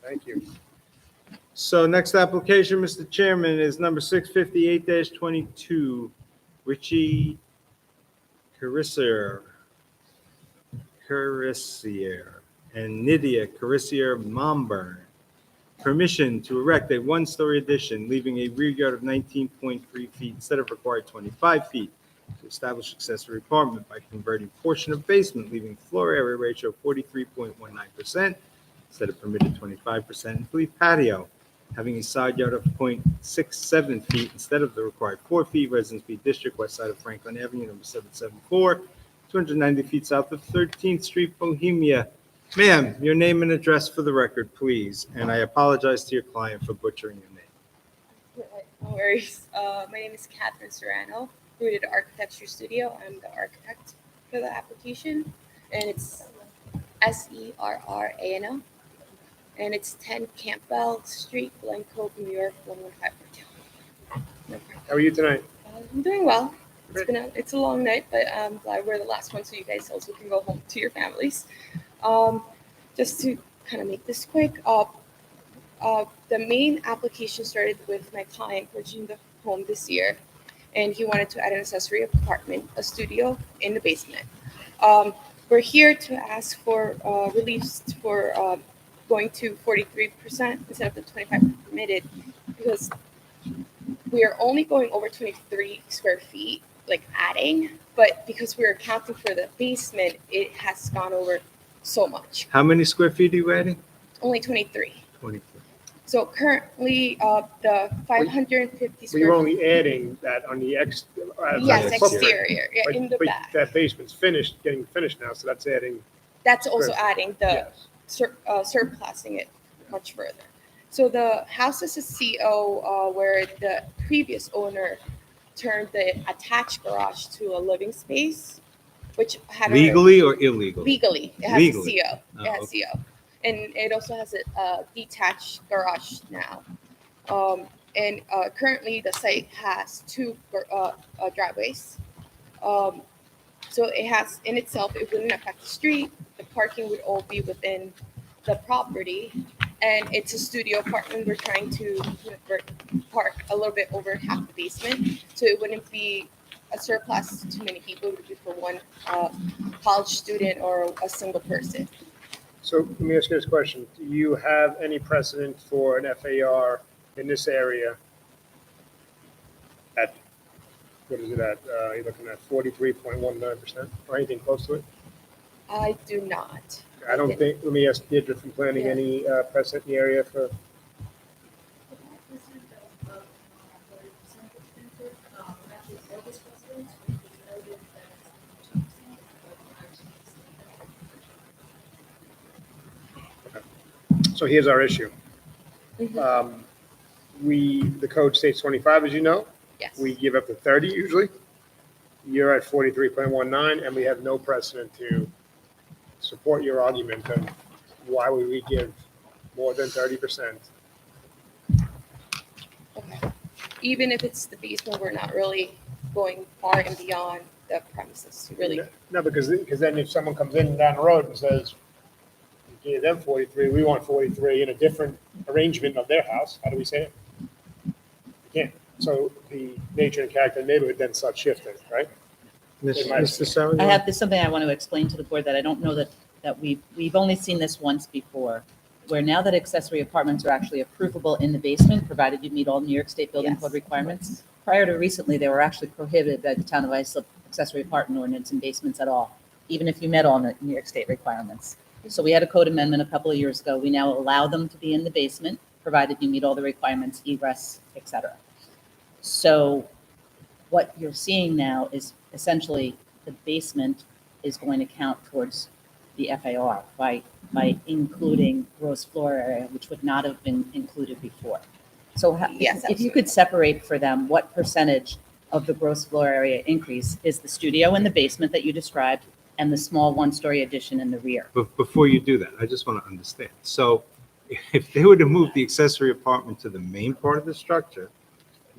Thank you. So next application, Mr. Chairman, is number 658-22, Richie Carrissier and Nydia Carrissier Momburn. Permission to erect a one-story addition, leaving a rear yard of 19.3 feet instead of required 25 feet, to establish accessory apartment by converting portion of basement, leaving floor area ratio of 43.19% instead of permitted 25%, and leave patio, having a side yard of 0.67 feet instead of the required 4 feet, Residence B District, west side of Franklin Avenue, number 774, 290 feet south of 13th Street, Bohemia. Ma'am, your name and address for the record, please, and I apologize to your client for butchering your name. No worries. My name is Catherine Serrano, Rooted Architecture Studio. I'm the architect for the application, and it's Serrano, and it's 10 Campbell Street, Glen Cove, New York, 11542. How are you tonight? I'm doing well. It's a long night, but I'm glad we're the last one, so you guys also can go home to your families. Just to kind of make this quick, the main application started with my client purchasing the home this year, and he wanted to add an accessory apartment, a studio in the basement. We're here to ask for relief for going to 43% instead of the 25% permitted, because we are only going over 23 square feet, like adding, but because we're accounting for the basement, it has gone over so much. How many square feet are you adding? Only 23. 23. So currently, the 550 But you're square. only adding that on the Yes, footprint. exterior, yeah, But- in the but back. That basement's getting finished now, so that's adding. That's also Square. adding the surplusing it much further. So the house is a CO where the previous owner turned the attached garage to a living space, which had Legally or illegally? legally it has Legally. a CO. Oh, It has okay. CO, and it also has a detached garage now. And currently the site has two driveways. So it has in itself, it wouldn't affect the street. The parking would all be within the property, and it's a studio apartment. We're trying to park a little bit over half the basement, so it wouldn't be a surplus to many people. It would be for one college student or a single person. So let me ask you this question. Do you have any precedent for an FAR in this area at, what is it at? You're looking at 43.19% or anything close to it? I do not. I don't think, let me ask Deirdre from planning, Yeah. any precedent in the area for, so here's our issue. Mhm. The code states 25, as you know. Yes. We give up to 30 usually. You're at 43.19, and we have no precedent to support your argument of why would we give more than 30%? Okay. Even if it's the basement, we're not really going far and beyond the premises, really. No, because then if someone comes in down the road and says, "We gave them 43, we want 43 in a different arrangement of their house," how do we say it? You can't. So the nature and character of the neighborhood then starts shifting, right? Mr. Sarah? I have, there's something I want to explain to the board that I don't know that we've only seen this once before, where now that accessory apartments are actually approvable in the basement, provided you meet all New York State Building Yes. Code requirements. Prior to recently, they were actually prohibited by the town of Islip accessory apartment ordinance in basements at all, even if you met all the New York State requirements. So we had a code amendment a couple of years ago. We now allow them to be in the basement, provided you meet all the requirements, egress, et cetera. So what you're seeing now is essentially the basement is going to count towards the FAR by including gross floor area, which would not have been included before. So Yes, if you could separate for them, what percentage of the gross floor area increase is the studio in the basement that you described and the small one-story addition in the rear? But before you do that, I just want to understand. So if they were to move the accessory apartment to the main part of the structure,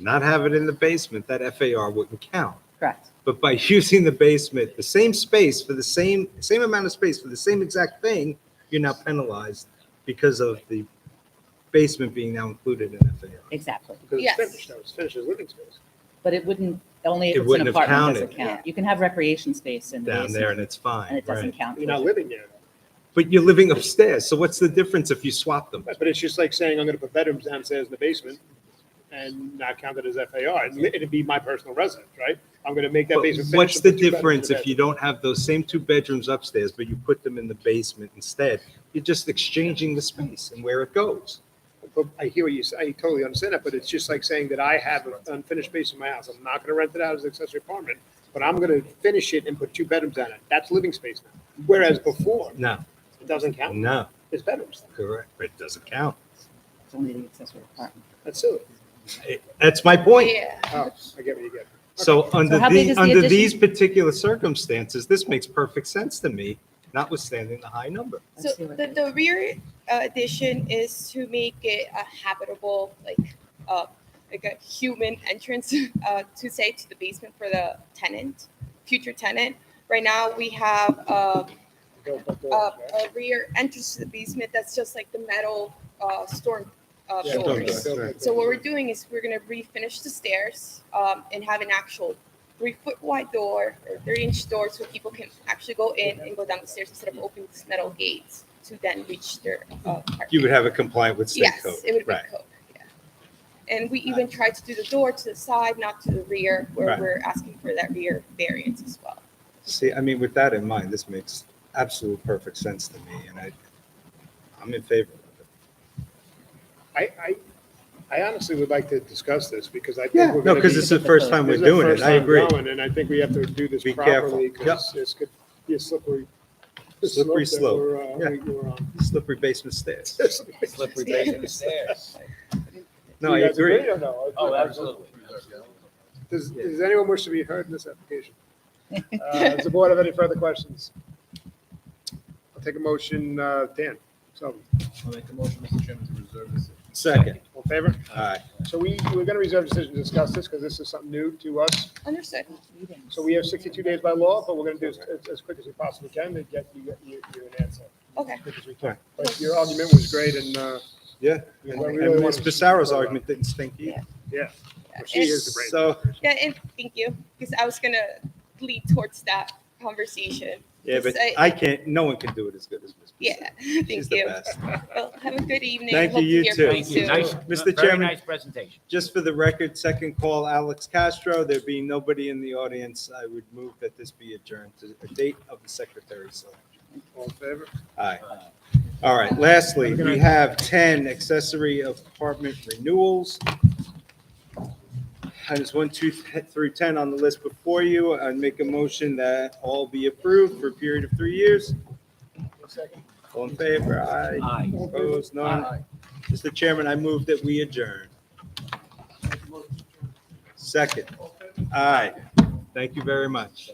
not have it in the basement, that FAR wouldn't count. Correct. But by using the basement, the same space for the same amount of space for the same exact thing, you're now penalized because of the basement being now included in FAR. Exactly. Because Yes. it's finished, though. It's finished as living space. But it wouldn't, only if It it's an wouldn't have apartment does it counted. count. You can have recreation space in the Down there, and basement, it's fine. and it doesn't right. count. You're not living there. But you're living upstairs, so what's the difference if you swap them? But it's just like saying I'm going to put bedrooms downstairs in the basement and not count it as FAR. It'd be my personal residence, right? I'm going to make that But basement. what's finished the and put 2 bedrooms difference in the if you don't have those same 2 bedrooms upstairs, but you put them in the basement instead? You're just exchanging the space and where it goes. But I hear what you say. I totally understand that, but it's just like saying that I have an unfinished space in my house. I'm not going to rent it out as an accessory apartment, but I'm going to finish it and put 2 bedrooms on it. That's living space now. Whereas before, No, it doesn't count. no, It's bedrooms. correct, but it doesn't count. It's only the accessory apartment. That's silly. That's my point. Yeah. Oh, I get what you get. So under how big is the under addition? these particular circumstances, this makes perfect sense to me, notwithstanding the high number. So Let's see what the rear addition is to make it a habitable, like a human entrance, to say, to the basement for the tenant, future tenant. Right now, we have a rear entrance to the basement that's just like the metal storm Yeah, doors. don't- So what we're doing is we're gonna refinish the stairs and have an actual 3-foot wide door or 3-inch door so people can actually go in and go down the stairs instead of opening these metal gates to then reach their apartment. You would have it compliant with state Yes, code. it would be Right. code, yeah. And we even tried to do the door to the side, not to the rear, where Right. we're asking for that rear variance as well. See, I mean, with that in mind, this makes absolute perfect sense to me, and I'm in favor of it. I honestly would like to discuss this because I think Yeah, we're no, going to because be. it's the first time we're This is the doing it. first I time agree. going, And I think we have to do this Be careful. properly because this could be a slippery. Slippery that slope. we're, Yeah. we're on. Slippery basement stairs. Slippery basement stairs. No, I You guys agree. or no? Oh, absolutely. Does anyone wish to be heard in this application? Does the board have any further questions? I'll take a motion, Dan. So, I'll make a motion, Mr. Chairman, to reserve this. Second. all in favor? All right. So we're going to reserve decision to discuss this because this is something new to us. Understood. So we have 62 days by law, but we're going to do it as quick as we possibly can to get you an answer. Okay. As quick as we can. But your argument was great and, Yeah. Yeah, And well, we really Ms. want to- Pissarro's argument didn't stink either. yeah. Well, she is the brain. So, Yeah, and thank you, because I was gonna lead towards that conversation. yeah, but 'Cause I can't, no one can do it as good as Ms. Yeah, She's thank the you. best. Well, have a good evening. Thank Hope you, to you hear too. from Thank you. soon. Nice, Mr. very Chairman. nice presentation. Just for the record, second call, Alex Castro. There being nobody in the audience, I would move that this be adjourned to a date of the secretary's selection. All in favor? Aye. All right, lastly, we have 10 accessory apartment renewals. Items 1, 2 through 10 on the list before you. I'd make a motion that all be approved for a period of 3 years. All in favor? Aye. Aye. Opposed? None? Mr. Chairman, I move that we adjourn. Second. Aye. Thank you very much.